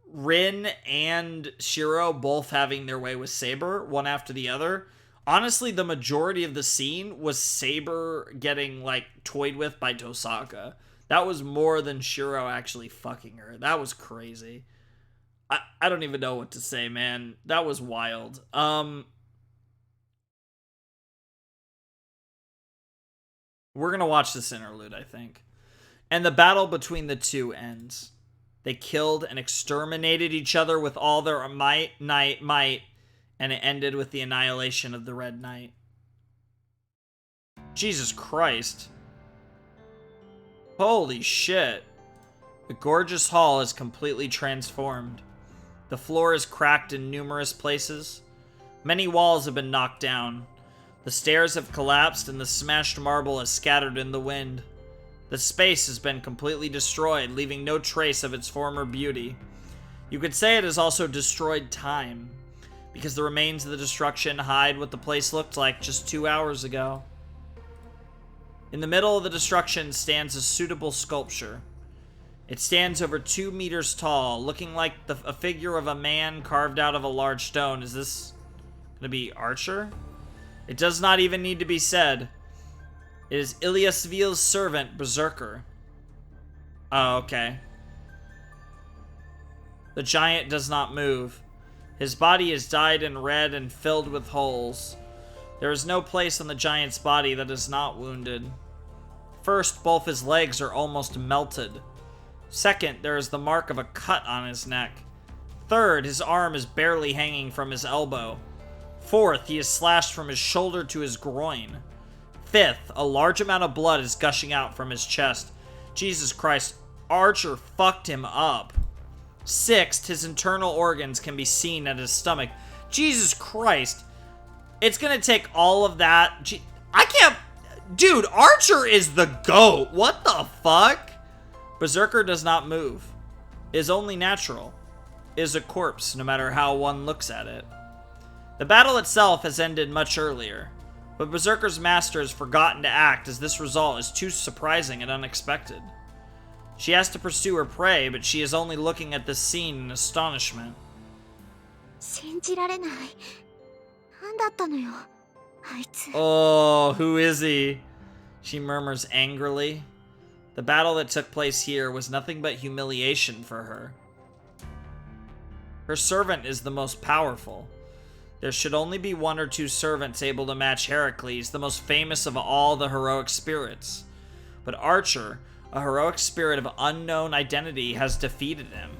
Rin and Shiro both having their way with Saber, one after the other. Honestly, the majority of the scene was Saber getting, like, toyed with by Tosaka. That was more than Shiro actually fucking her. That was crazy. I don't even know what to say, man. That was wild. We're gonna watch this interlude, I think. And the battle between the two ends. They killed and exterminated each other with all their might, and it ended with the annihilation of the Red Knight. Jesus Christ. Holy shit. The gorgeous hall is completely transformed. The floor is cracked in numerous places. Many walls have been knocked down. The stairs have collapsed and the smashed marble is scattered in the wind. The space has been completely destroyed, leaving no trace of its former beauty. You could say it has also destroyed time, because the remains of the destruction hide what the place looked like just 2 hours ago. In the middle of the destruction stands a suitable sculpture. It stands over 2 meters tall, looking like a figure of a man carved out of a large stone. Is this gonna be Archer? It does not even need to be said. It is Illya's servant, Berserker. Oh, okay. The giant does not move. His body is dyed in red and filled with holes. There is no place on the giant's body that is not wounded. First, both his legs are almost melted. Second, there is the mark of a cut on his neck. Third, his arm is barely hanging from his elbow. Fourth, he is slashed from his shoulder to his groin. Fifth, a large amount of blood is gushing out from his chest. Jesus Christ, Archer fucked him up. Sixth, his internal organs can be seen at his stomach. Jesus Christ. It's gonna take all of that. I can't... Dude, Archer is the GOAT. What the fuck? Berserker does not move. Is only natural. Is a corpse, no matter how one looks at it. The battle itself has ended much earlier, but Berserker's master has forgotten to act as this result is too surprising and unexpected. She has to pursue her prey, but she is only looking at this scene in astonishment. 信じられない。何だったのよ、あいつ。 Oh, who is he? She murmurs angrily. The battle that took place here was nothing but humiliation for her. Her servant is the most powerful. There should only be 1 or 2 servants able to match Heracles, the most famous of all the heroic spirits. But Archer, a heroic spirit of unknown identity, has defeated him.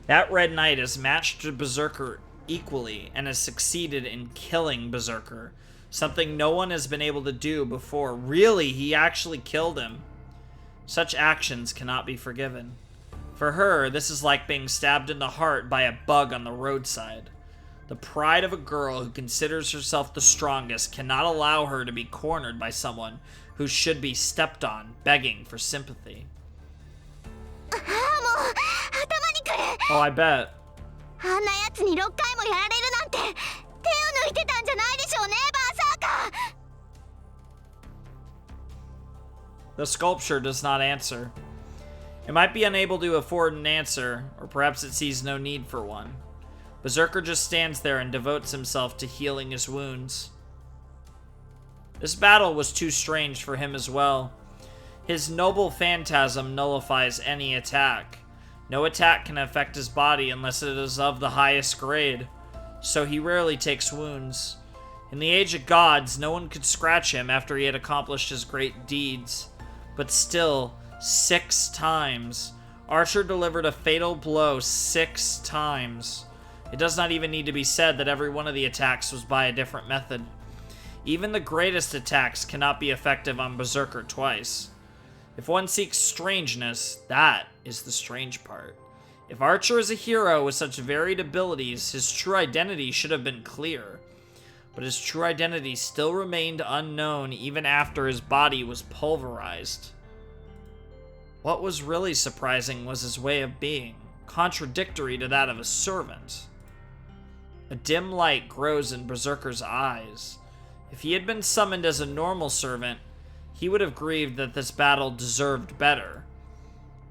That Red Knight has matched Berserker equally and has succeeded in killing Berserker, something no one has been able to do before. Really, he actually killed him. Such actions cannot be forgiven. For her, this is like being stabbed in the heart by a bug on the roadside. The pride of a girl who considers herself the strongest cannot allow her to be cornered by someone who should be stepped on, begging for sympathy. Oh, I bet. あんな奴に6回もやられるなんて手を抜いてたんじゃないでしょうね、バーサーカー。 The sculpture does not answer. It might be unable to afford an answer, or perhaps it sees no need for one. Berserker just stands there and devotes himself to healing his wounds. This battle was too strange for him as well. His noble phantasm nullifies any attack. No attack can affect his body unless it is of the highest grade, so he rarely takes wounds. In the Age of Gods, no one could scratch him after he had accomplished his great deeds. But still, 6 times. Archer delivered a fatal blow 6 times. It does not even need to be said that every one of the attacks was by a different method. Even the greatest attacks cannot be effective on Berserker twice. If one seeks strangeness, that is the strange part. If Archer is a hero with such varied abilities, his true identity should have been clear. but his true identity still remained unknown even after his body was pulverized. What was really surprising was his way of being, contradictory to that of a servant. A dim light grows in Berserker's eyes. If he had been summoned as a normal servant, he would have grieved that this battle deserved better.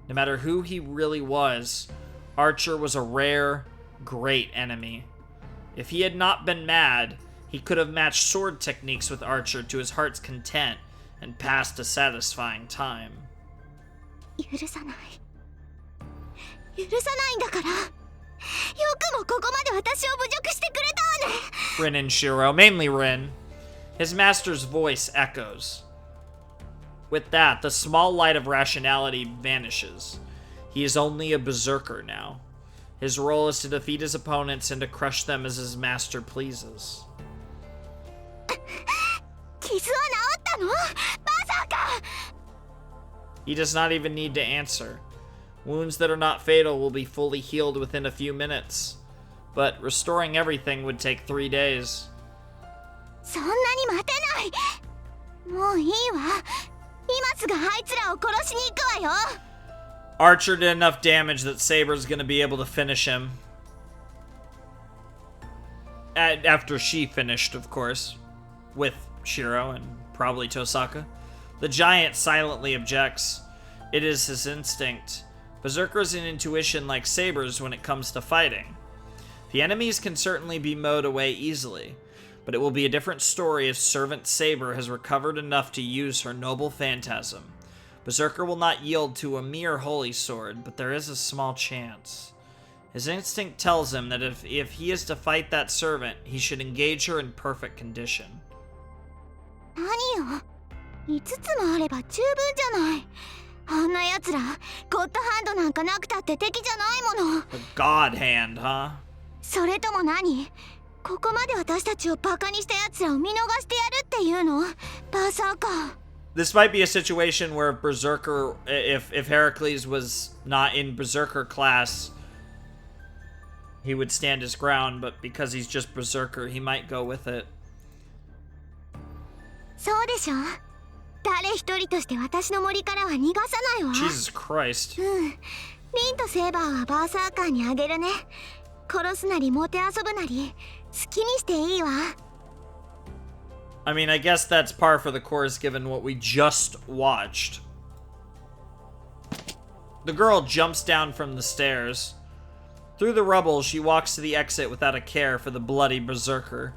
No matter who he really was, Archer was a rare, great enemy. If he had not been mad, he could have matched sword techniques with Archer to his heart's content and passed a satisfying time. 許さないんだから。よくもここまで私を侮辱してくれたわね。 Rin and Shiro, mainly Rin. His master's voice echoes. With that, the small light of rationality vanishes. He is only a berserker now. His role is to defeat his opponents and to crush them as his master pleases. 傷は治ったの？バザーカ！ He does not even need to answer. Wounds that are not fatal will be fully healed within a few minutes. But restoring everything would take 3 days. そんなに待てない。もういいわ。今すぐあいつらを殺しに行くわよ。 Archer did enough damage that Saber's gonna be able to finish him. After she finished, of course. With Shiro and probably Tosaka. The giant silently objects. It is his instinct. Berserkers and intuition like Saber's when it comes to fighting. The enemies can certainly be mowed away easily, but it will be a different story if Servant Saber has recovered enough to use her noble phantasm. Berserker will not yield to a mere holy sword, but there is a small chance. His instinct tells him that if he is to fight that servant, he should engage her in perfect condition. 何よ。5つもあれば十分じゃない。あんな奴ら、ゴッドハンドなんかなくたって敵じゃないもの。 The God Hand, huh? それとも何？ここまで私たちをバカにした奴らを見逃してやるっていうの？バーサーカー。 This might be a situation where Berserker, if Heracles was not in Berserker class, he would stand his ground, but because he's just Berserker, he might go with it. そうでしょ？誰一人として私の森からは逃がさないわ。 Jesus Christ. リンとセーバーはバーサーカーにあげるね。殺すなりもてあそぶなり好きにしていいわ。 I mean, I guess that's par for the course given what we just watched. The girl jumps down from the stairs. Through the rubble, she walks to the exit without a care for the bloody berserker.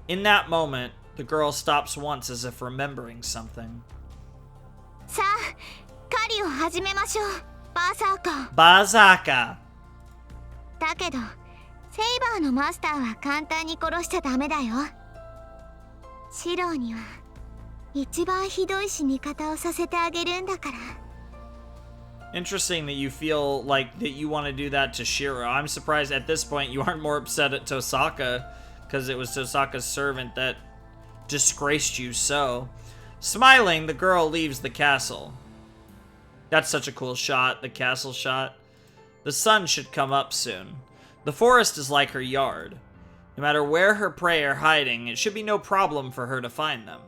In that moment, the girl stops once as if remembering something. さあ、狩りを始めましょう、バーサーカー。 Bazaka! だけど、セイバーのマスターは簡単に殺しちゃダメだよ。シローには一番ひどい死に方をさせてあげるんだから。 Interesting that you feel like that you want to do that to Shiro. I'm surprised at this point you aren't more upset at Tosaka, because it was Tosaka's servant that disgraced you so. Smiling, the girl leaves the castle. That's such a cool shot, the castle shot. The sun should come up soon. The forest is like her yard. No matter where her prey are hiding, it should be no problem for her to find them.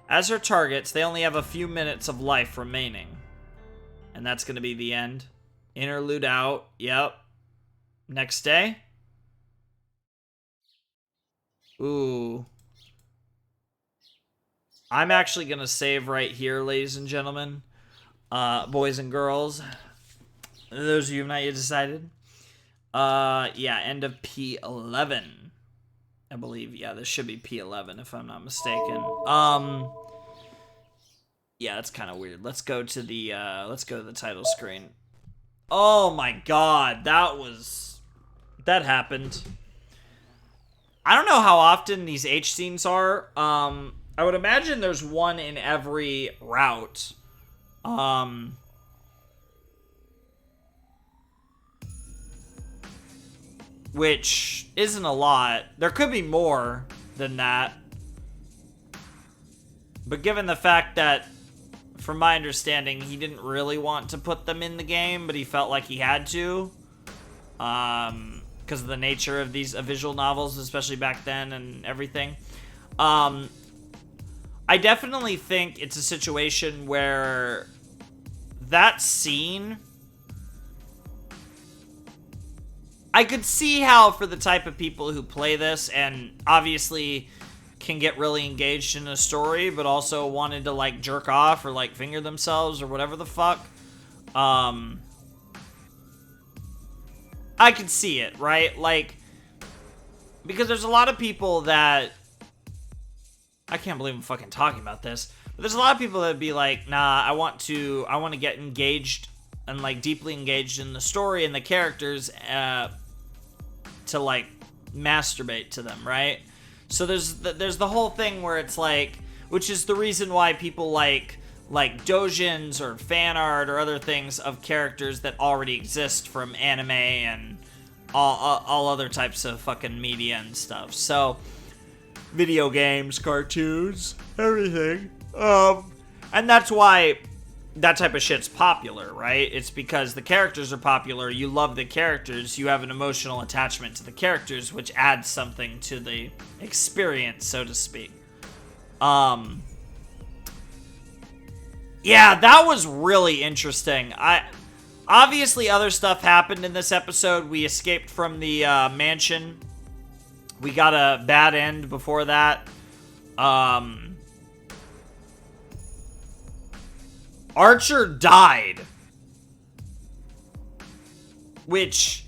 As her targets, they only have a few minutes of life remaining. And that's going to be the end. Interlude out. Yep. Next day? Ooh. I'm actually going to save right here, ladies and gentlemen. Boys and girls. Those of you who have not yet decided. Yeah, end of P11. I believe, yeah, this should be P11 if I'm not mistaken. Yeah, that's kind of weird. Let's go to the title screen. Oh my god, that happened. I don't know how often these H scenes are. I would imagine there's one in every route. Which isn't a lot. There could be more than that. But given the fact that, from my understanding, he didn't really want to put them in the game, but he felt like he had to. because of the nature of these visual novels, especially back then and everything. I definitely think it's a situation where that scene, I could see how for the type of people who play this and obviously can get really engaged in a story, but also wanted to like jerk off or like finger themselves or whatever the fuck. I could see it, right? Like, because there's a lot of people that, I can't believe I'm fucking talking about this, but there's a lot of people that would be like, nah, I want to get engaged and like deeply engaged in the story and the characters to like masturbate to them, right? So there's the whole thing where it's like, which is the reason why people like doujins or fan art or other things of characters that already exist from anime and all other types of fucking media and stuff. So video games, cartoons, everything. And that's why that type of shit's popular, right? It's because the characters are popular, you love the characters, you have an emotional attachment to the characters, which adds something to the experience, so to speak. Yeah, that was really interesting. Obviously other stuff happened in this episode. We escaped from the mansion. We got a bad end before that. Archer died. Which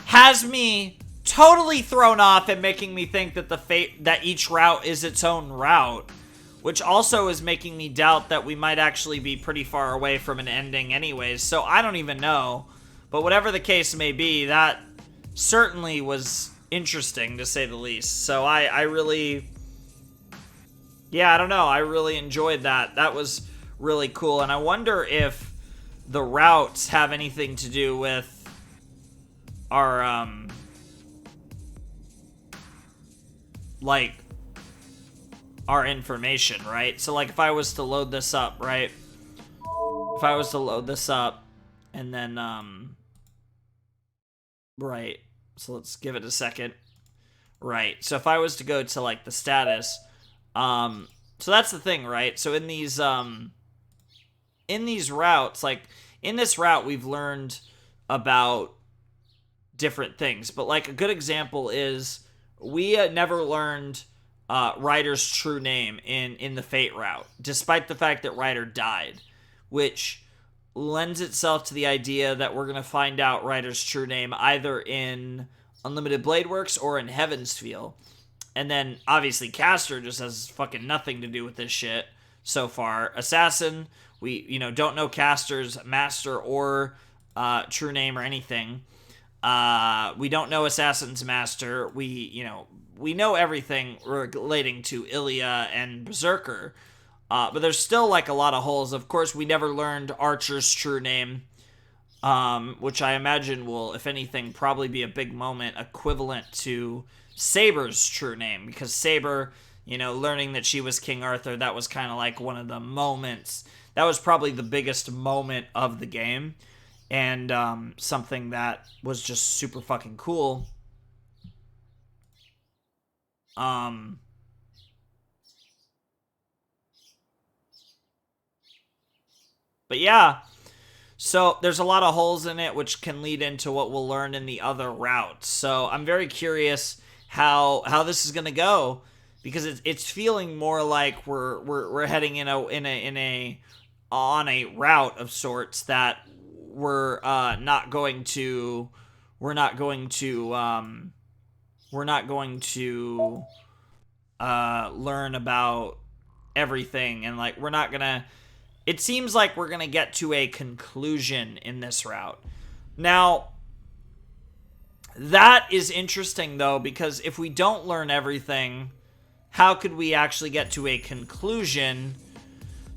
has me totally thrown off and making me think that that each route is its own route. Which also is making me doubt that we might actually be pretty far away from an ending anyways. So I don't even know. But whatever the case may be, that certainly was interesting, to say the least. So I really... Yeah, I don't know. I really enjoyed that. That was really cool. And I wonder if the routes have anything to do with our, like, our information, right? So, like, if I was to load this up, right? If I was to load this up, and then, right. So let's give it a second. Right. So if I was to go to, like, the status, so that's the thing, right? So in these routes, like, in this route, we've learned about different things. But, like, a good example is we never learned Ryder's true name in the Fate route, despite the fact that Ryder died, which lends itself to the idea that we're going to find out Ryder's true name either in Unlimited Blade Works or in Heaven's Feel. And then, obviously, Caster just has fucking nothing to do with this shit so far. Assassin, we, don't know Caster's master or true name or anything. We don't know Assassin's master. We know everything relating to Illya and Berserker. But there's still, like, a lot of holes. Of course, we never learned Archer's true name, which I imagine will, if anything, probably be a big moment equivalent to Saber's true name. Because Saber, learning that she was King Arthur, that was kind of like one of the moments. That was probably the biggest moment of the game. And something that was just super fucking cool. But yeah, so there's a lot of holes in it, which can lead into what we'll learn in the other routes. So I'm very curious how this is gonna go, because it's feeling more like we're heading on a route of sorts that we're not going to learn about everything, and like we're not gonna. It seems like we're gonna get to a conclusion in this route. Now, that is interesting though, because if we don't learn everything, how could we actually get to a conclusion?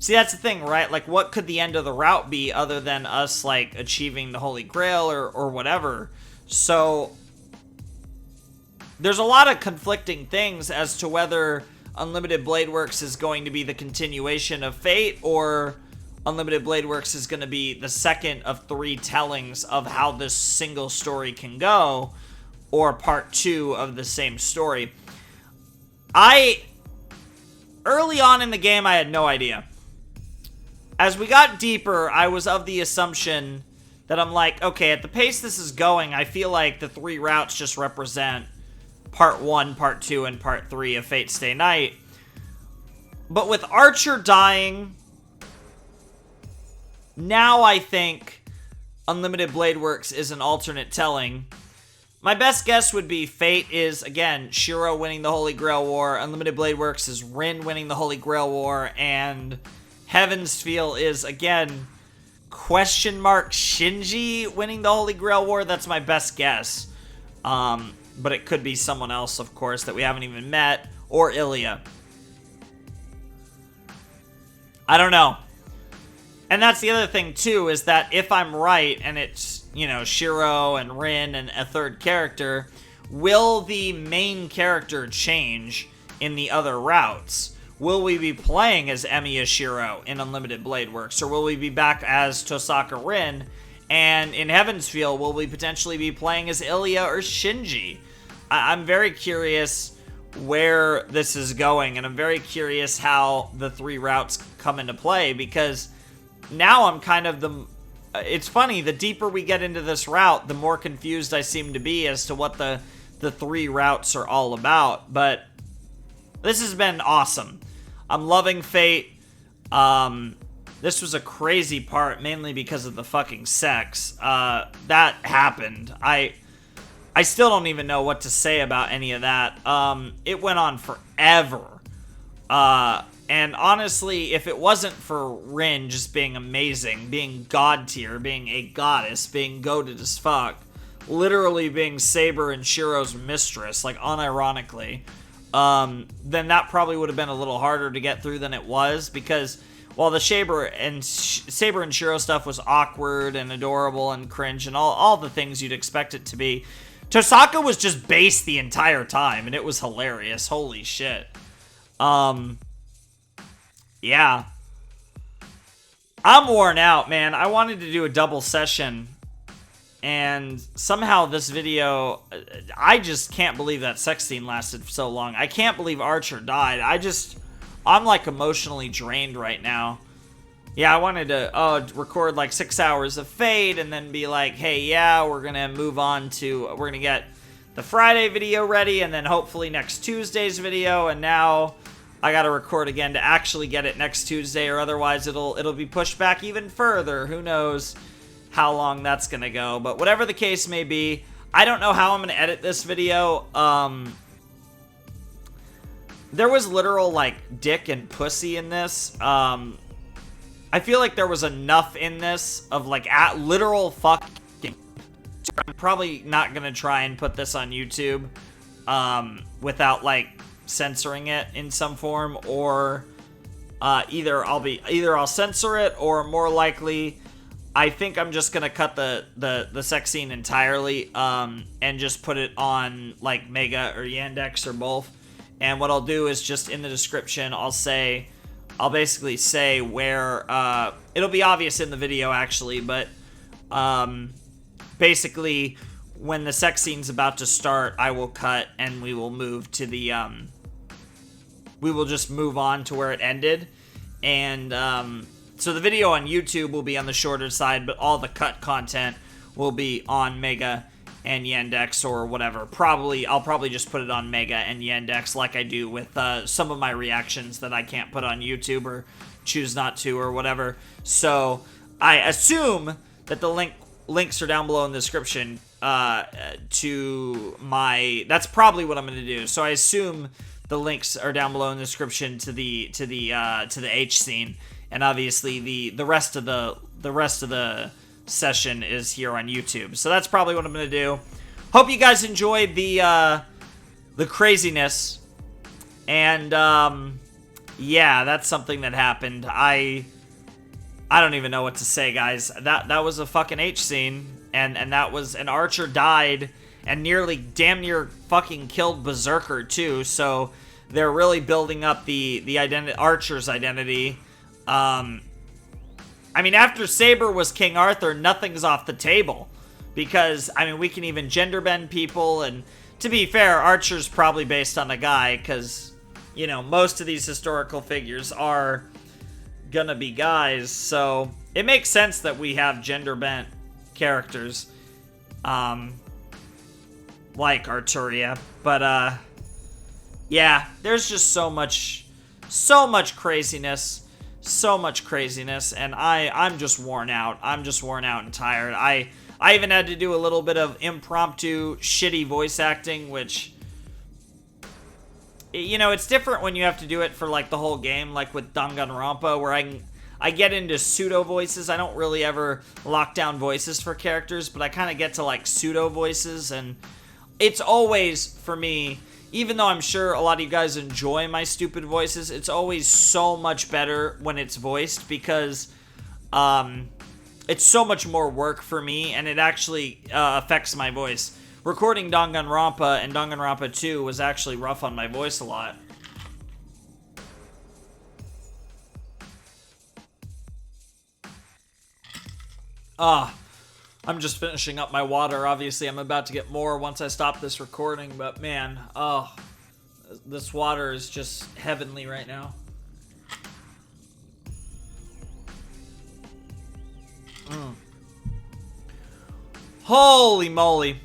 See, that's the thing, right? Like, what could the end of the route be other than us, like, achieving the Holy Grail or whatever? So, there's a lot of conflicting things as to whether Unlimited Blade Works is going to be the continuation of Fate, or Unlimited Blade Works is going to be the second of 3 tellings of how this single story can go, or part 2 of the same story. Early on in the game, I had no idea. As we got deeper, I was of the assumption that I'm like, okay, at the pace this is going, I feel like the 3 routes just represent part 1, part 2, and part 3 of Fate Stay Night. But with Archer dying, now I think Unlimited Blade Works is an alternate telling. My best guess would be Fate is, again, Shiro winning the Holy Grail War, Unlimited Blade Works is Rin winning the Holy Grail War, and Heaven's Feel is, again, question mark Shinji winning the Holy Grail War. That's my best guess. But it could be someone else, of course, that we haven't even met, or Illya. I don't know. And that's the other thing, too, is that if I'm right, and it's, you know, Shiro and Rin and a third character, will the main character change in the other routes? Will we be playing as Emiya Shiro in Unlimited Blade Works, or will we be back as Tosaka Rin? And in Heaven's Feel, will we potentially be playing as Illya or Shinji? I'm very curious where this is going, and I'm very curious how the 3 routes come into play, because now I'm kind of it's funny, the deeper we get into this route, the more confused I seem to be as to what the 3 routes are all about. But this has been awesome. I'm loving Fate. This was a crazy part, mainly because of the fucking sex. That happened. I still don't even know what to say about any of that. It went on forever. And honestly, if it wasn't for Rin just being amazing, being god tier, being a goddess, being goated as fuck, literally being Saber and Shiro's mistress, like unironically, then that probably would have been a little harder to get through than it was, because while the Saber and Shiro stuff was awkward and adorable and cringe and all the things you'd expect it to be, Tosaka was just base the entire time, and it was hilarious. Holy shit. Yeah. I'm worn out, man. I wanted to do a double session, and somehow this video, I just can't believe that sex scene lasted so long. I can't believe Archer died. I'm like emotionally drained right now. Yeah, I wanted to record like 6 hours of Fate and then be like, hey, yeah, we're gonna move on to, we're gonna get the Friday video ready and then hopefully next Tuesday's video, and now I gotta record again to actually get it next Tuesday, or otherwise it'll be pushed back even further. Who knows how long that's gonna go, but whatever the case may be, I don't know how I'm gonna edit this video. There was literal, like, dick and pussy in this. I feel like there was enough in this of, like, literal fucking... I'm probably not gonna try and put this on YouTube without, like, censoring it in some form, or either I'll censor it, or more likely I think I'm just gonna cut the sex scene entirely and just put it on, like, Mega or Yandex or both. And what I'll do is just in the description, I'll basically say where, it'll be obvious in the video actually, but basically when the sex scene's about to start, I will cut and we will move to the, we will just move on to where it ended. And so the video on YouTube will be on the shorter side, but all the cut content will be on Mega and Yandex or whatever. I'll probably just put it on Mega and Yandex like I do with some of my reactions that I can't put on YouTube or choose not to or whatever. So I assume that the links are down below in the description to my... That's probably what I'm going to do. So I assume the links are down below in the description to the H scene, and obviously the rest of the session is here on YouTube. So that's probably what I'm gonna do. Hope you guys enjoyed the craziness, and yeah, that's something that happened. I don't even know what to say, guys. That was a fucking H scene, and that was an Archer died and damn near fucking killed Berserker too. So they're really building up the Archer's identity. I mean, after Saber was King Arthur, nothing's off the table. Because, I mean, we can even gender bend people, and to be fair, Archer's probably based on a guy, because, you know, most of these historical figures are gonna be guys, so it makes sense that we have gender bent characters, like Arturia. But, yeah, there's just so much craziness. So much craziness, and I'm just worn out. I'm just worn out and tired. I even had to do a little bit of impromptu, shitty voice acting, which, you know, it's different when you have to do it for, like, the whole game, like with Danganronpa, where I get into pseudo voices. I don't really ever lock down voices for characters, but I kind of get to, like, pseudo voices, and it's always, for me, even though I'm sure a lot of you guys enjoy my stupid voices, it's always so much better when it's voiced, because it's so much more work for me, and it actually affects my voice. Recording Danganronpa and Danganronpa 2 was actually rough on my voice a lot. I'm just finishing up my water. Obviously, I'm about to get more once I stop this recording, but man, this water is just heavenly right now. Holy moly.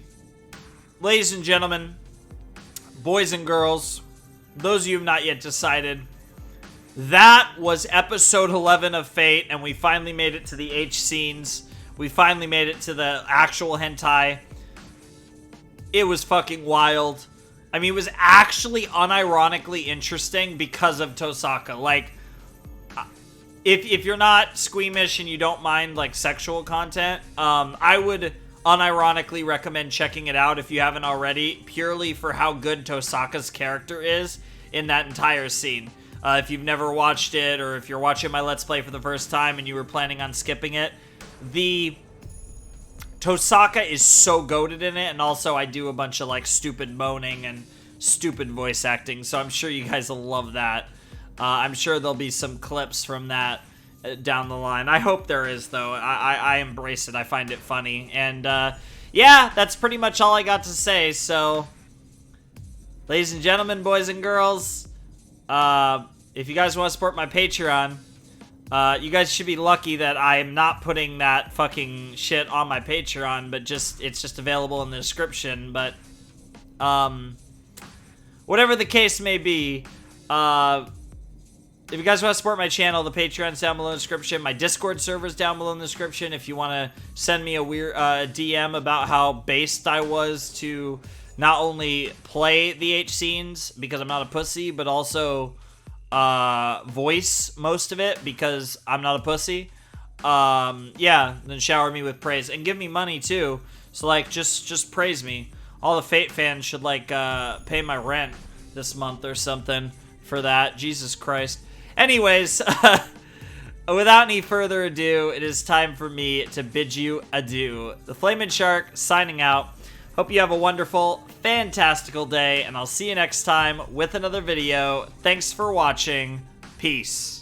Ladies and gentlemen, boys and girls, those of you who have not yet decided, that was episode 11 of Fate, and we finally made it to the H scenes. We finally made it to the actual hentai. It was fucking wild. I mean, it was actually unironically interesting because of Tosaka. Like, if you're not squeamish and you don't mind, like, sexual content, I would unironically recommend checking it out if you haven't already, purely for how good Tosaka's character is in that entire scene. If you've never watched it, or if you're watching my Let's Play for the first time and you were planning on skipping it, the Tosaka is so goated in it, and also I do a bunch of, like, stupid moaning and stupid voice acting, so I'm sure you guys will love that. I'm sure there'll be some clips from that down the line. I hope there is, though. I embrace it. I find it funny. And, yeah, that's pretty much all I got to say, so, ladies and gentlemen, boys and girls, if you guys want to support my Patreon, you guys should be lucky that I'm not putting that fucking shit on my Patreon, but it's just available in the description. But, whatever the case may be, if you guys want to support my channel, the Patreon's down below in the description. My Discord server's down below in the description. If you want to send me a weird DM about how based I was to not only play the H scenes, because I'm not a pussy, but also voice most of it because I'm not a pussy, yeah, then shower me with praise and give me money too. So, like, just praise me. All the Fate fans should, like, pay my rent this month or something for that. Jesus Christ. Anyways, without any further ado, it is time for me to bid you adieu. The Flamin' Shark signing out. Hope you have a wonderful, fantastical day, and I'll see you next time with another video. Thanks for watching. Peace.